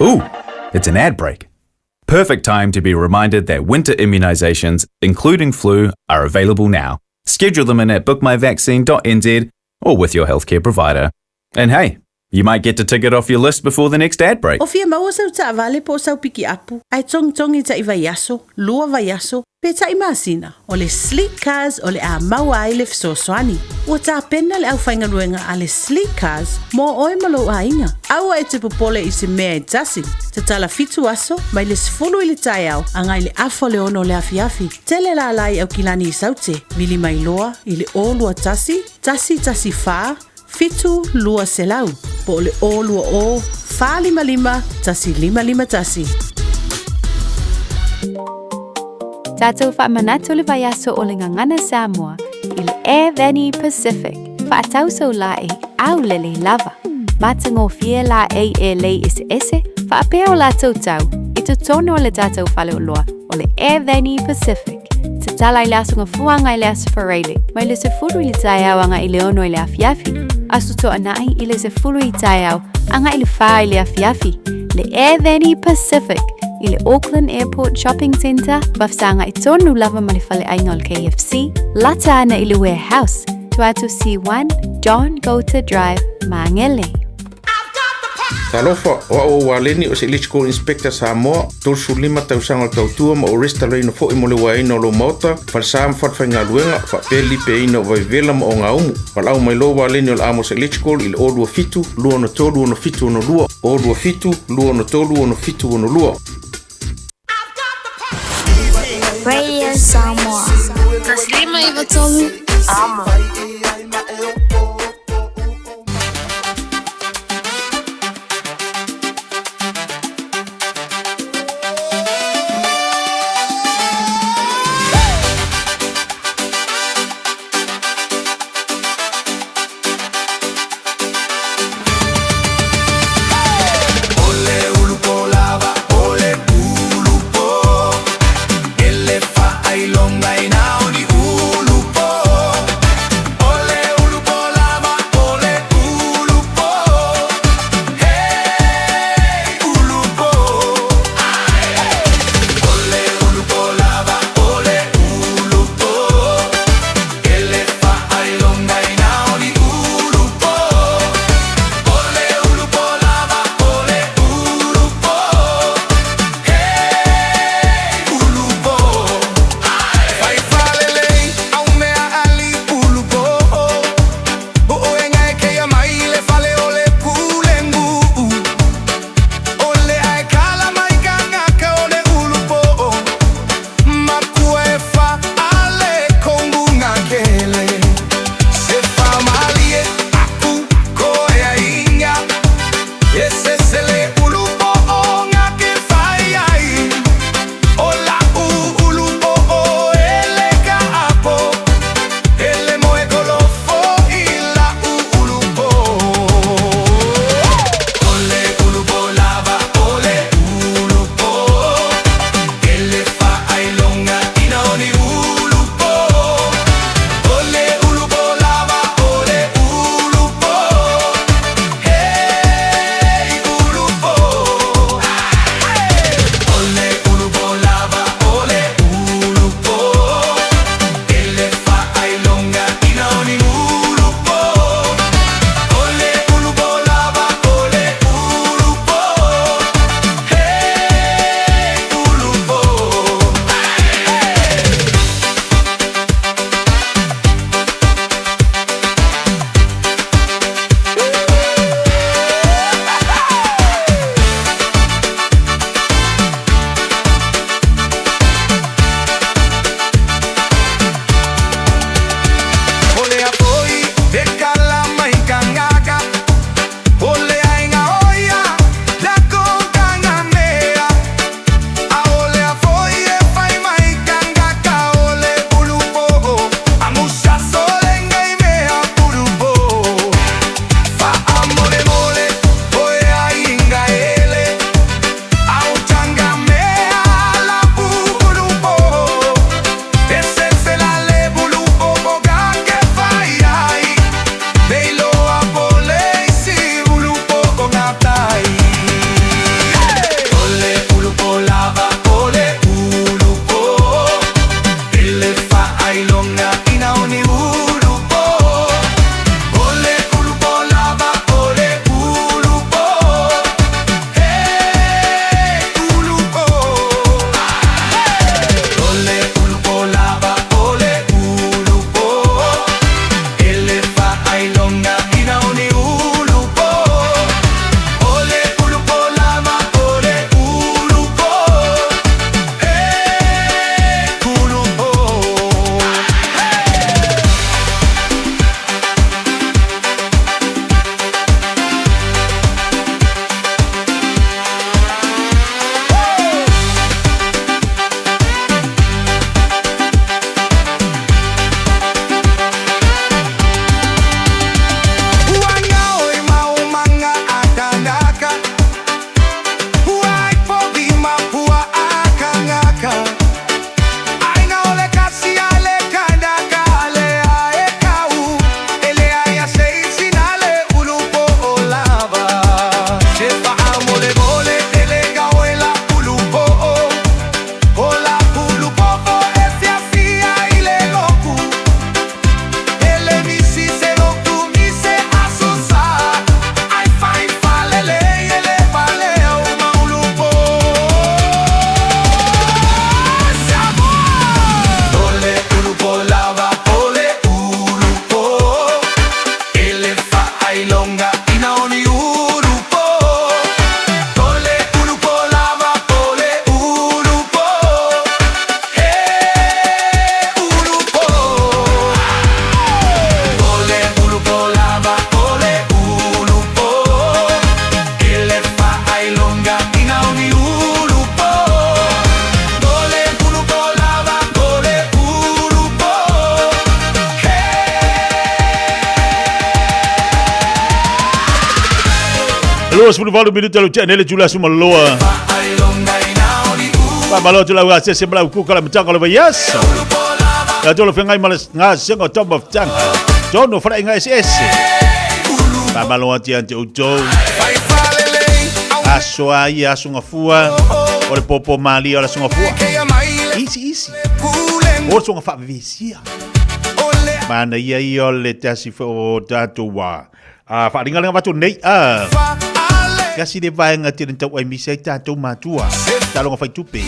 S14: Ooh, it's an ad break. Perfect time to be reminded that winter immunisations, including flu, are available now. Schedule them in at bookmyvaccine.nz or with your healthcare provider. And hey, you might get to tick it off your list before the next ad break.
S21: O fia maua sau ta vale po sau piki apu. Ai tongi ta iwa yaso, lua va yaso, pe ta imasina. O le sleek cars o le a maua ai le fsoswani. O ta pena le au whainga luenga a le sleek cars mo oi malo a inga. Aua e te popole i se mea e tasi. Te tala fitu aso, mai le sfulu i le tai au, anga i le afo le ono le afiafi. Tele la lai au kilani i saute, vili mai loa, i le o lua tasi fa, fitu lua selau. Po le o lua o, fa lima, tasi lima tasi.
S16: Tātou whaamanatu le vaiaso o le ngangana Samoa i le Air Veni Pacific. Whaatau sau la e au lele lava. Matango fie la e lei ese, whaapea o la tautau i tu tono le tātou whale o loa o le Air Veni Pacific. Te tala i le asunga fuanga i le asfareile, mai le se furu i le tai au anga i le ono i le afiafi. Asu to anai i le se furu i tai au anga i le wha i le afiafi. Le Air Veni Pacific i le Auckland Airport Shopping Centre, wafsanga i tonu lava ma le whale ainga o le KFC, lata ana i le warehouse, tuatu C1, John Gota Drive, Mangele.
S4: Talofa o waleni o se Electrical Inspector Samoa, tolsu 5 tausanga tautua ma o resta reino fo i mole waina o lo mauta, falsam fatwhainga luenga, whapeli pe ino vaivela ma o ngaumu. Walau mai lo waleni o amos Electrical i le olua fitu, lua no tolu ono fitu ono lua, olua fitu, lua no tolu ono fitu ono lua.
S22: Radio Samoa.
S25: Taslima iwa tolu.
S22: Amo.
S8: Oh
S6: Los pun valu minuto lo cek nele jula semua loa. Malo tu lawa se sembla ku kala mcang kala bayas. Ya tu lo fengai malas ngas ngo top of tang. Jono fra inga SS. Malo atian te ujo. Asoa ia sunga fua. Ore popo mali ora sunga fua. Easy. Ora sunga fa visia. Mana ia le tasi fo tatu wa. Fa ringa nga batu nei kasi de vai nga tirin tau ai misai tatu matua. Talo nga fai tupe.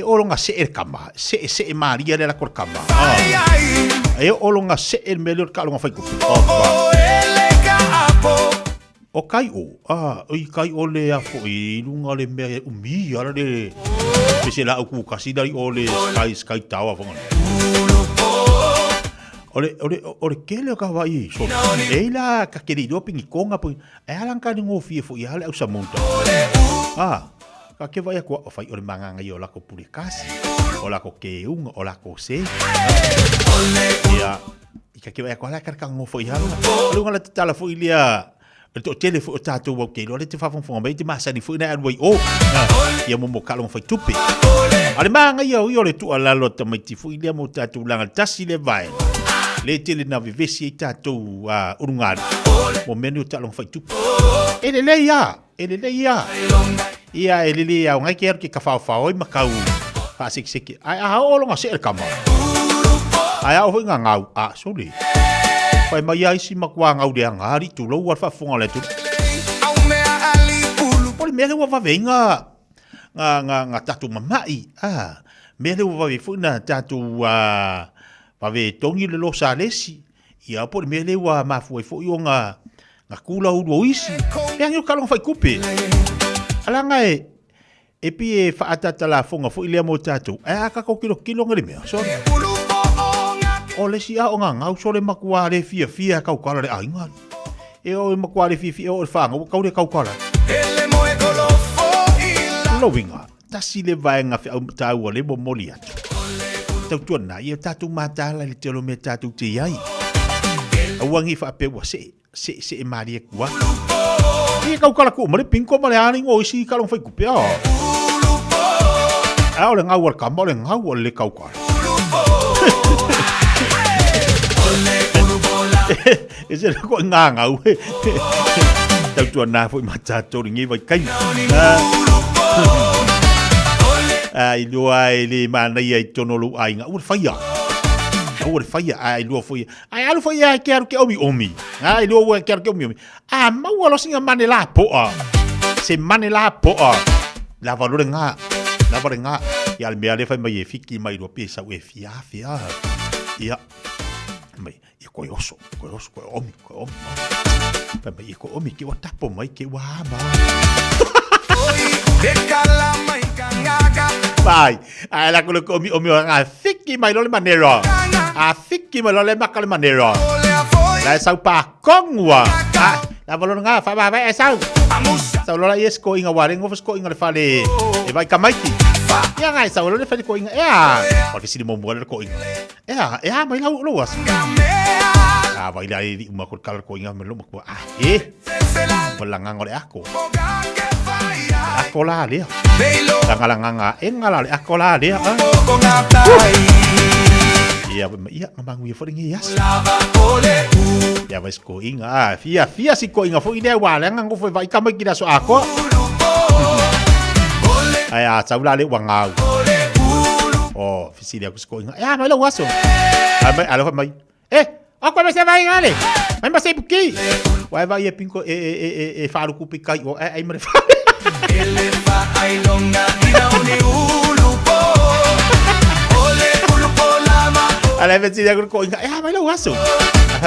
S6: Olo nga se kama. Se maria de la kor kama. Olo nga se melhor kalo nga fai kupe. O kai o. Oi kai o le a foi lunga le me umi ara de. Pese la ku kasi dari ole sky tawa fonga. Ore kele ka vai so. Eila ka querido pingi konga pu. Alang ka ngo fie fu ia le usa monta. Ka ke vai ko fai ore manga ngai ola ko publikasi. Ola ko ke un ola ko se. Ya. Ka ke vai ko ala ka ngo fu ia. Lu ngala tala fu ilia. To telefone tatu wa ke lo le te fa fon ba te masa ni fu na wai o. Ya mo kalong fai tupi. Ale manga ia o le tu ala lo te mai ti fu ilia mo tatu langa tasi le vai. Le tele na vivesi tatu urungari. Mo menu talong fai tupi. Ele le ia. Ia ele le ia ngai ke ke ka fa i makau. Fa sik. Ai o lo nga se kama. Ai o nga ngau soli. Pai mai ai si makwa ngau de ngari tu lo wa fa fonga le tu. Poli mele wa va venga. Nga tatu mamai. Mele wa va funa tatu Pave tongi le lo salesi. Ia po mele wa mafu fo nga kula u do isi. Yang yo kalong fai kupe. Alanga e pi fa atata la fonga fo ile mo tatu. Ka ko kilo ngere me. So. Ole si a nga ngau so le makua le fia ka ukala le ainga. E o makua le fia o fa nga ka le ka ukala. Ele mo e golofo ila. Lo winga. Tasi le vai nga fa tau le mo molia. Tau na ia tatu mata la le telo me tatu te ai. Awangi fa pe wa se maria kwa. Ia kau kala ku mare pinko mare ani ngo isi kalong fai kupe a. Au le ngau ka mole ngau le kau kala. Ese ko ngau. Tau na foi mata to ngi vai kai. Ai lua ele mana ia tonolu ai nga ur faia ai lua foi ai alu foi ai quero que omi ai lua quero que omi mau lo singa mane la po se mane la po la valore nga ia al meale fai mai fiki mai lo pesa we fiafia ia mai ia ko omi fai mai ko omi ki wa tapo mai ki wa ma Pai, la ko omi nga fiki mai lo le manero. Fiki mai lo le makale manero. La sau pa kongwa. La volo nga fa ba sau. Sau lo la yesko inga waring of sko inga le fale. E vai kamaiti. Ya nga sau lo le fale ko inga. Porque si mo mo ko inga. Mai lo was. Vai la di uma ko kala ko inga me lo ko. Bolanga ngore ako. Ako la dia. Tangalanga engala ako la dia. Ia mamang wi foring ias. Ya vais ko inga. Fia si ko inga fo ide wala ngang fo vai kamai kida so ako. Aya saula le wangau. Fisi dia ko inga. Mai lo waso. Mai alo mai. Ako ba se vai ngale. Mai ba se buki. Vai pinko faru ku pikai ai mere. Elefa ailonga ina uni ulupo. Ole ulupo lama. Ala vezi dia ko inga. Mai lo waso.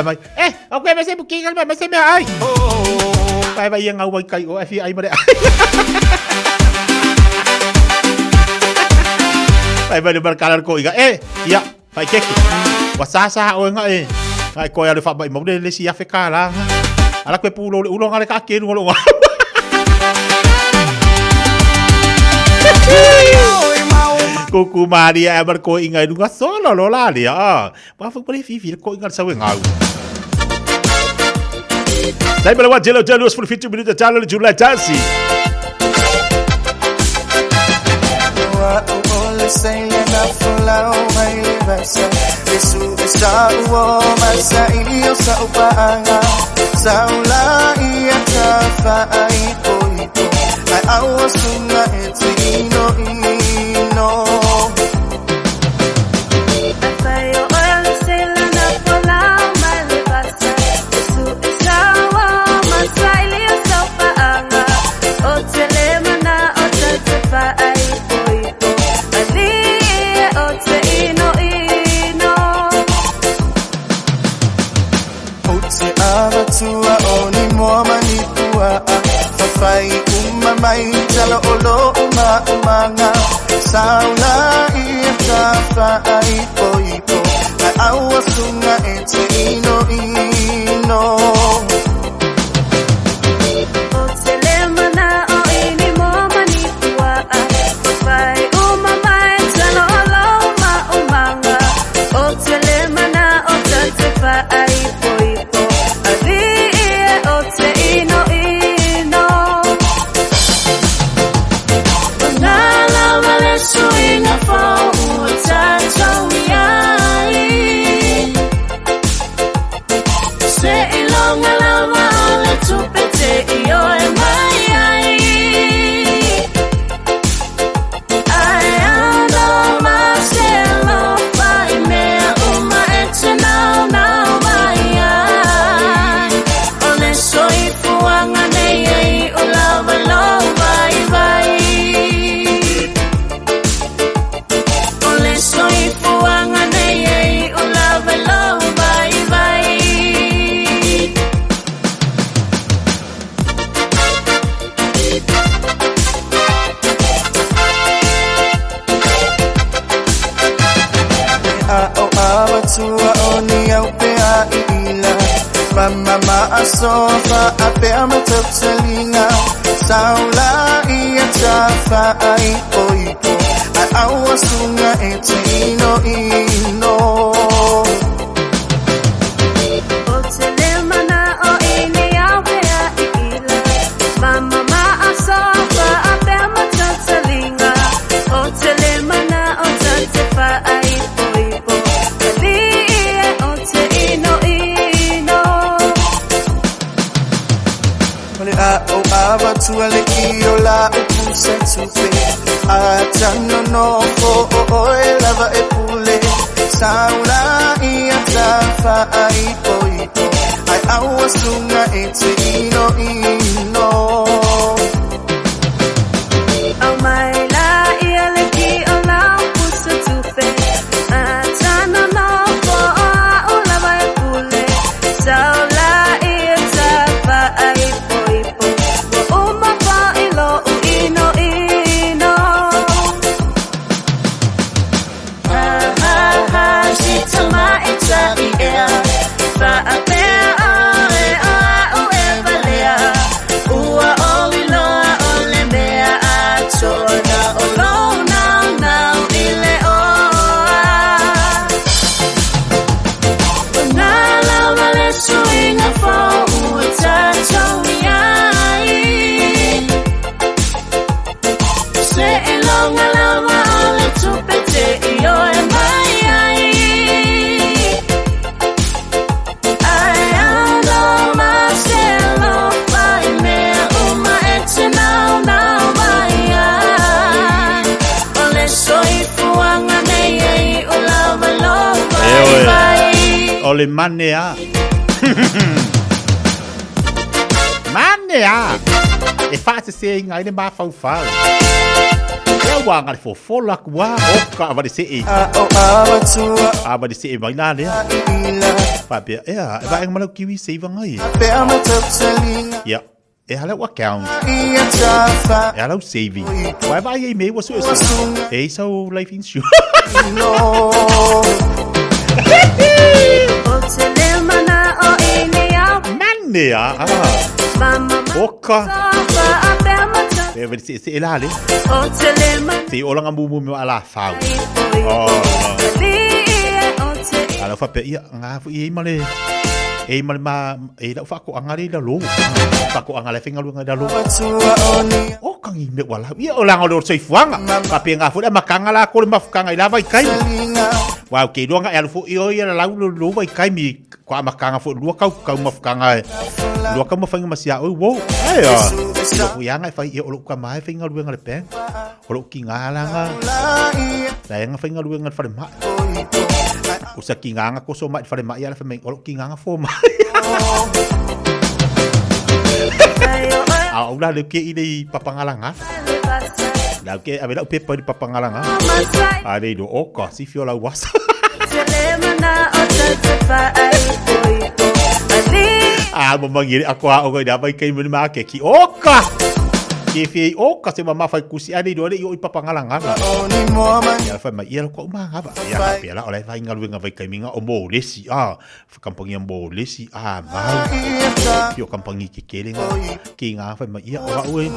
S6: Mai. Ako ba se buki ngal ba se me ai. Vai yang au kai fi ai mere. Vai de berkalar ko inga. Ya, vai keki. Wasasa o nga Ai ko ya le fa ba mo de le si afeka la. Ala ko pulo ulo ngale ka ke ngolo. Kuku Maria berko ingai dunga solo lo la dia. Ba fu pare fifi ko ingal sawe ngau. Dai bela wa jelo jelo for 50 minutos talo le July tasi. Ole manea. Manea. E fase se ngai ne ba fau fau. E wanga le fofola kwa o ka va se e. Va se e vai na le. Pa pe e va en malo kiwi se va ngai. Ya. E hala wa count. E hala saving. Vai vai e me was so. E so life insurance. Manea. Oka. Se elale. Se olanga mumu me ala fau. Oh. Ala fa pe ia nga fu i male. E ma e la fa ko angari da lo. Fa ko angale finga lu da lo. O kangi me wala. Ia o langa lo sei fuanga. Pa pe nga fu da makanga la ko ma fukanga ila vai kai. Wa ke donga e fu io ia la lu vai kai mi kwa makanga fu lu ka ma fukanga. Lu ka ma fanga masia o wo. Ai fu yanga fa ia o lu ka mai finga lu ngale pe. O lu ki ngala nga. La nga finga lu ngale fa ma. Usa kinganga ko so mai fa mai ala fa mai o kinganga fo mai au la le ke i papangalanga la ke avela pe pa papangalanga ale do oka si fiola was mo mangiri ako o ga da vai kai mo ma ke ki oka Fiafia oka se mama fai kusi ade do le i papangalanga ya fa mai ia ko ma ha ba ya pe la ole vai ngalu nga vai kai minga o mo lesi kampangi mo lesi ma yo kampangi ke kelenga ki nga fa mai ia o we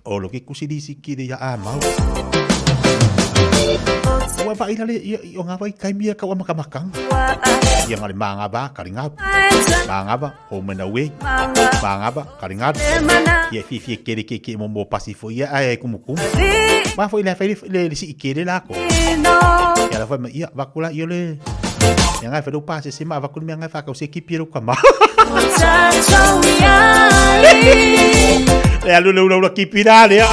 S6: o lo ke kusi di siki de ya ma wa vai le yo nga vai kai mia ka wa makamakang ya ngale manga ba karinga manga ba o mena we manga ba karinga ya Fiafia kere ke mo pasifo ia ai como ma foi le si kere la ko ya la foi ia vakula yo le yang ai fa do passe se ma vakula me ngai fa ka se kipiro ka ma le alu lo kipira le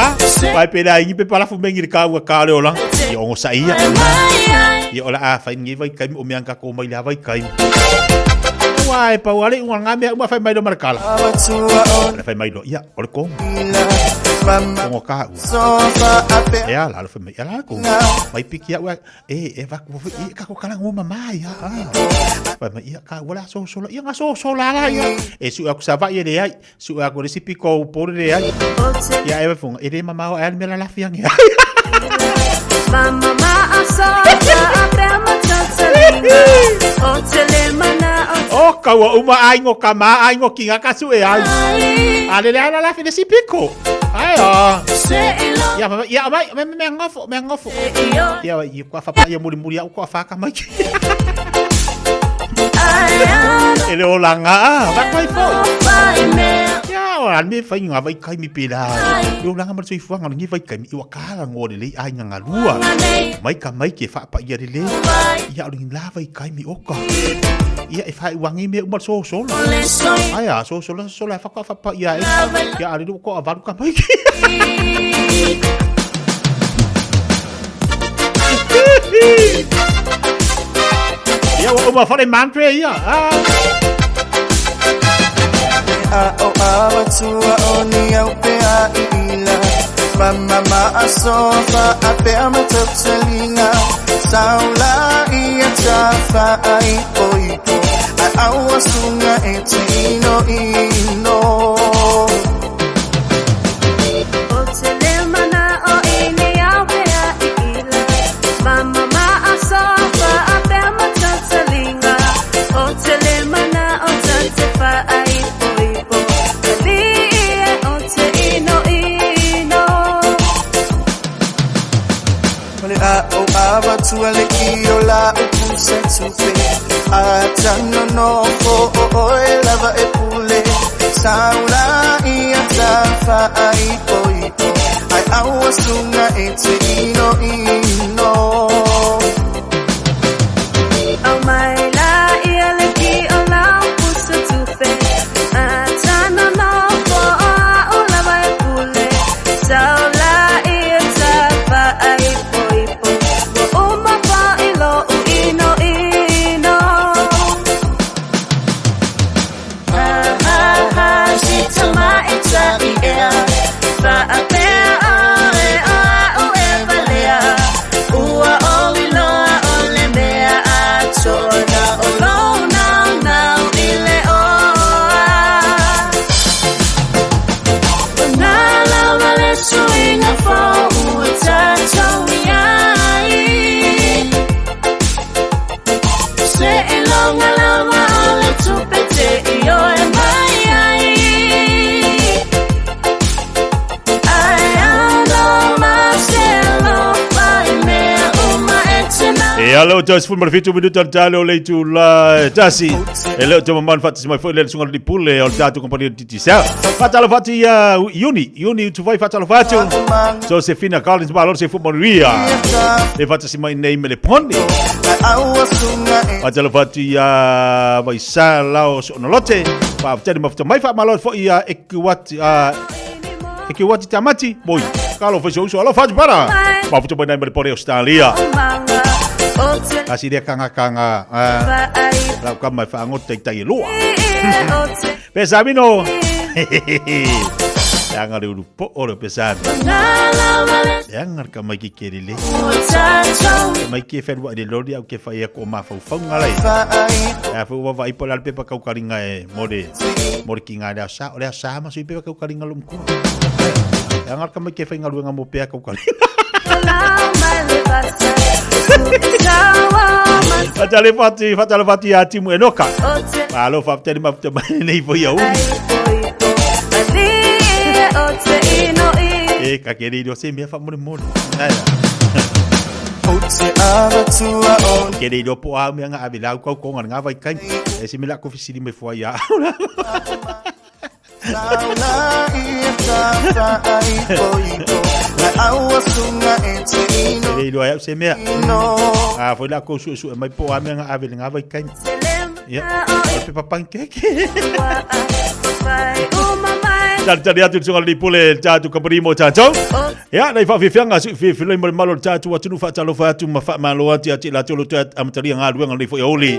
S6: vai pera i pe para fu mengi ka wa ka le ola yo ngo sa ia yo ola fa ngi vai kai o me anga ko mai la vai kai Wai pa wale un ngame uma fai mai do markala. Fai mai do ia ol ko. Ngo ka. Ya la fai mai la ko. Mai piki ya va ko ka ko kala ngoma mai ya. Fai mai ia ka wala so ia nga so la la ya. Su aku sava ia de ai. Su aku resipi ko por de ai. Ya e fun e de mama o al me la fiang ya. Mama asa aprema tsalinga. O telemana o kawa uma ai ngo kama ai ngo kinga kasu e ai ale le ala la fine si pico ai ya mai me ngofo ya i kwa fa pa ya muri ko fa ka mai ele olanga va kai fo ya ora me fa nga vai kai mi pila yo langa mar sui fuanga ngi vai kai mi wa kala ngore le ai nga lua mai ka mai ke fa pa ya le ya ring la vai kai mi oka ia e fai wangi me uma so aya so fa pa ia ya ali do ko avaru ka mai ya uma fa de mantra ia
S8: o abatua oni au pe a ila mama asofa ape amatotsalinga saula ia tafa ai oipo awasunga etino ino otelemana o ini ape a ila mama asofa ape amatotsalinga otelemana o tatefa ai oipo alie otino ino o abatua le kiola upuse tupe atano no o lava e pule saula ia tafa ai poipo ai awasunga etino ino au mai la ia le kiola upuse tupe atano no o lava e pule saula ia tafa ai
S6: Ya lo tos fun marfitu minuto talo le tu la tasi. E lo te man fatu mai foi le sunga di pule o tatu compagnia di tisa. Fatalo fatu ya uni tu vai fatalo fatu. So se fina Collins ba lo se fu moria. E fatu si mai nei me le poni. Fatalo fatu ya vai sa lao so no lote. Pa tedi mafta mai fa malo fo ya ekiwati tamati boy. Kalau foi so alo fatu para. Pa futu mai me le poni Australia. Kasi dia kanga lau kamai whaangot tei loa. Pesami no. Yangar uru po oro pesami. Yangar kamai ki kerile. Kamai ki whenua de lori au ke whai ako mawhau ngalai. Ya whau wai pola pepa kau karinga e more ki ngā rea sa. Orea sa masu i pepa kau karinga lumku. Yangar kamai ki whai ngaluenga mo pea kau karinga. Fatale fati ya timu enoka. Alo fatale mafta nei foi au. Kakeri do se me fa mo. Keri do po a me nga abila ko nga vai kan. E se me la ko fisili me foi ya. Ele do ayap semia. Foi lá com su mai po a me nga avel nga vai kan. Ya, pe pancake. Tadi atu sungal di pule tatu kaprimo tatu. Ya, nai fa fianga fi filoi malo tatu watu fa talo fa tu ma fa malo ati la tolo tat amtari nga duenga li fo oli.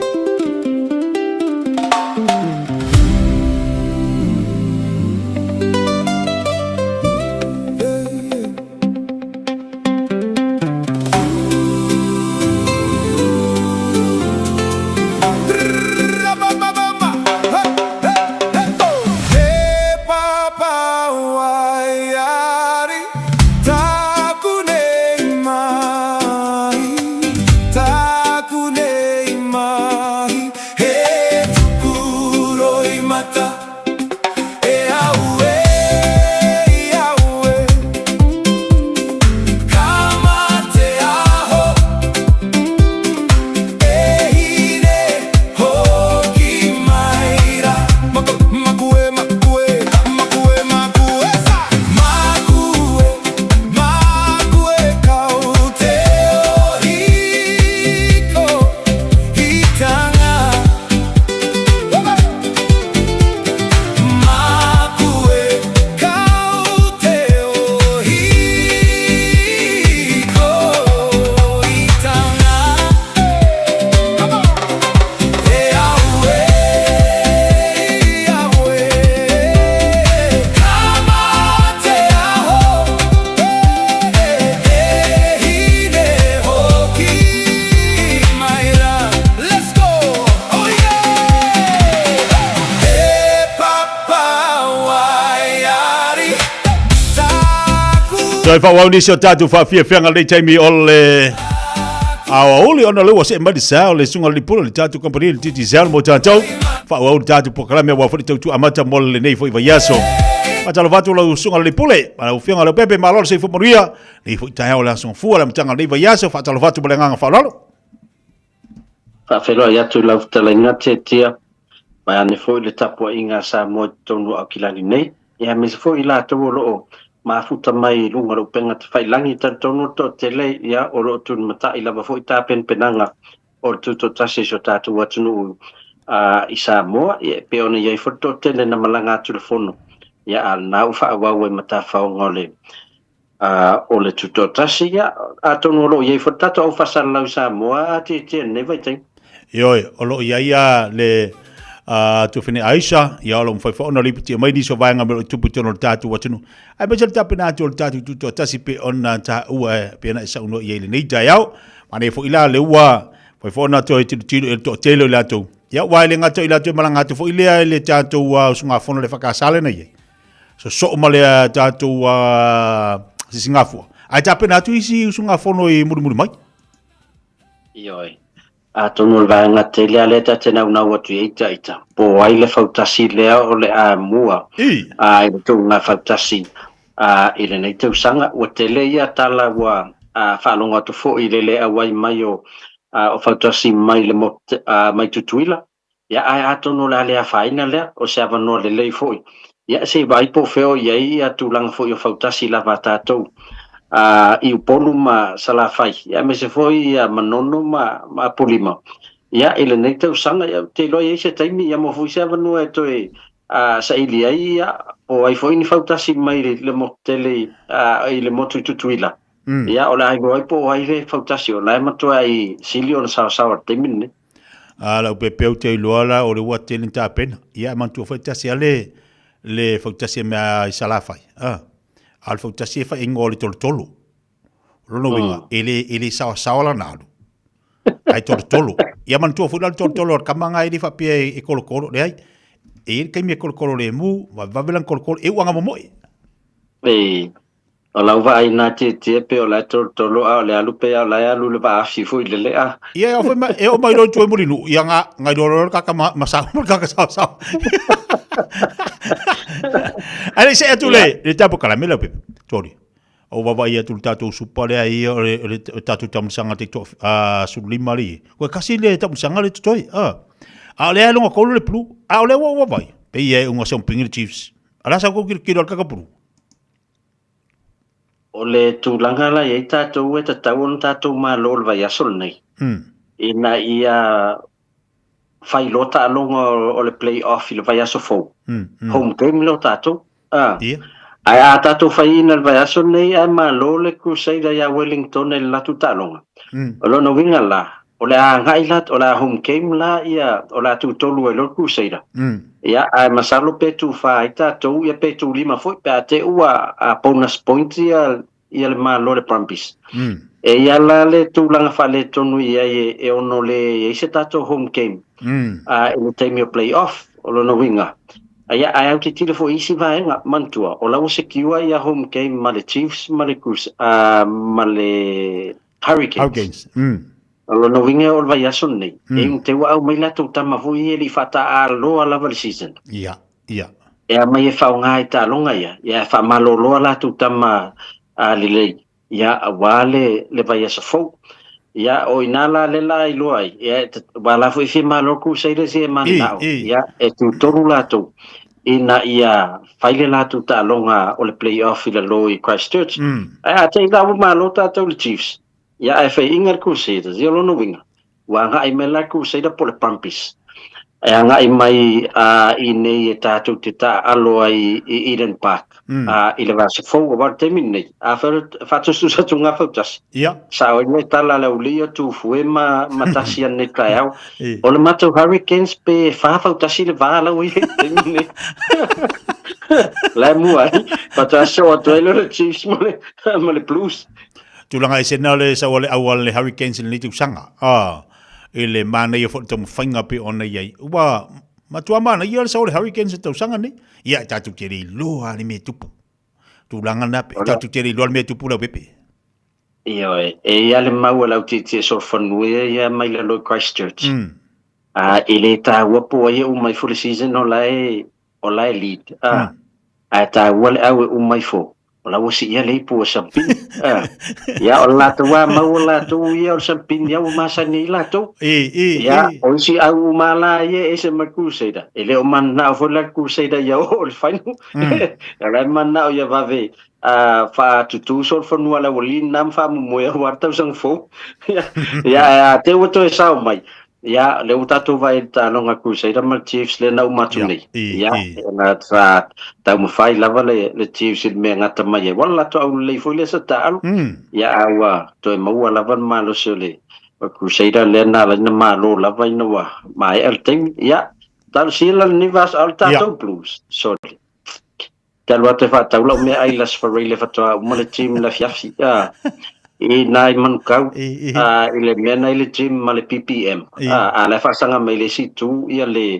S6: Toi fa wau ni so tatu fa Fiafia ngai taimi ole awa oli ona le wase mali sa ole sunga li pulo li tatu company li titi zel mo tatu fa wau tatu proclame wa fo tu amata mol nei fo Vaiaso matalo vatu lo sunga li pule ma u fianga lo pepe malor se fo moria ni fo tai ola son fu ala mtanga nei Vaiaso fa talo vatu belenga fa lolo
S7: fa felo ya tu la talenga tia ma ne fo le tapo inga sa mo tonu akilani nei ya me fo ila to lo ma futa mai lunga lo penga te whailangi tantono to te le ia o lo tu mata i lava fo i tā penanga o tu to tase so tātu watunu i Samoa e pe ona iai foto tele na malanga telefono ia al nau wha awau e mata whaongole o le tu to tase ia a tono lo iai foto tato au whasara lau Samoa a te ne vai tei
S6: Ioi, o lo ia le tu fine Aisha ya lo mfai fa ona lipiti mai di so vanga me tupu tono tatu watunu ai me jel tapena to tatu tu to tasi pe ona ta ua pe na sa uno ye nei ta yao mane fo ila le ua fai fa ona to to telo la to ya wa le ngato ila to malanga to fo ile le tatu wa sunga fono le faka sale na ye so male tatu wa Singapore ai tapena tu isi sunga fono i muru mai
S7: Ioi a tono vanga tele aleta tena una watu ita po ai le fautasi le o le a mua ai to nga fautasi ile nei te usanga o tele ia tala wa fa longa to fo ile le awai mai o o fautasi mai le mo mai tutuila ia ai atono la le afaina le o se avano le lei foi ia se vai po feo ia tulanga foi o fautasi la vatatou i upolu ma salafai ia me se foi ia manono ma polima ia ele nei tau sanga ia te loia se taimi ia mo foi se avano e toe sa ili ai ia o ai foi ni fautasi mai le motele i le motu tutuila ia o la ai goi po ai le fautasi o la matua i silio sa taimi ne
S6: la upepeu te iloala o le ua tele ta pena ia mantu fautasi ale le fautasi me i salafai al fautasi fa ingoli tolo lono winga ele sawa la nalu ai tolo ia mantu fu dal tolo kamanga i fa pia e kolokolo le ai e kai me kolokolo le mu va velan kolokolo e wanga momoi
S7: o lau vai na te pe o la tolo a le alu pe a la alu le ba fi fu le a
S6: ia o fa e o mai lo tu molinu ia nga ngai do ka masa ka sa ale se atule le tapo caramelo pe tori o va ia tu tato supale ai o le tato tam sanga te to su limali ko kasi le tam sanga le toi a le lo ko le plu a le wa vai pe ia un so pingir chiefs ala sa ko kilo ka pru
S7: o le tulanga la ia tato e tato tato ma lol vai asol nei ina ia fai lota longa o le play off le vai aso fo home game lo tato ai a tato fai na vai aso nei ai ma lole Crusader ya Wellington e la tutalonga o lo no winga la o le ngai lat o la home game la ia o la tutolu e lo Crusader ia ai masalo pe tu fai tato ia pe tu lima foi pe te ua a bonus point ia le ma lole Brumbies e ia la le tulanga fa le tonu ia e ono le se tato home game in the playoff o lo no winga ia ai au te tira fo isi vaenga mantua o lau se kiwa ia home game ma le Chiefs ma le ma le Hurricanes o lo no winga o vai aso nei e te wa au mai la tu tama vui li fata a lo ala val season
S6: ia
S7: e mai e fa nga ita longa ia fa malolo la tu tama a le ia wale le vai aso fo ia o inala le la i loai ia wala foi fi maloku sei le se manao ia e tu toru lato ina ia faile lato ta longa o le playoff i le loi Christchurch a te la malota to le Chiefs ia e fe ingar Crusaders ia lo no winga wa nga i mela Crusader po le Brumbies e nga i mai i nei e tatu te ta alo ai i Eden Park i le vase fo o var termine a fatu su sa tunga fautas sa o nei tala la ulia tu fuema matasi an nei kaiau o le mato Hurricanes pe fa fautasi le vala ui termine la mua pata so to le Chiefs mo le Blues
S6: tulanga i sena le sa wale awal le Hurricanes ni tu sanga ele mana ia fo tom fainga pe ona ia wa matua mana ia sa le Hurricanes tu sanga ni ia tatu tiri lo ali me tupu tulanga na pe tatu tiri lo me tupu la pepe
S7: ia ia le mau la uti so fonue ia mai le lo Christchurch ele ta wapo ia mai full season o lai lead ta wale au mai fo la wasi ia le po sampin ya la to wa ma la to ia sampin ya ma sa ni la to ya o si au mala ye ese ma Crusader ele o man na fo la Crusader ya o le final la man na ya va ve fa tu sol fo no la wolin nam fa mo ya warta sang fo ya te o to sa mai ya le utato vai ta longa Crusader ma Chiefs le na umatu nei ya na tra ta mo fai lava le Chiefs me ngata mai wala to au le foi le sa ta ya awa to mo wala van ma lo sole Crusader le na la na ma lo lava ina wa mai el tem ya tal sila ni vas al tato Blues sorry tal wa te fa ta lo me ai las for le fa to mo le team la Fiafia i nai man kau ile mena ile gym ma le PPM la fa sanga mai le situ ia le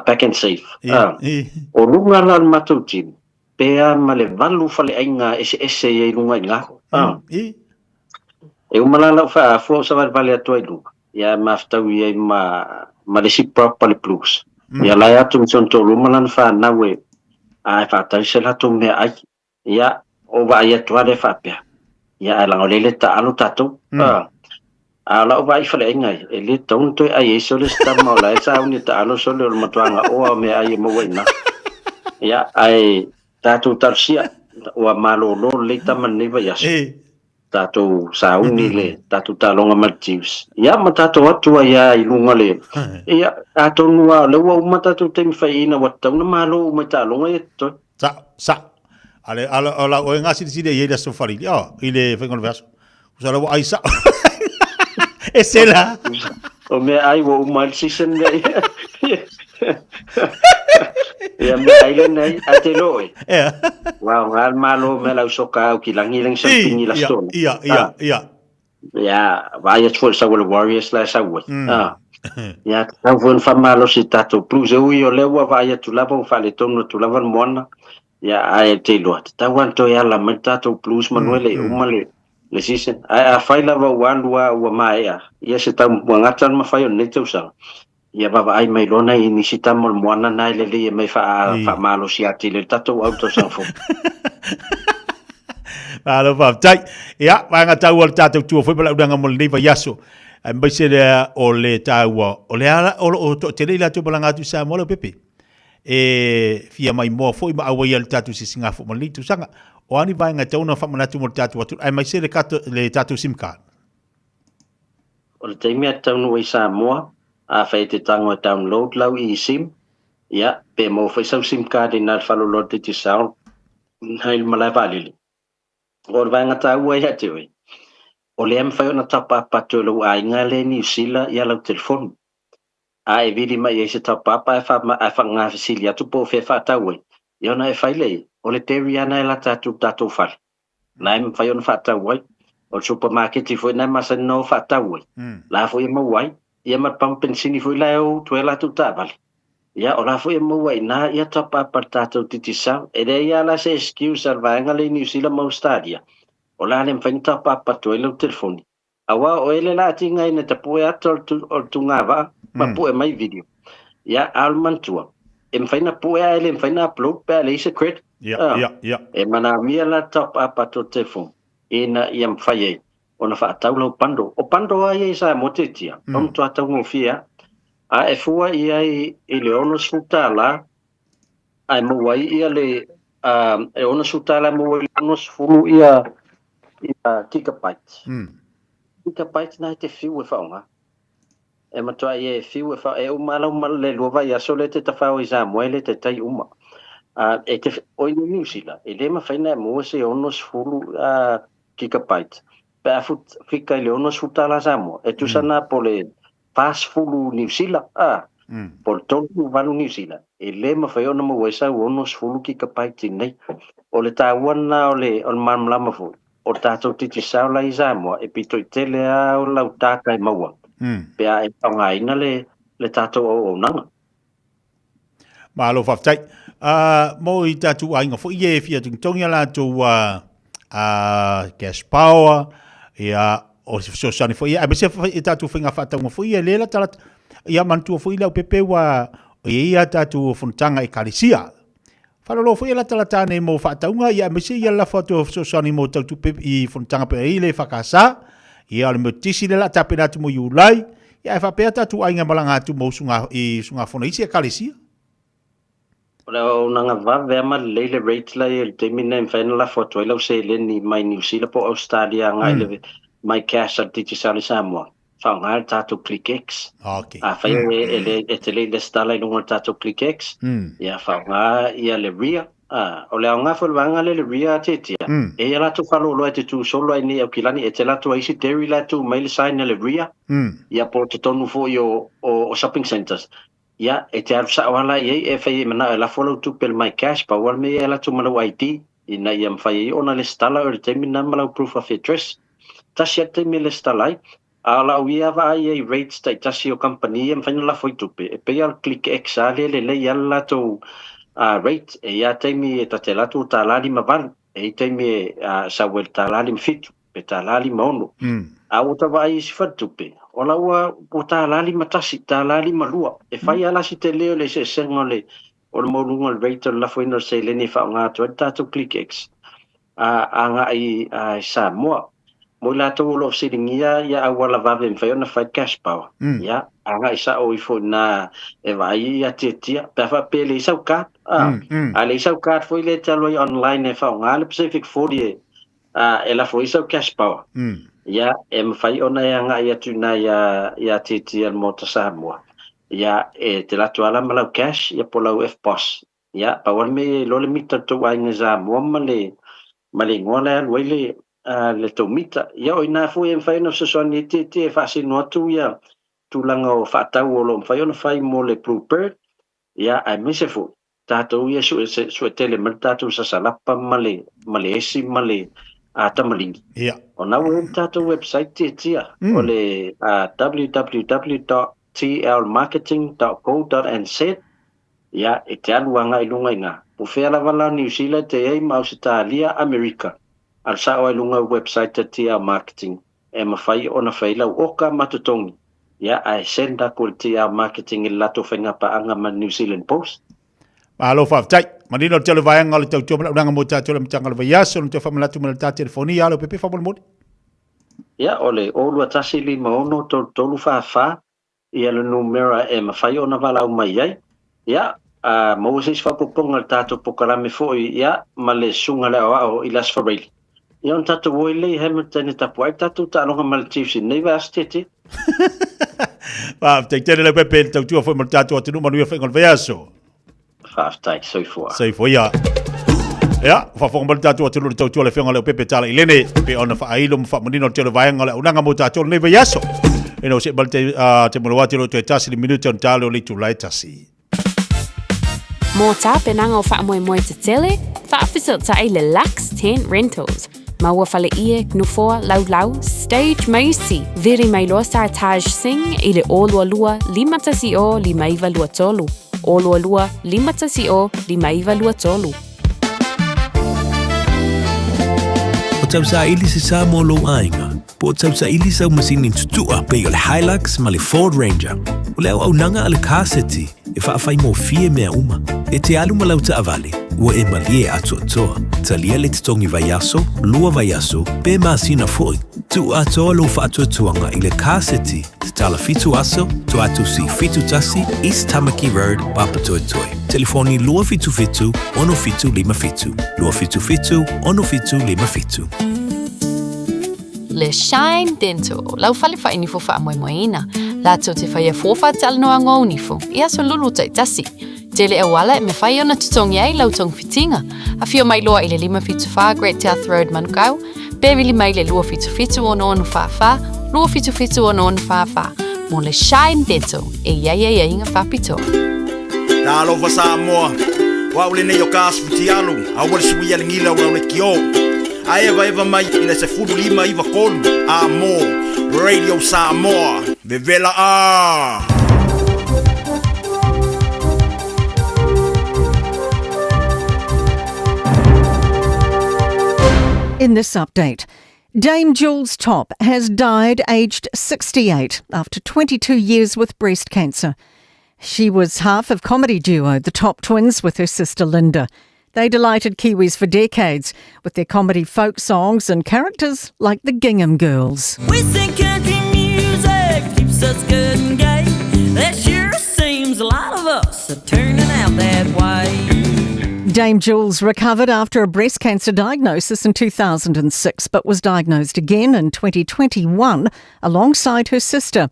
S7: back and safe o lunga la matu gym pea ma le valu fa le ainga ese e lunga nga e umala fa fo sa vale atu ai lunga ia maftau ia ma le si proper le Blues ia la atu son to lumala fa nawe fa ta se la to me ai ia o va ia to le fa pea ia la olele ta alo tato la o vai fale ngai e le ton to ai so le sta ma la sa uni ta alo so le matanga o me ai mo wena ya ai tatu tarsia o malo lo le tamani va yas tatu sa uni le tatu talonga maltius ya matato atu ya ilunga le ya ato nua le wa matato tem faina wa tau malo ma talonga e to
S6: sa ale ala o ngasi si de yeda so fari ile fengon verso usala wa aisa esela
S7: o me ai wo mal season ya me ai le nei atelo wow ngal malo me la soka o kilangilang sa pingi la stone ya vai at for sa warriors la sa wa ya tau von famalo si tato plus o io le wa vai tu lava un fale tono tu lava mona ya ai te lo tau anto ya la metato plus manuele o male le season a fai lava wa mai ya se tau ngatan ma fai ne tau sa ya baba ai mai lona ini sita mol moana na le mai fa malo si ati le tato auto sa fo
S6: alo va tai ya va nga tau al tato tu foi pela udanga mol neva yaso ai mai se o le tau o le ala o to te le tu balanga tu sa molo pepe fia mai mo foi ma awa al tato si singa fo moli tu sanga o ani vai nga tau na fa mana tu mol tato ai mai se le tato sim card
S7: o le te mea tau no isa moa a fai te tango download lau I sim ya pe mo fai sau sim card in al falo lote ti sao hai malai valili o vai nga tau ai ate oi o le am fai ona tapa pato lo ai nga le ni sila ya lau telefon a e vidi mai e se tapa pa e fa nga fasilia tu po fe fa tau oi yo na e fai le o le teriana e la tatu fal na em fai ona fa tau oi o supermarket i foi na masa no fa tau oi la foi mo wai ia mat pampensini foi la o tuela tu tabal ia ora foi mo wai na ia tapa apartato titisa e de ia la se excuse al vanga le New Zealand mo stadia o la le fenta papa tuela telefoni awa o ele la tinga ina tapu ya tu ngava ma pu e mai video ia alman tua em faina pu ya ele faina upload pa le se credit
S6: ya
S7: e mana mia la top apato telefon ina iam faye ona fa taulo pando o pando ai sa motetia om to atau ngofia a e fua ia i le ono sutala ai mo wai ia le e ono sutala mo wai ono sfulu ia gigabyte gigabyte na te fiu e faunga e matua ia fiu e fa e umala le lova ia so le te tafao i sa moele te tai uma e te o i New Zealand e le mafaina mo se ono sfulu gigabyte pa fut fika le ono sutala samo e tu sana pole fast fulu New Zealand por tolu valu New Zealand e le mafai ona mo wesa ono sfulu gigabyte nei o le tawana o le on mamlama fu o tato titi saula i samo e pito i tele a o lau taka i maua pe a e taungaina le tato o nanga
S6: malo faftai mo i tatu ainga fo ie fia tongia la tu gas power ia o so sani fo ia bese e tatu finga fata mo fo ia lela tala ia mantu fo ia pepe wa ia tatu funtanga e kalisia falo lo fo ia tala tane mo fata unga ia bese ia la foto so sani mo tatu pepe I funtanga pe ile fakasa ia le motisi lela tape natu mo yulai ia fa pe tatu ainga malanga tu mo sunga sunga fo isi kalisia
S7: o nanga vave ama leile rate la il temina in final la foto ila se le ni mai New Zealand po Australia ngai le mai cash al titi sali Samoa fa ngal tato ClickX fa ele etele le stala no tato ClickX ya fa nga ia le ria o le nga fo vanga le ria tetia e ia la tu falo lo te tu solo ai ni o kilani etela tu ai si teri la tu mail sign le ria ia po te tonu fo o shopping centers ya e te arsa wala ye e fai mana la follow to pel my cash pa wal me la tu malo ID ina yam fai ona le stala o te mina malo proof of address ta siete me le stala ala wia va ye rate state ta si o company yam fai la foi tupe e pe al click exale le yalla to rate e ya te mi ta te la tu ta la di mavan e te mi sa wel ta la di fit pe ta la di mono a uta va i si fatupe ola ua o tālali matasi, tālali malua. E whai ala si te leo le se senga le o le morunga le reiter la whaina se le ni whao ngā tua tātou ClickX. A ngā I Samoa. mo la to lo siringia ia awala vave mfai ona fai cash power ia anga isa o ifo na e vai ia titia pa fa pele isa ka ale isa ka foi le talo online e fa ngale Pacific 40 e la foi isa cash power ia e mfai ona anga ia tuna ia titia mo to Samoa ia e te la tuala malau cash ia polau FPOS ia pa wan me lo le mita to ai nza mo male ngola le le tomita ia o ina fu en fai no se so ni te fa si no tu ia tu langa o fa ta o lo fai no fai mo le bluebird ia ai me se fu ta to ia su tele merta tu sa salapa male esi male a tamalingi
S6: ia
S7: ona o ta to website te o le www.tlmarketing.co.nz ia e te aluanga i lunga inga po fea la vala New Zealand te ei ma Australia America al sa o lunga website te tia marketing e mafai ona faila oka matutongi ia ai senda ko tia marketing il lato fenga pa anga ma New Zealand Post
S6: alo fa tai manino te le vai ngale tau tau nga mo tau le mtanga le vai aso te fa malatu mal ta telefonia alo pepe fa mo
S7: ia ole o lu tasi li mo to lu fa ia le numero e mafai ona vala mai ai ia Moses fa poponga tato pokalame fo ia ma le sunga le o ilas fareli ia on tato woile Hamilton e tapuai tato ta longa mal chiefs nei va stete
S6: te le pepe tau tu fo mal tato atu manu fa ngol veaso
S7: fa tai soi fo
S6: ia fa fo mal tato atu tau tu le fa ngol pepe tala ilene pe ona fa ailo fa manino te le vai ngol unanga mo tato nei veaso eno se balte te mo wati lo te tasi minuto on talo le tu lai tasi
S16: Mō tā penanga o wha moe te tele, whaafisa ta i le Lux Tent Rentals. Maua whale ia, gnufoa, lau, stage maisi, viri mai loa sa Taj Singh i le olua lua, limatasi o limaiva lua tolu. Olua lua, limatasi o limaiva lua tolu.
S17: O tau sa ili se sa mo lo ainga, po o tau sa ili sa masini tutua pe o le Hilux ma le Ford Ranger. O leo au nanga ale kaseti, e whaafai mo fie mea uma. E te alu malau ta avale, ua e malie atu atoa. Talia le te tongi vaiaso, lua vaiaso, pe maasina foi. Tu atoa lo whaatu atuanga i le kaseti, te tala fitu aso, tu atu si fitu tasi, East Tamaki Road, Papatoetoe. Telefoni lua fitu fitu, ono fitu lima fitu. Lua fitu fitu, ono fitu lima fitu.
S2: Le Shine Dental, lau fale fa inifo fa moina. Lato te whaia fōwha te alanoa ngō nifo, ia so lulu tai tasi. Tele e wala me whai ona tutongi ai lau tong fitinga. A whio mai loa i le 5 Great South Road Manukau, Bevili mai le 2 ono onu whawha, 2 ono onu whawha. Mo le Shine Dental, e ia inga whapito.
S9: Nā alofa Samoa, wa ule nei o kāsputi alu, a wale sui ale ngila ua ule kio. A eva mai ina se furu 5 iwa kolu, a mo. Radio Samoa, Vivela A.
S10: In this update, Dame Jules Top has died aged 68 after 22 years with breast cancer. She was half of comedy duo The Top Twins with her sister Linda. They delighted Kiwis for decades with their comedy folk songs and characters like the Gingham Girls.
S1: We sing country music, keeps us good and gay. There sure seems a lot of us are turning out that way.
S10: Dame Jules recovered after a breast cancer diagnosis in 2006, but was diagnosed again in 2021 alongside her sister.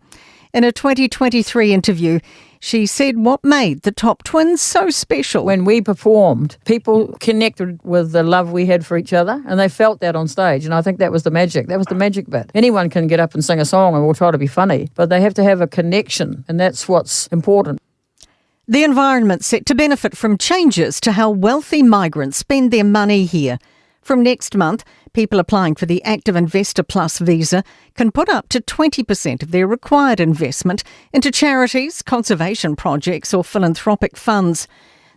S10: In a 2023 interview, she said what made the Top Twins so special.
S11: When we performed, people connected with the love we had for each other, and they felt that on stage, and I think that was the magic. That was the magic bit. Anyone can get up and sing a song and we'll try to be funny, but they have to have a connection, and that's what's important.
S10: The environment's set to benefit from changes to how wealthy migrants spend their money here. From next month, people applying for the Active Investor Plus visa can put up to 20% of their required investment into charities, conservation projects or philanthropic funds.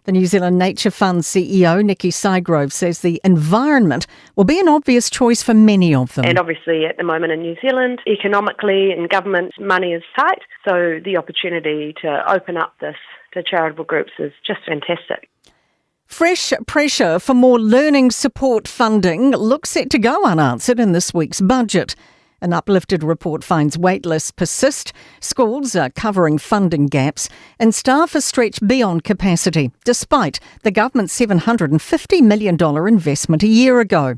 S10: The New Zealand Nature Fund CEO, Nikki Sygrove, says the environment will be an obvious choice for many of them.
S12: And obviously at the moment in New Zealand, economically and government money is tight, so the opportunity to open up this to charitable groups is just fantastic.
S10: Fresh pressure for more learning support funding looks set to go unanswered in this week's budget. An uplifted report finds waitlists persist, schools are covering funding gaps, and staff are stretched beyond capacity, despite the government's $750 million investment a year ago.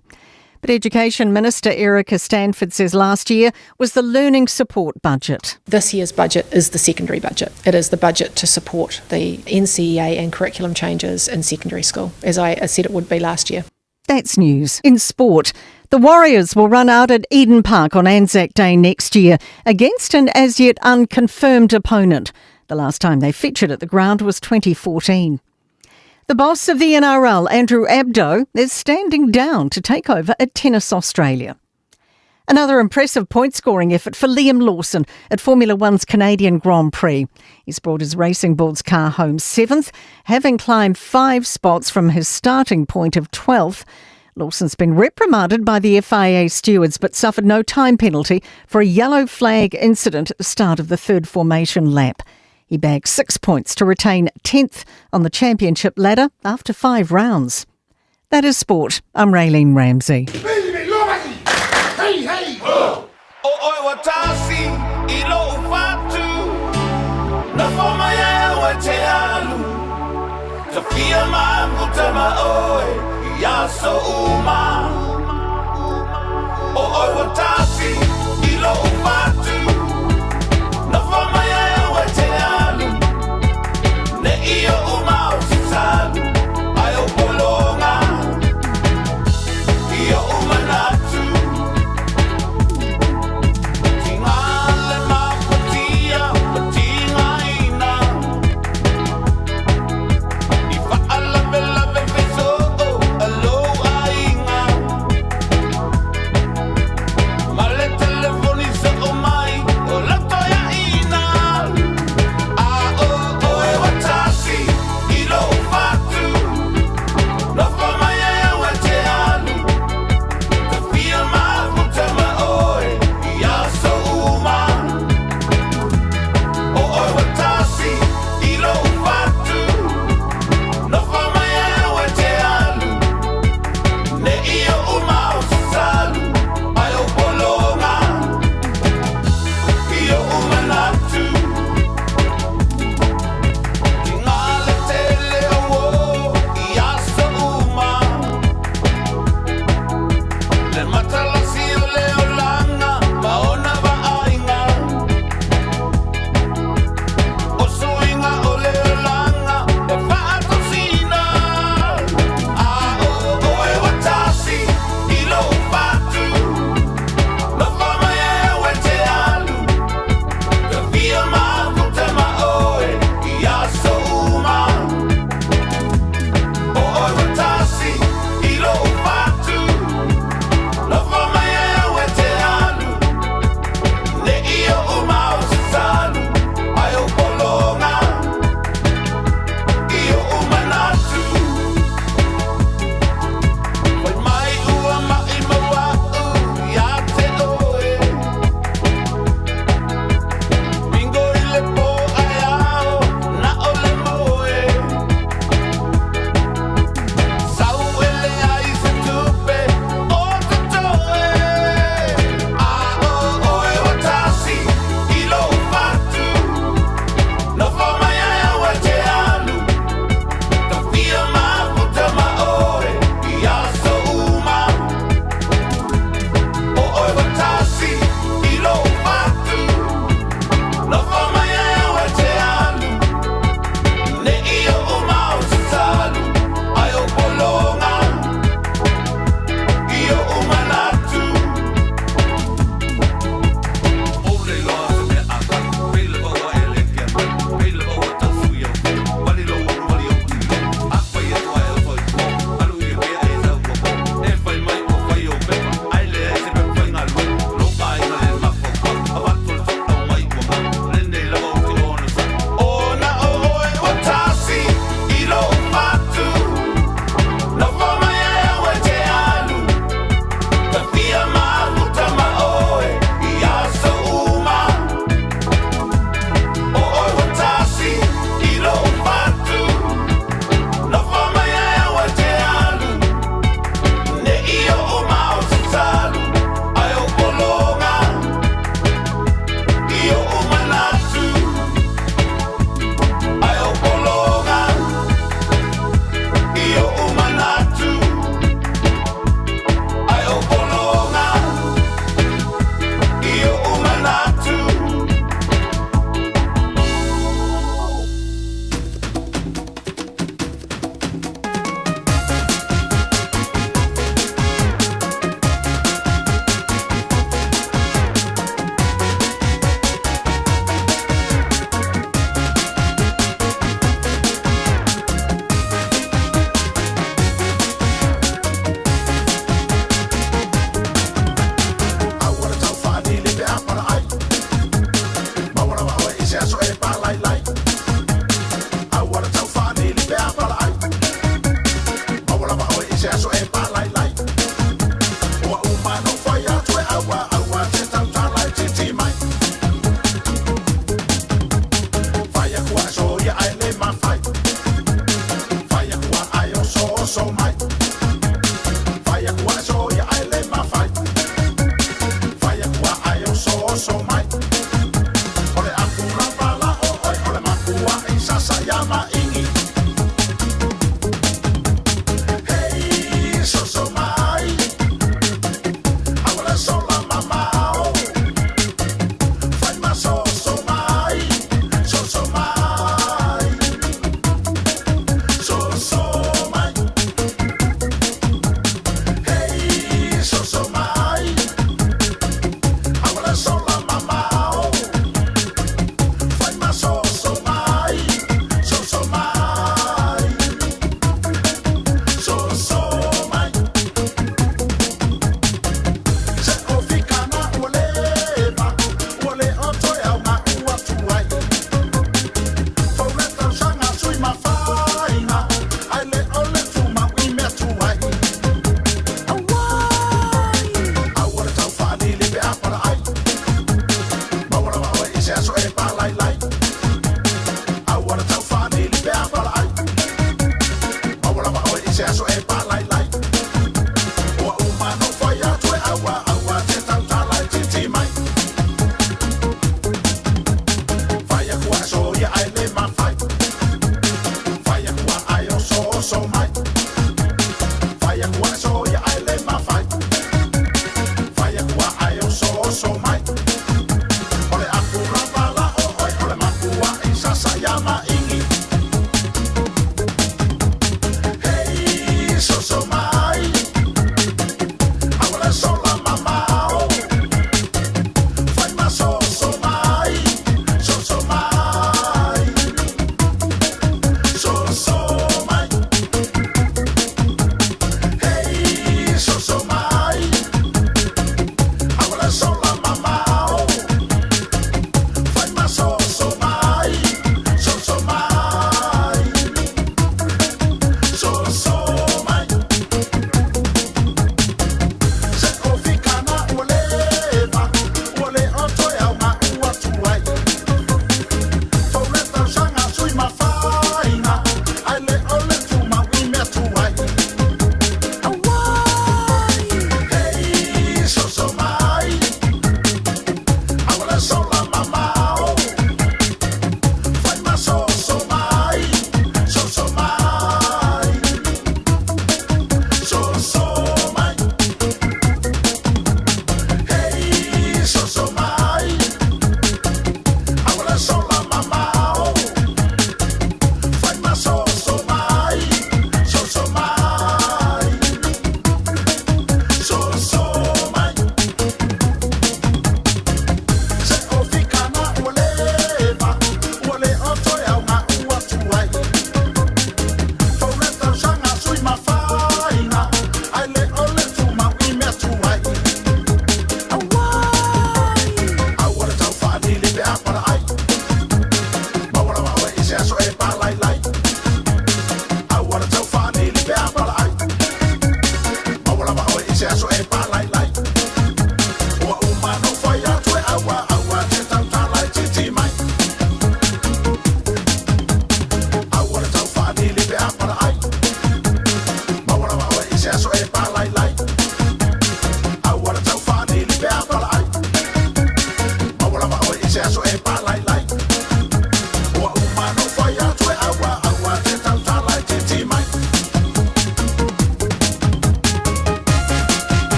S10: But Education Minister Erica Stanford says last year was the learning support budget.
S3: This year's budget is the secondary budget. It is the budget to support the NCEA and curriculum changes in secondary school, as I said it would be last year.
S10: That's news. In sport, the Warriors will run out at Eden Park on Anzac Day next year against an as yet unconfirmed opponent. The last time they featured at the ground was 2014. The boss of the NRL, Andrew Abdo, is standing down to take over at Tennis Australia. Another impressive point-scoring effort for Liam Lawson at Formula One's Canadian Grand Prix. He's brought his Racing Bulls car home 7th, having climbed 5 spots from his starting point of 12th. Lawson's been reprimanded by the FIA stewards but suffered no time penalty for a yellow flag incident at the start of the third formation lap. He bagged 6 points to retain 10th on the championship ladder after 5 rounds. That is sport. I'm Raylene Ramsey.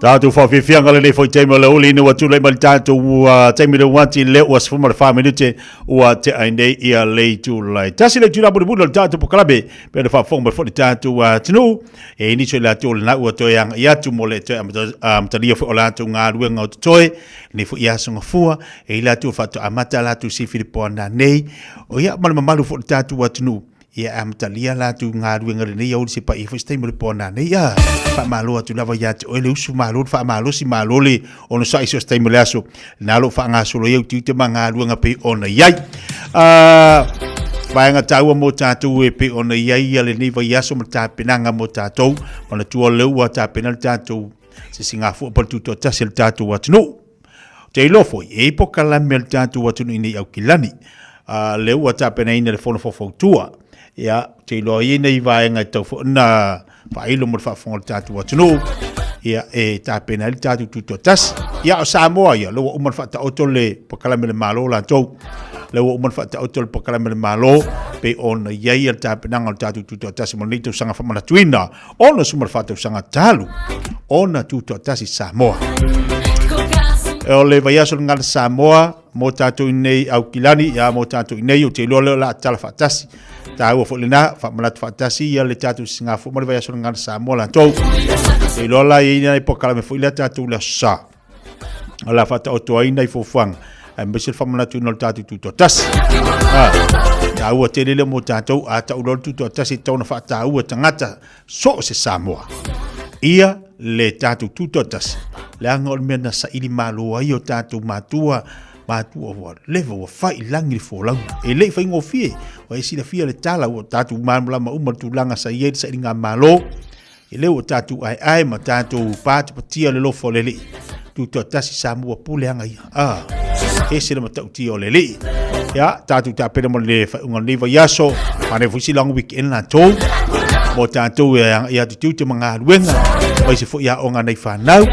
S6: Tātou whawhiwhianga le whai teima le uli ni watu le mali tātou teimi le wati le ua sifuma le whaminute ua te ainei ia le tu lai. Tasi le tūra buri buri le tātou pokalabe pe le whawhonga mai whati tātou tinu e niso le atu le na ua toi anga i atu mo le toi amatalia whi o le atu ngā ruenga o toi ni fu ia songa fua e i le atu whatu amata le atu si Filipoa na nei o ia mali mamalu whati tātou tinu ia amatalia la tu ngā ruenga le nei au se pa i whastai mo le pona nei ia whamalo atu lava ia te oele usu malo whamalo si malo le ono sa iso stai mo le aso na lo wha ngā solo iau tiu te ma ngā ruenga pe ona iai Vaenga taua mo tātou e pe ona iai ia le nei vai aso ma tāpenanga mo tātou mana tua leua tāpena le tātou se singa fua pa tuto tasi le tātou atunu te ilofo e poka lame le tātou atunu ini au kilani leua tāpena ina le fono fofautua ia te loa i nei vaenga tau fo na whailo mo le whafonga le tātou atunu ia e tāpena le tātou tuto tasi ia o Samoa ia leua umar whata oto le pakalame le malo la tau leua umar whata oto le pakalame le malo pe ona iai le tāpenanga le tātou tuto tasi mo nei tau sanga whamana tuina ona sumar whata sanga talu ona tuto tasi Samoa e o le vai aso ngā Samoa mo tātou nei au kilani ia mo tātou nei o te loa la tala whatasi ta ua fo le na fa malat fa tasi ia le tatu singa fo mo le vai aso ngā Samoa la tou e lola i nei pokala me fo le tatu la sa ala fata o toa ina i fo fang e mbese fa malat no tatu tuto tasi ta ua te lele mo tatu a ta ulo tuto tasi tau na fa ta ua tangata so se Samoa ia le tatu tuto tasi le anga o le mea na sa ili malo ai o tātou mātua wa leva wa fai langi le folau e le fai ngofie o e sila fia le tala o tātou māmulama umatulanga sa ieri sa ili ngā malo e leo o tātou ai ma tātou pātu patia le lofo le li tu tasi Samoa pule anga ia e sila ma tau tia o le li ya tātou tāpena mo le unga neva yaso ma ne fusi langu weekend la tō mo tātou ia tutiu te mga ruenga o se fo ia o ngā nei whanau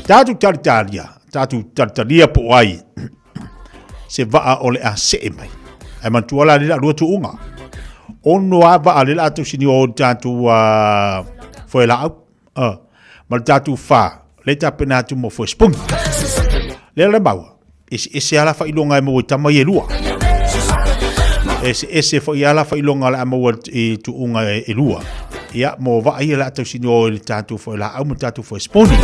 S6: tātou taritalia tātou taritalia po ai se vaa o le a se mai ai mantuala le la rua tu unga ono a vaa le la tu sini o tātou foi la ma tātou wha le tāpena tu mo foi spung le maua ese ala fa ilonga mo tama ye lua ese fa ala fa ilonga la mo e tu unga e lua ya mo va ai la tu sino le tatu fo la au tatu fo sponi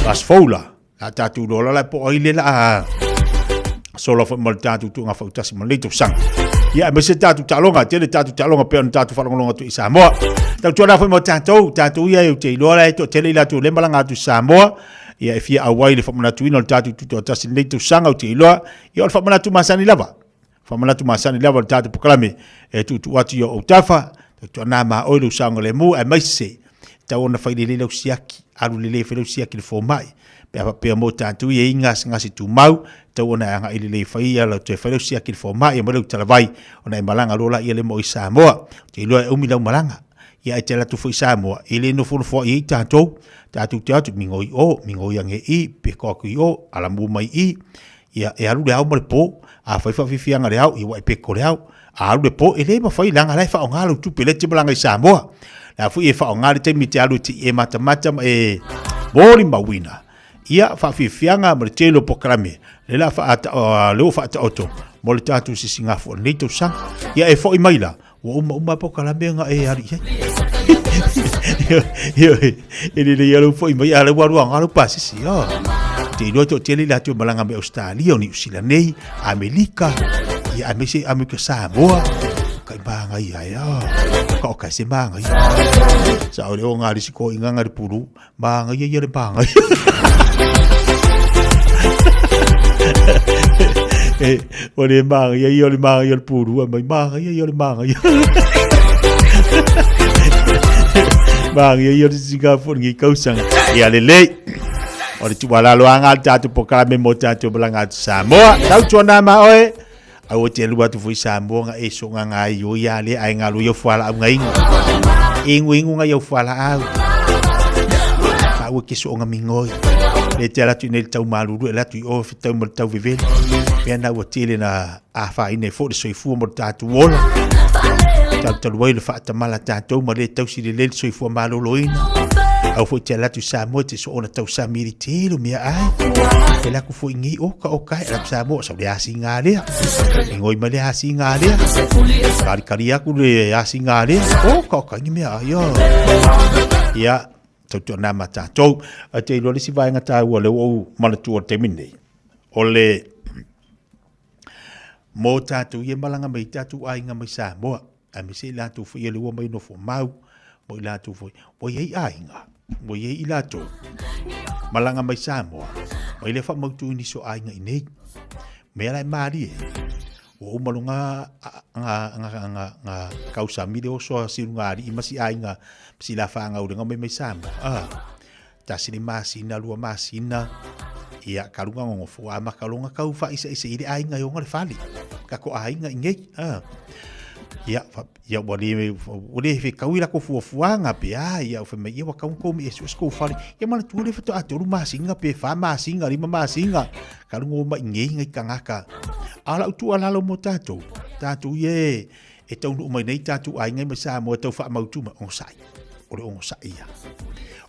S6: las fola la tatu do la po ai le la solo fo mo tatu tu nga fo tasi mo le tu sang ya me se tatu talonga pe tatu fa longa tu Samoa tau tu la fo mo tatu ya te lo la to tele la tu le malanga tu Samoa ia e fia awai le whamana tuina o tātou tuto o tasi nei tu sanga o te iloa ia o le whamana tu masani lava le tātou pukalame e tutu atu o tafa tu anā maa oilo usanga le mua e maise tau ona whaile le lau siaki aru le le whaile siaki le fōmai pea mo tātou i e ingas ngasi tu mau tau ona anga ili le whaia lau te whaile siaki le fōmai e malau talavai ona e malanga rola ia le mo i Samoa te iloa e umi lau malanga ia e te latu fo i Samoa i le no fo i tātou tātou te atu mingo i ange i pe kōku i o ala mu mai i ia e alu le au ma le pō a whaifa whiwhianga le au i wa e peko le au a alu le pō e le ma whai langa lai wha o ngalo tupe le te malanga i Samoa la fui e wha o ngalo te mi te alu te e matamata e mōri mawina ia wha whiwhianga ma le telo pokrame le la wha ata oto mo le tātou si singafu o neito sang ia e wha i maila wa uma pokrame nga e ari ele le yalo foi mai ala waru ngalo pasisi te ilo to tele la tu malanga me Australia ni usila nei Amerika ya amese Amerika Samoa kai banga ia ka ka se banga sa ole o ngari siko inga ngari puru banga ia le banga ole banga ia le banga ia puru mai banga ia le banga bang ia ia Singapore ngi kausang ia lele ora tu wala loanga tatu pokame mo tatu belanga Samoa tau tuana ma oe au te lua tu foi Samoa nga eso nga yo ya le ai nga lu yo fala ngai ingu nga yo fala au au ke so nga mingoi le te la tu ne tau malu la tu o tau mo tau vive pena o tele na a fa ine fo so fu mo tatu wola tau wai le fa mala tatu ma le tau si le so fu malo loina au fo te la tu Samoa te so ona tau sa milite lo mia ai e la ku fo ngi o ka la Samoa so le asinga le ngoi ma le asinga le kari aku le asinga le o ka ngi mia yo ya tau na mata tau te lo le si vai ngata o le o mana tu o te mine ole mo tatu ye malanga mai tatu ai nga mai Samoa a me se la tu fo ye le o mai no fo mau mo la tu fo o ye ai nga mo ye i la tu malanga mai Samoa o le fa mo tu ni so ai nga nei me la mari o malunga nga kausa mi de o so silunga i masi ai nga si la fa nga o nga mai Samoa ta sini masina lua masina ia kalunga ngo fo ama kalunga kau fa isa ide ai nga yo nga fali ka ko ai nga ngai ia wale fe kawila ko fuanga pe ia fe me ia wa kau ko mi esu ko fali ia mana tu le fato atu masinga pe fa masinga lima masinga kalunga ma ngai kangaka ala tu ala lo motato tatu ye e tau no mai nei tatu ai ngai masa mo tau fa mau tu ma on sai ia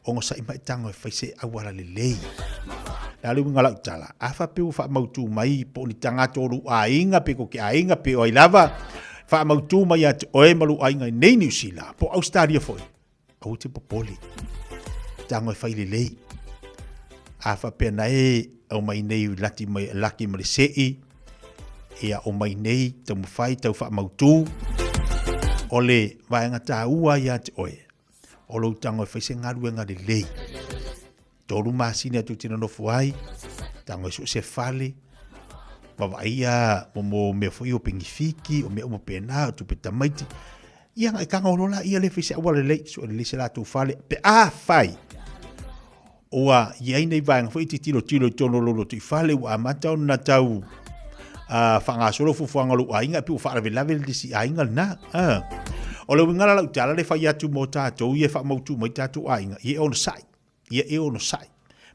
S6: ongo sai mai tango fa se awala le lei lalu ngala tala afa pe fa mau tu mai po ni tanga toru ainga pe ko ke ainga pe o lava fa mau tu mai at oe malu ainga nei New Zealand po Australia foi au te popoli tango fa le lei afa pe na o mai nei lati mai laki mai sei ia o mai nei te mo fai tau fa mau tu ole vai ngata ua ia te oe o lo tango fa se ngaru nga le lei tolu masina tu tina no fuai tango su se fale ia mo me foi o pengifiki o me o pena tu petamaiti ia ngai kanga olola ia le fise wala le so le se la tu fale pe fai oa ia nei vanga foi tilo tono lolo tu fale wa mata na tau fanga solo fu fanga lu ainga pi fa la level disi ainga na o le ngala la tala le fai atu mo tatou ia fa mo tu mo tatou ainga ia on sai ia e on sai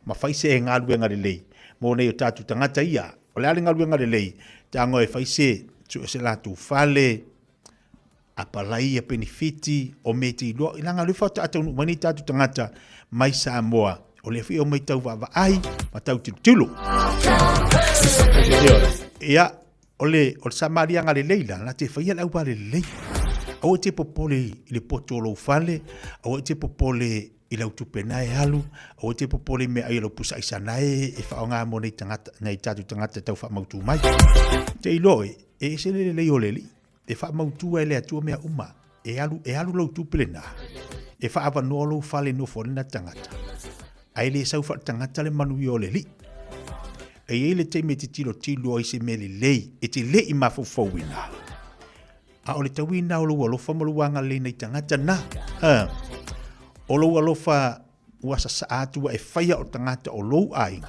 S6: ma fai se ngalu ngale le mo nei tatou tangata ia o le alinga luenga le lei tango e fai se se la tu fale apalai e benefiti o meti lo ilanga le fata atu mani tatu tangata mai Samoa o le fi o mai tau va ai ma tau tilo ia o le Samaria ngale leila la te fai la upale lei o te popole le potolo fale o te popole i lau tupena e alu, o te popole me ai lau pusa isanae e whaonga mo nei tangata, nei tatu tangata tau wha mautu mai. Te iloe, e se le lei o leli, e wha mautu e le atua mea uma, e alu lau tupelena, e wha awa noa lau whale no whorena tangata. Ai le sau wha tangata le manu i o leli. E le te me te tilo ai se me le lei, e te lei mafufauina. A o le tawina o lau alofa maluanga le nei tangata na. O lou alofa ua sasaatu e whaia o tangata o lou ainga.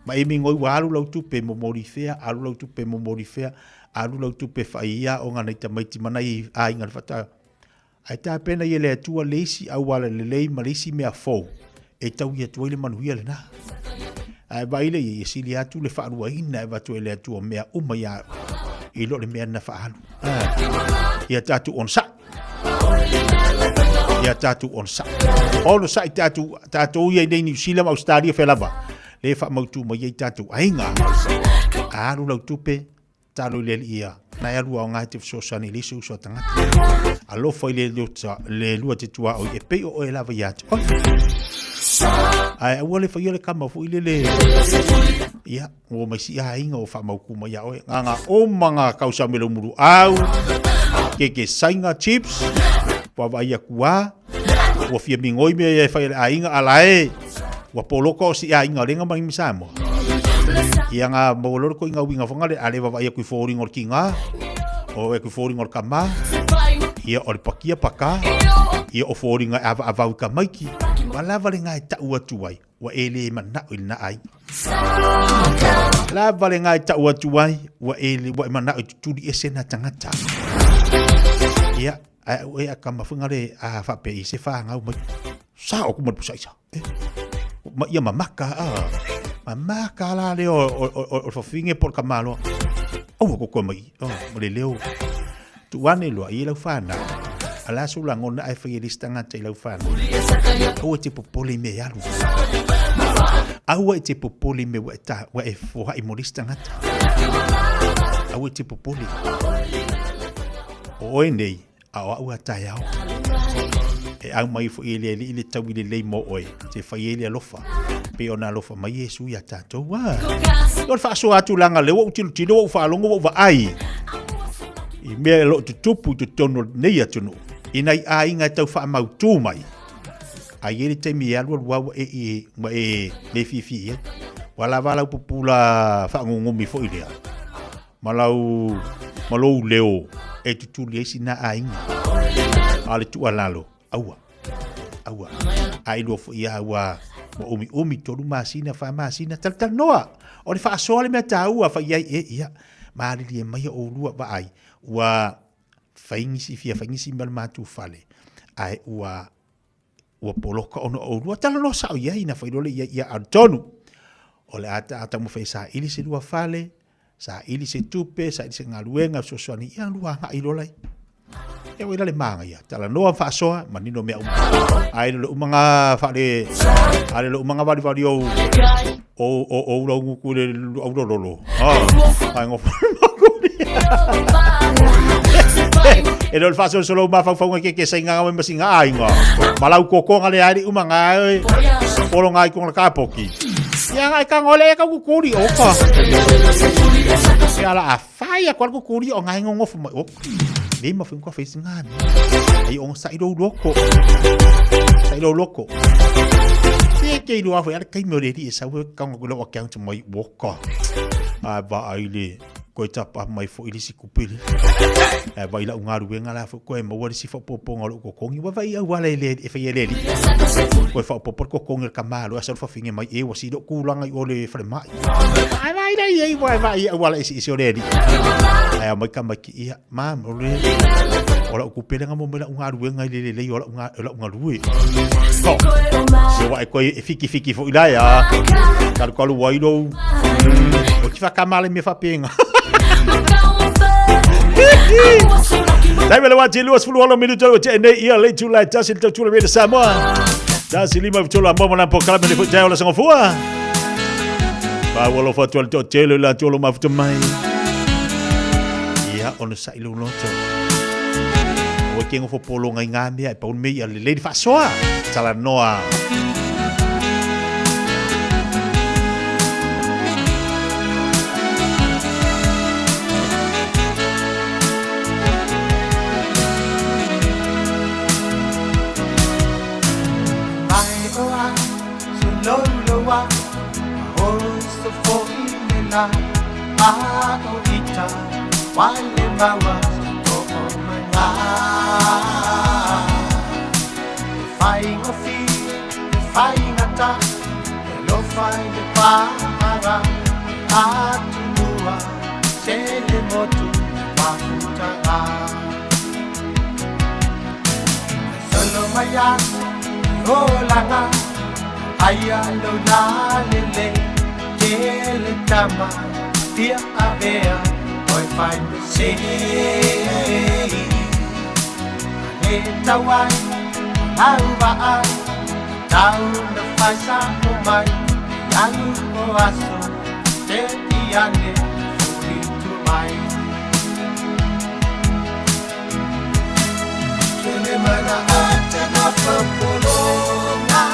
S6: Ma e mingoi wa alu lau tupe mo morifea, alu lau tupe mo morifea, alu lau tupe whaia o ngana i tamaiti mana i ainga whata. Ai tā pena i le atua leisi au wala le lei ma leisi mea fau. E tau i atua ile manuia le na. Ai baile i sili atu le whaarua ina e watu e le atua mea uma ia i lo le mea na whaalu. Ia tātu on sa. Ia tatu on sa. Olo sa i tatu ia nei New Zealand Australia whelava. Le wha mautu mai i tatu ainga. Aru lau tupe, talo le ia. Nai alu au ngai te fsosani lisu so tangata. Alofa i le lua te tua o i e peo o e lava i atu. Ai ua le whaia le kama fu i le. Ia, o mai si a inga o wha mauku mai a oe. Nganga o manga kausa melo muru au. Ke sainga chips. Wa vai kua wa fia mingoi me e fai ainga alae wa poloko si ainga lenga mai misamo ia nga molor ko inga winga fonga le ale wa vai ku foring or kinga o e ku foring or kama ia or pakia paka ia o foring ava ka maiki wala vale nga ta uatuai wa ele mana ina ai la vale nga ta uatuai wa ele wa mana tu di esena tangata ia ai kama fungare a fa pe se fa ngau mai sa o kuma pusa isa ma ia mamaka mamaka la le o fa finge por kamalo o ko mai mo le leo tu ane lo ai la fana ala su la ngona ai fa lista ngata la fana o te popoli me yalu au te popoli me wa ta wa e fo ai mo lista ngata au te popoli o nei au atai au e au mai fo ile tau ile mo oi te fai ile alofa pe ona alofa mai Yesu ya tatou wa o fa so atu langa le o tilo o fa longo wa ai i me lo tupu tu tono nei atu ina ai nga tau fa mau tu mai ai ile te mi alu wa e le fifi wala wala pupula fa ngumi fo ile malau leo e tutu le sina ainga ale tu alalo aua ai lo fo ia wa mo umi tolu masina fa masina tal noa o le fa sole me taua fa ia ma le mai o lua ba ai wa fingisi mal matu fale ai wa poloko ono o lua tal no sa ia ina fa ile ia antonu o le ata mo fa sa ili se lua fale sa ili se tupe sa ili se ngaluenga sosoani ia lua nga ilolai e wela le manga ia tala noa fa soa manino mea ai lo umanga fa le ale lo umanga vali o lo nguku le o lolo ai ngo e lo fa solo ma fa ke sainga nga masinga ai nga malau koko ngale ari umanga e polo ngai con la kapoki ia ngai ka ngole ka kukuri oka ala afai a kwalko kuri o ngai ngo fu o ni ma fu ko face ngani ai on sai do loko ke lu afu ala kai mo le di sa we ka ngo lo ka ngto mai woka a ba aile ko tapa mai fo ili sikupili e vai la unga ruenga la fo ko e mo si fo popo ngalo ko kongi wa vai wa le e fa ele ko fa popo ko kongi ka malo asa fa finge mai e wa si do kulanga i ole fa mai ai vai dai e vai wa la si ole di ai mai ka mai ki ma mo le ola ku pele nga mo mela unga ruenga le ola unga rue so wa ko e fiki fo ila ya kal ko lu wai do o ki fa kamale me fa pinga Dai vele wati luas fulu alo minuto o te nei ia le tula tasil te tula de Samoa. Tasil lima tula mo na po kala me fu tayo la sango fua. Ba wolo fa tula to tele la tula ma fu mai. Ia on sa ilu no to. O kengo fo polo ngai ngambi ai pa un me ia le fa soa. Sala noa.
S5: Aorita wale mawa toomana Fai ngofi fai ngata lo fai de para atua sele motu mafuta solo maya olanga aya lo la lele tele tama Via avea, poi fai the same. Neta wai, auva ai, tau na fai sa o mai, yalu o aso, te iane, fui tu mai. Tene mana ate na papulonga,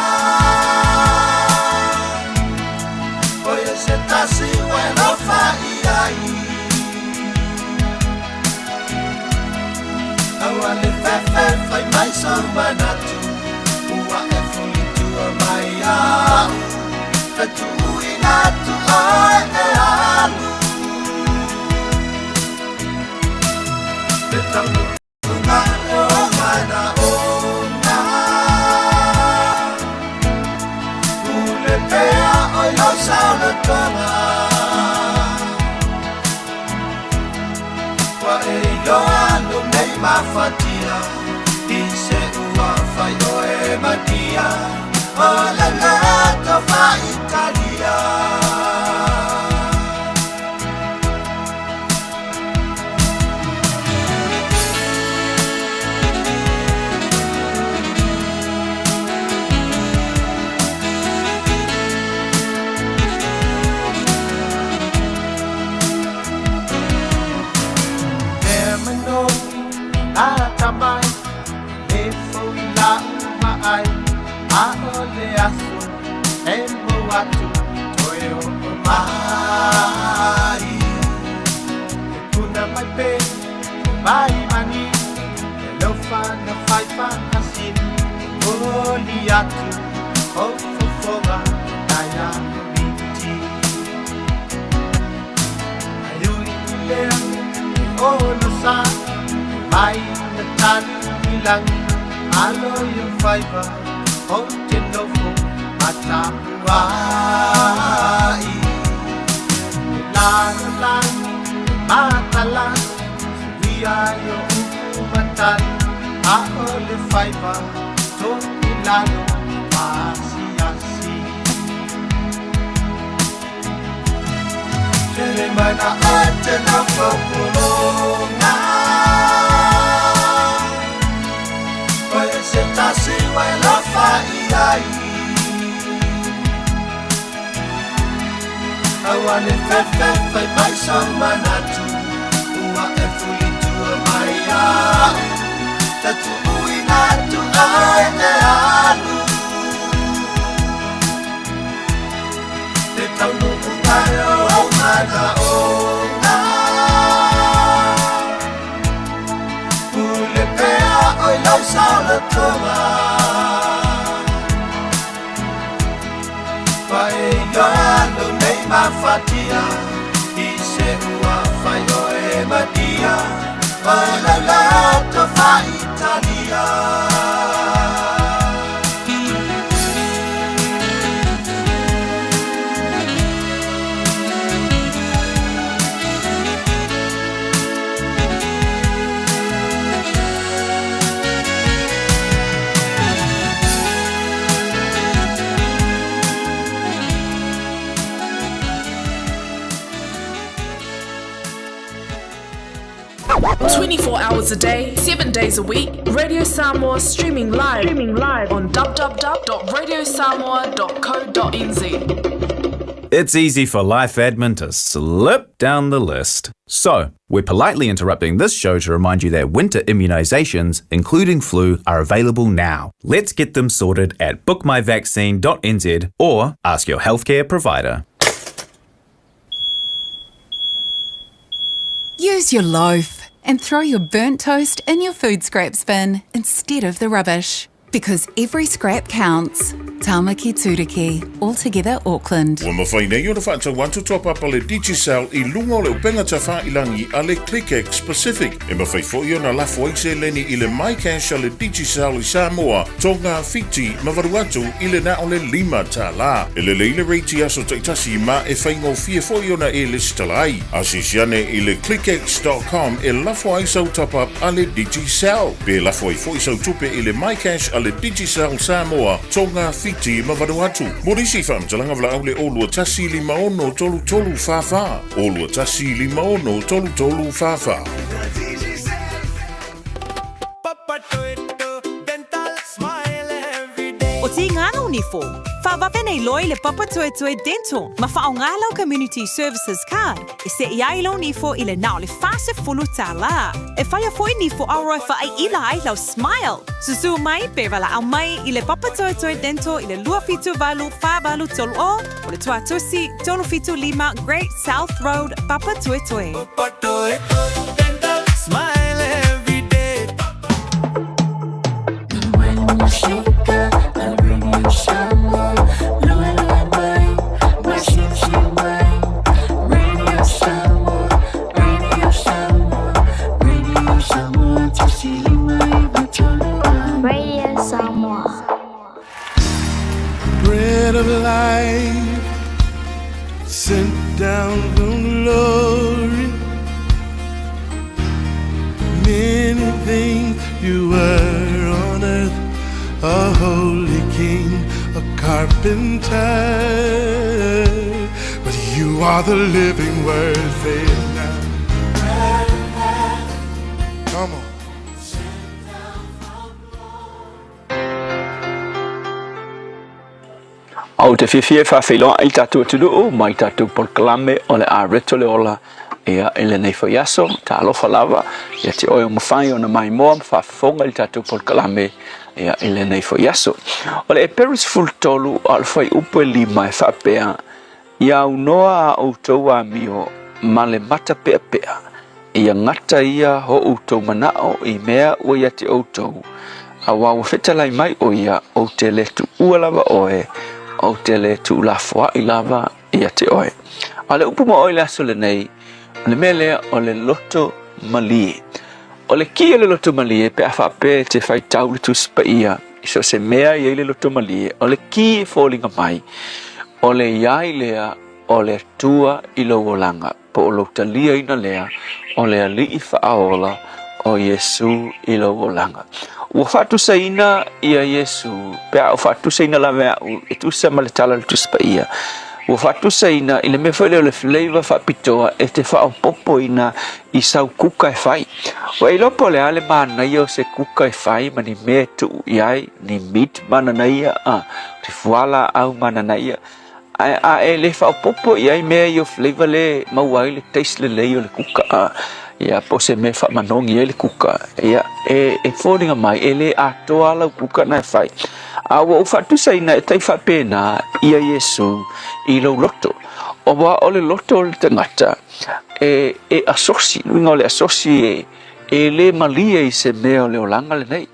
S5: oye se tasi bueno fai ai. Awale fefe fai mai samba natu, ua e fuli tua mai au, e tu inatu ai e alu. Te tamu unga o mana ona, ule pea o yo sauna tonga. Mafatia, ise ua fai oe matia, ola nato fa Italia. Atamai, le foi la mai, a ole aso, embo atu, toyo mai. Kuna mai pe, mai mani, lo fa na fai fa asin, oli atu, ofo foga, daya biti. Ayuri lea, ono sa. Mai na tanu bilang alo yung fiber o tinofo matapuai Lalo lang matalas Suya yung umatan Ako le fiber to ilalo masiyasi Kele mana ate na papulongan Sentasi mai la fai ai Awane fefe fai mai sama natu Ua e fuli tua mai au Tatu ui natu ai e alu Te tau nuku ngai o mana o nga Ule pea oi lau sao la tonga fai yoalo nei mafatia I se ua fai o e madia o la lato fa Italia
S13: hours a day, 7 days a week. Radio Samoa streaming live on www.radiosamoa.co.nz.
S14: It's easy for life admin to slip down the list. So, we're politely interrupting this show to remind you that winter immunisations, including flu, are available now. Let's get them sorted at bookmyvaccine.nz or ask your healthcare provider.
S15: Use your loaf and throw your burnt toast in your food scraps bin instead of the rubbish. Because every scrap counts. Tamaki Turiki, altogether Auckland.
S4: Wa mawhaina I o na whaatau wantu top up ale Digicel I lunga o le upenga ta whailangi ale ClickX Pacific. E mawhai fo I o na lafo aise leni I le MyCash ale Digicel I Samoa. Tonga Fiti mawaruatu I le na o le 5 ta la. E le leile reiti aso taitasi ma e whaingo fie fo I o na e listalai. Asisiane I le clickx.com e lafo aisau top up ale Digicel. Pe lafo I fo isau tupe I le MyCash ale Digicel Samoa. Tonga Fiti ma vanuatu. Morisi whamtalanga vla au le olua tasi 5 tolu fafa. Olua tasi 5 tolu fafa.
S18: O ti ngana unifo. Whawawhe nei loi le Papa Toe Toe Dental. Ma whaongalau Community Services Card. E se iai lau nifo I le nao le fase fulu tā la. E whaia foi nifo auroi whaai ila ai lau Smile. Susu mai pe wala au mai I le Papa Toe Toe Dental I le 252 tolu o le tuatusi 375 Great South Road Papa Toe Toe. Papa Toe Dental Smile every day. When you shake I'll bring you some more.
S5: Bread of life sent down from glory. Many things you were on earth, a holy king, a carpenter, but you are the living word. Say it now. Come on.
S19: Au te fiafia whawhiloa I tātua tulu mai tātua polkalame o le areto le ola ea ele nei whaiaso tā alofa lava ia te oe o mawhai o na mai moa whawhonga I tātua polkalame ea ele nei whaiaso. O le e peris fultolu al whai upo e 5 e whapea ia unoa a outou a mio ma le mata pea pea ia ngata ia ho outou manao I mea ua ia te outou a wawa whetalai mai o ia o te letu ua lava oe o te le tu la foa I lava ia te oe. A le upu mo oe le aso le nei, le mea lea o le loto malie. O le ki o le loto malie pe a whape te whai tau le tu spa ia, iso se mea I le loto malie, o le ki e fōlinga mai, o le iai lea o le tua I lo olanga, po o lo talia ina lea, o le ali I whaaola o Yesu I lo olanga. Ua whatu saina ia Yesu, pea o whatu saina la mea e tu sa maletala le tuspa ia. Ua whatu saina I le mea whaile o le flavor whapitoa e te whao popo ina I sau kuka e whai. Ua I lopo le ale mana ia o se kuka e whai ma ni mea tu iai, ni meat mana na ia, te fuala au mana na ia. A e le whao popo iai mea I o flavor le mauai le taste le lei o le kuka ia po se me fa manongi ele kuka ia e fōringa mai ele atoa lau kuka na fai a wa fatu saina e tai fa pena ia Yesu I lo loto o wa ole loto le tangata e asosi no le asosi e le malia I se me o le olanga le nei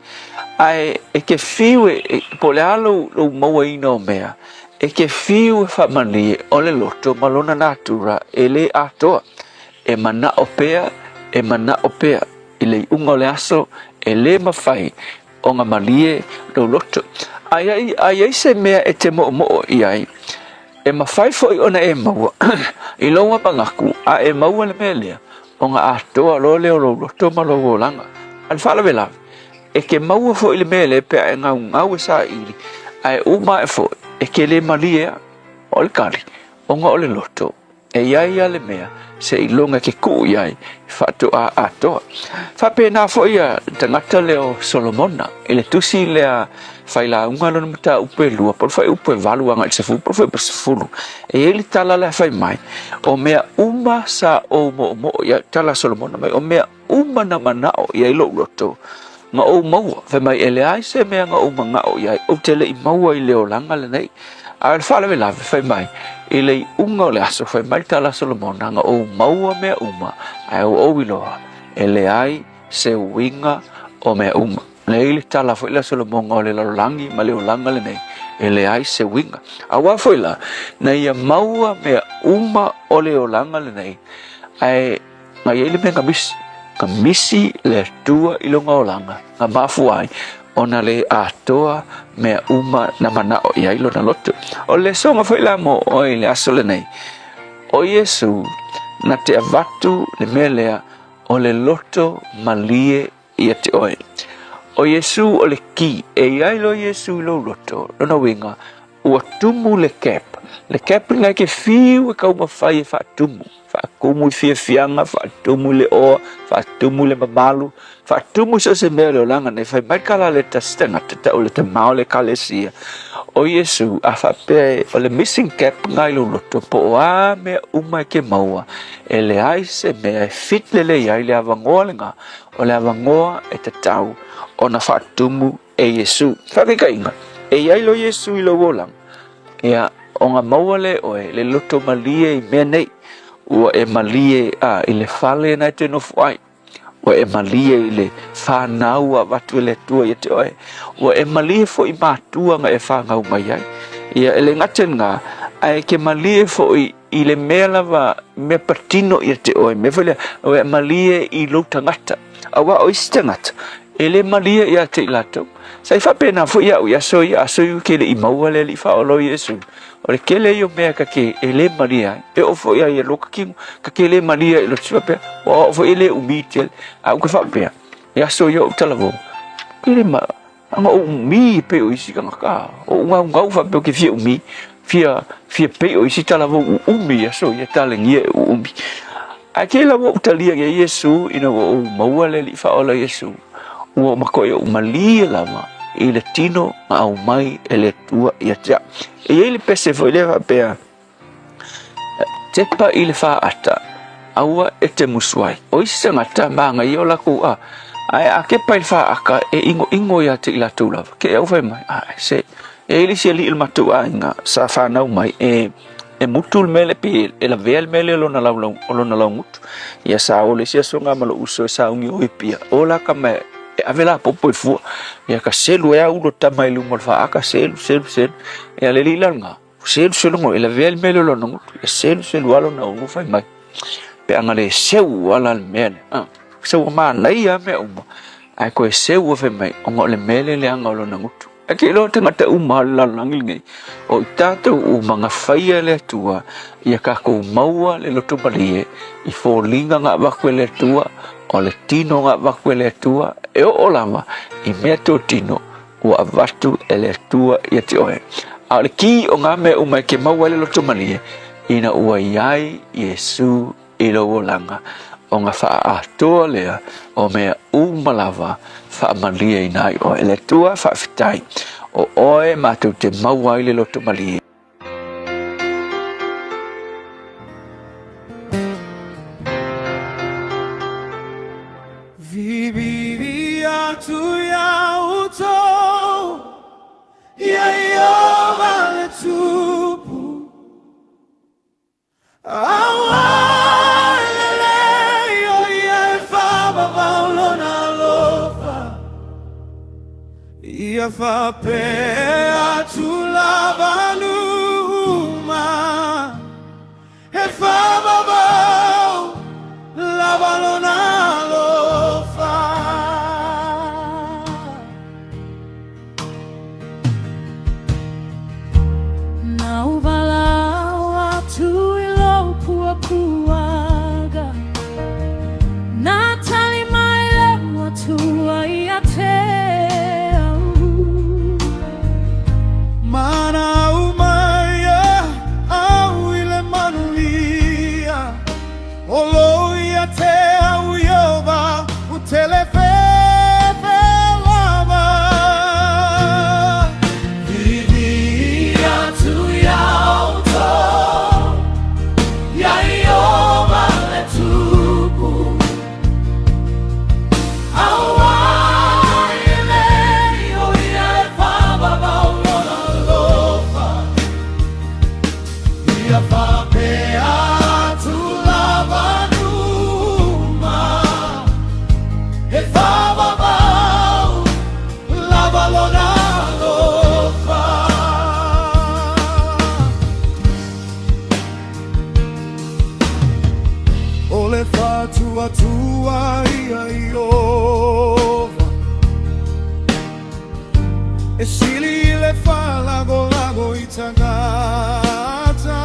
S19: ai e ke fiwe po le alo lo maua ino mea e ke fiu e whamani o le loto malona natura e le atoa e mana o pea i le unga o le aso e le mawhai o ngā malie lo loto. Ai se mea e te mo i ai e mawhai fo i ona e maua i loa pangaku a e maua le mea lea o ngā atoa lo leo lo loto ma lo langa al whala vela e ke maua fo i le mea le pea e ngau e sa iri ai uma e fo e ke le malie o le kari o ngā o le loto e iai a le mea se i longa ke ku iai whatu a atoa whapena fo ia tangata leo Solomona e le tusi lea whaila unga lona mata upe lua por whai upe valu anga i sefu por whai persefulu e li tala le whai mai o mea uma sa o mo ia tala Solomona mai o mea uma na manao ia i lo loto nga o maua whai mai ele ai se mea nga o mangao ia o tele i maua i leo langa le nei a le whala vela whai mai i le unga o le aso whai mai tala Solomona nga o maua mea uma ai o iloa e le ai se winga o mea uma le ili tala fo ila Solomona o le lalangi ma leo langa le nei e le ai se winga a wa fo ila na ia maua mea uma o leo langa le nei ai nga ili mea kamisi le tua ilonga o langa nga mafu ai ona le atoa mea uma na manao ia ilo na loto o le songa fo ila mo o le aso le nei o Yesu na te avatu le mea lea o le loto malie ia te oe o Yesu o le ki e iai lo Yesu lo loto lona winga ua tumu le kep ngai ke fiu e kau mawhai e whaatumu whaakumu i fiafianga whaatumu le oa whaatumu le mamalu whaatumu so se mea leo langa nei whai mai kala le tastenga te o le te mao le kalesia o Yesu a whapea o le missing cap ngai lo loto po o a mea umai ke maua e le ai se mea e fit le iai le avangoa le ngā o le avangoa e te tau o na whaatumu e Yesu whakika inga e iai lo Yesu i lo wolang ia o ngā maua le oe le loto malie i mea nei ua e malie i le whale nai te nofu ai ua e malie i le whanau a watu e le tua i te oe ua e malie fo i mātua nga e whangau mai ai ia e le ngaten ngā ai ke malie fo i le mea lava mea patino i te oe me whale ua e malie i lo tangata awa o isi tangata e le malie i a te ilatou sai whapena fo ia ui aso ke le i maua le li whaolo Yesu o le kele i o mea ka ke e le malia e o fo ia i a loka kingu ka ke le malia i lo tua pia o fo i le umitel a uke whapea i aso i o talavo ke le ma anga o umi pe o isi kanga ka o ngau whapea ke fia umi fia pe o isi talavo umi aso i a talengia umi a ke la wo utalia ke Yesu ina o maua le li whaolo Yesu ua makoe o malia lama i le tino ma au mai e le tua i atia e ele pese foi le vapea tepa i le whaata aua e te musuai o isi ngata maanga i o lako ai a ke pai whaaka e ingo i ate i la tūlava ke au whai mai se e ili si ali il matu a inga sa whanau mai e mutul mele pi e la vel mele lona lau mutu ia sa o le sia songa malo uso sa ungi o ipia o la ka me e avela popo i fua ia ka selu e au lo tamai lu mal whaaka selu ia le lila nga selu ngo e la vel mele lona mutu ia selu alo na ungu whai mai pe anga le seu ala le mele seu maa nei a me uma ai koe seu o whai mai o ngo le mele le anga lona mutu a ke lo te ngata uma la langi ngai o i tātou o mga whaia le tua ia ka kou maua le loto malie i fōlinga ngā wakwe le tua o le tino ngā wakwe le tua e o lama i mea tō tino o a watu e le tua i te oe a le ki o ngā mea umai ke maua le loto malie ina ua iai Yesu i lo o langa o ngā wha atoa lea o mea umalawa wha malia i nai o ele tua wha fitai o oe mātou te maua i le loto malia.
S8: Vivi atu ya uto ya yoba le tupu ia fa pe atu lavanu
S5: e fa babau la balona lo fa
S1: Nau valawa tu ilo pua puaga Natali mai lewa tua ia te au
S5: Mana umaya au ile manuia Olo ia te au yoba utelefe Tua ia iova E sili le fa lago lago itagata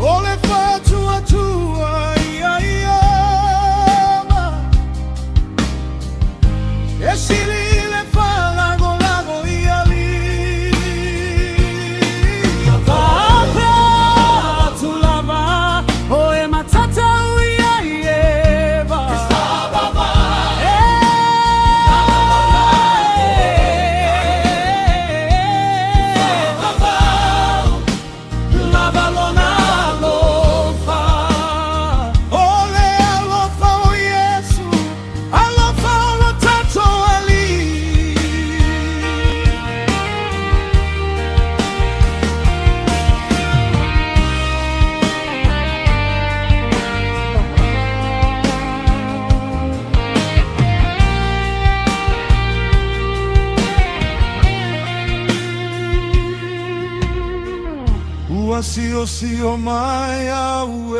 S5: O le fa tua ia iova E sili le fa lago lago ia li
S1: Papa tu lava o e matata
S5: Sio mai auele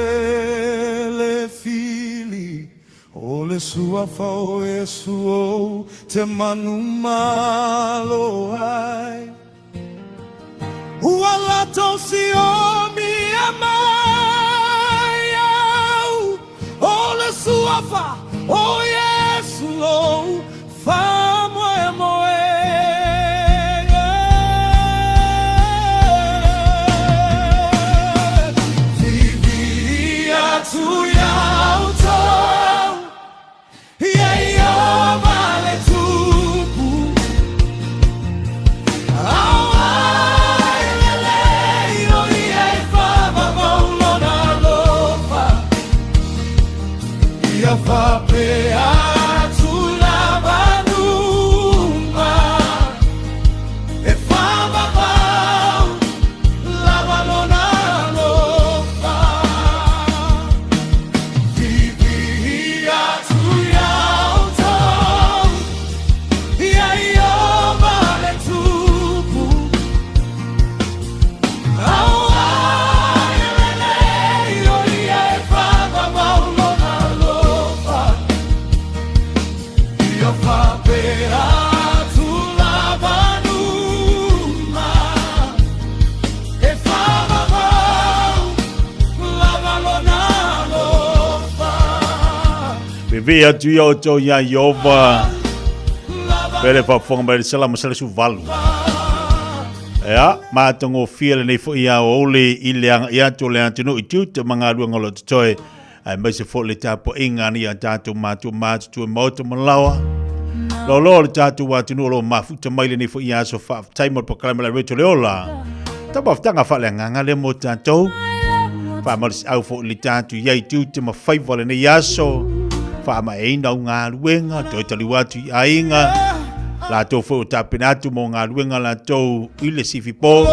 S5: fili O le sua fao e suo te manu malo ai Ua lato sio mi amai O le sua fa o Yesu fa moe moe
S6: Via tu yo to ya yova. Pele pa fonga ba sala masala su valu. Ya, ma tongo feel nei fo ya ole ileang ya to le antino itu te manga lu ngolo toi. Ai mai se fo le tapo inga ni ya tatu ma tu mo to malawa. Lo le tatu wa tino lo ma futa mai le nei fo ya so fa time po kala la reto le ola. Tapa tanga fa le nganga le mo tatu. Fa mal au fo le tatu ya itu te ma favor le ya so. Fa ma e na nga luenga to tali watu ainga la to fo tapinatu mo nga luenga la to ile sifipo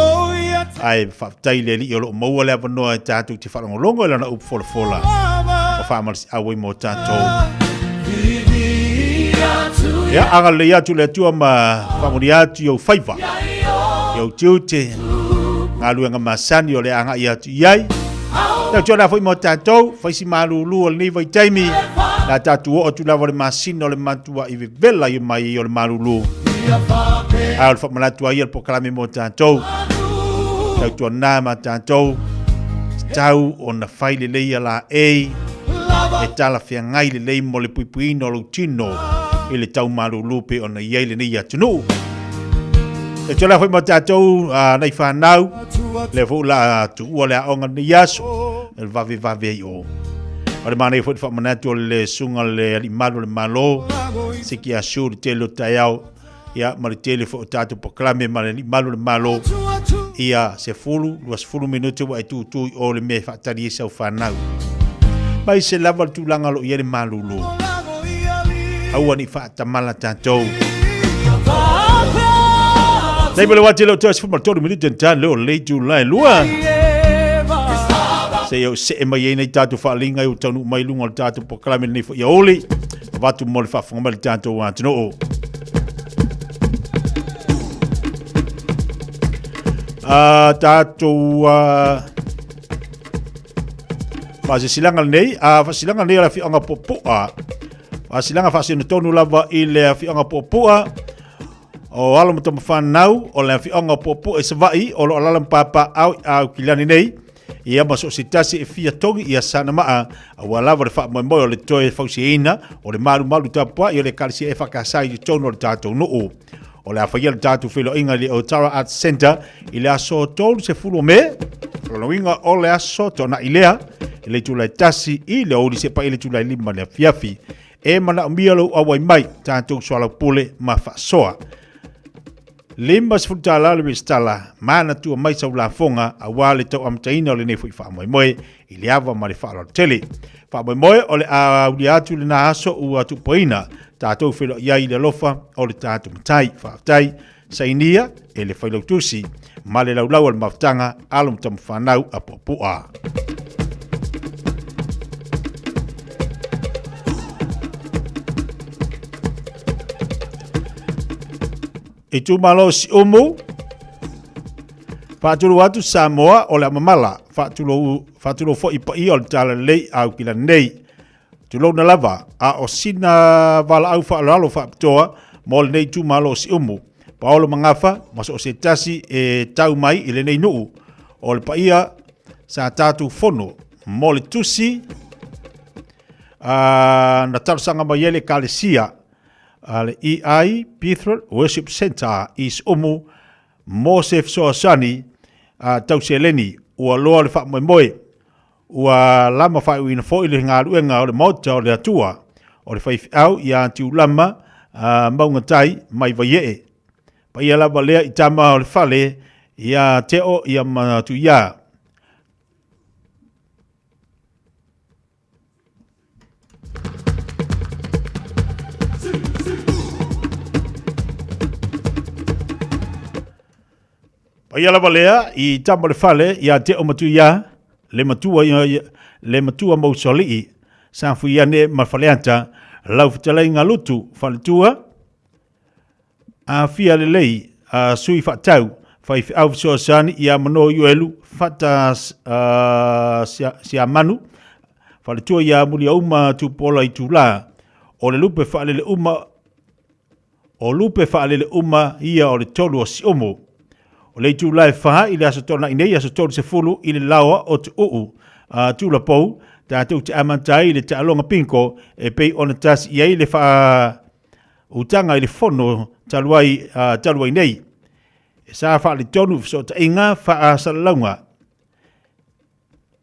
S6: ai fa taile li yo mo wala no tatu ti fa longo la na up for fola fa ma awe mo tatu ya aga le ya tu le tu ma fa mo ya tu yo faiva yo tute ngaluenga masani o le anga ia tu iai. Tau tōna fwoi mo tātou, whaisi marulu o le nei vai taimi, la tātou o tu lava le masina o le matua i vela i mai o le marulu. Au le whakmanatua i al pokalame mo tātou. Tau tōna ma tātou, tau o na whaile leia la e tala whia ngai le lei mo le puipuino lo tino i le tau marulu pe o na iei le nei atunu. E tōna fwoi mo tātou, nei whanau, le fo la tu ua le aonga ni yaso el vave i o le mana i fo fa manatu le sunga le le malo siki asu le telo taiao ia ma le tele fo tatu proclame ma le malo ia se fulu minutu wa tu o le me fa tali sa fanau mai se lava tu langa lo ia le malulu au ni fa tamala tanto Nei bele wati lo tos fuma tolu minutu tan lo le July lua. Se yo se mai nei tatu fa linga u tonu mai lunga tatu proclame ni fo oli. Watu mo le fa fonga le tatu wa tno. Tatu fa silanga nei fa silanga nei la fi anga popoa. Fa silanga fa sino tonu lava ile fi anga popoa. O alo mto mfanau o le fionga popo e savai o lo alalam papa au kilani nei ia maso sitasi e fia tongi ia sana maa o lava le fa mo o le toe fausiina o le malu tapua i le kalisi e fakasai i tono le tatou nuu o le afaia le tatou filo inga le Otara Arts Center i le aso tolu se fulo me o inga o le aso tona ilea i le tulai tasi i le ori se pa i le tulai lima le fiafi e mana umialo awai mai tatou swala pule mafasoa Lima sfutala le stala mana tu mai sa la fonga a wale to am taina le ne fu fa moi i le ava ma le fa lo tele fa moi o le a uliatu le na aso u atu poina tatou filo ia i le lofa o le tatou tai fa tai sainia e le failo tusi ma le laulau al maftanga alum tam fanau a popua E tu malo si umu Fatulu watu Samoa o le mamala Fatulu fo ipa i o le tala lei au kila nei Tulo na lava a o sina vala au fa lalo fa ptoa Mo le nei tu malo si umu Paolo mangafa maso o se tasi e tau mai i le nei nuu O le paia sa tatu fono Mo le tusi Na talo sanga mai ele kalesia Ale EI Bethel Worship Center is omu Mosef Soasani Tauseleni ua loa le wha moe ua lama wha uina fo ili ngā ruenga o le mauta o le atua o le whaifi au i a tiu lama maunga tai mai vaiee pa ia lama lea i tama o le whale i a teo i a manatu ia Ia lava lea i tama le fale i a te o matu ia le matua mausoli sa fu ia ne mafaleanta lau fitalai ngā lutu fale tua a fia le lei a sui fatau fai au so sani i a mano yuelu fata sia manu fale tua i a muli uma tu pola i tu la o le lupe fale le uma ia o le tolu o si omo O le tu lai faha i le asotona i nei asotona se fulu i le lawa o te uu tu la pou tātou te amantai i le te alonga pinko e pei ona tasi i ei le wha utanga i le fono taluai nei. E sa wha le tonu so ta inga wha salalaunga.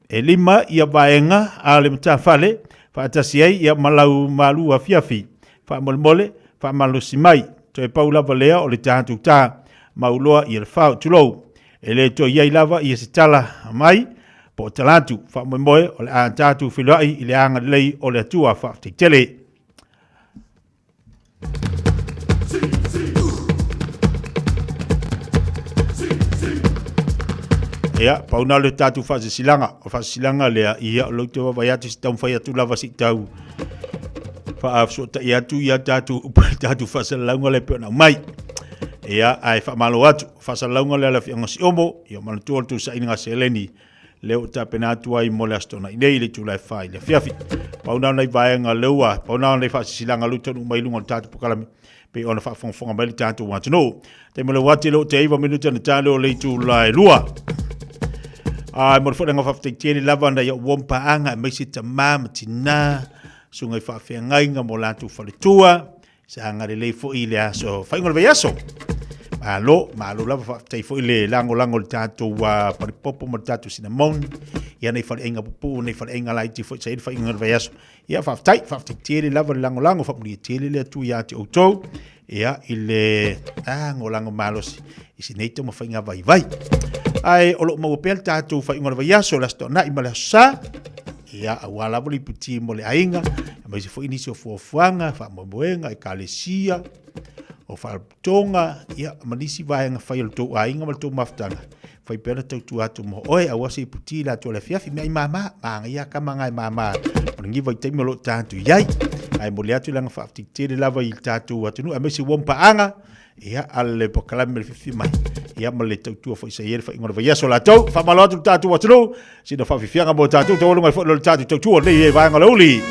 S6: E lima i a vaenga a le mta whale wha tasi ei i a malau malu a fiafi wha mole wha malu si mai to e pau lava lea o le tātou tā mauloa i le whao tulou. E le to iei lava i se tala mai, po talatu wha moe o le a tātu whiloai i le anga lei o le atua wha te tele. Ea, pauna le tātu wha silanga lea i hea o lau wa vaiatu si tau whai atu lava si tau. Wha afso ta i atu i a tātu wha sa launga le peona mai. Ia ai whamalo atu, whasalaunga le ala whianga si omo, ia manatua tu sa inga se eleni, leo ta penatua I mole astona I nei le tūlai whai le whiawhi. Paunau nei vaenga leua, paunau nei whasisilanga lutonu mai lunga tātu pukalame, pe ona whafonga mai le tātu wātano. Te mele wati leo te iwa minuta na tāleo le tūlai lua. Ai mo fo nga fa te lava na ya wompa anga mai se ta mama tina sunga fa fe ngainga mo la tu fa le tua sa nga le fo ile aso fa ngol veaso malo lava fa te fo ile lango tatu wa pa popo mo tatu cinnamon ya nei fa enga pupu nei fa enga lai ti fo se fa ngol veaso ya fa te lava lango fa mo te le tu ya ti auto ya ile ngolango malos isi nei to mo fa nga vai ai olo mo pel tatu fa ingor vayaso lasto na imala sa ia awala boli puti mo le ainga mai se fo inicio fo fuanga fa mo boenga e kalesia o fa tonga ia manisi vaenga fa il to ainga mal to maftanga fa pela to tu atu mo oi awasi puti la to le fiafi mai mama anga ia kama ngai mama ngi vai te mo lo tatu yai ai mo le atu langa fa tite lava il tatu atu no amesi wompa anga ia alle pokalam me fifi mai ia male tau fo isa yer fa ingor va yaso la tau fa malo tu tatu watro sino fa fifianga mo tatu to lo mai fo lo tatu tau le va ngala uli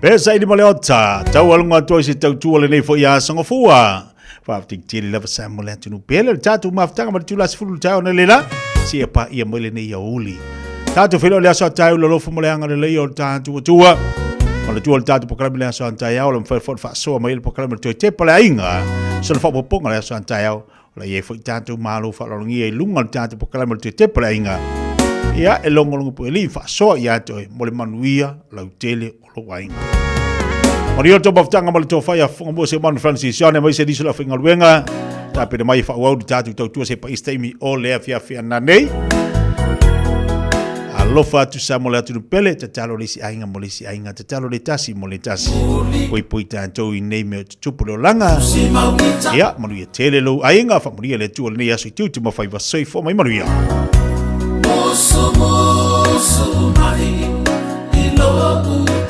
S6: Pesa ini mole ota, tau alunga toi se tau tuole nei fo ia songo fua. Fa tik tili lava sa mole atu pele tatu maftanga mal tula sfulu tau na lela. Si pa ia mole nei yauli. Tatu filo le aso tau lo fo mole anga le yo tatu tua. Mole tua tatu pokala le aso anta ya o fa so mai le pokala toi te pala inga. So fa po ponga le aso anta ya o le ye fo tatu malu fa lo ngi e lunga tatu pokala toi te pala inga. Ia e longo po eli fa so ia toi mole manuia la tele lo wainga. Mario to baftanga mal to faya fongo se man Francis ya ne mai se diso la finga luenga ta pe mai fa wau tatu to se pa istemi o le Fiafia na nei alofa tu samola tu pele te talo le si ainga mo le si ainga te talo le tasi mo le tasi poi poi tanto I nei me tupulo langa ya manuia tele lo ainga fa manuia le tu le ya so tu mo fa so fo mai manuia
S8: Moso mai ilo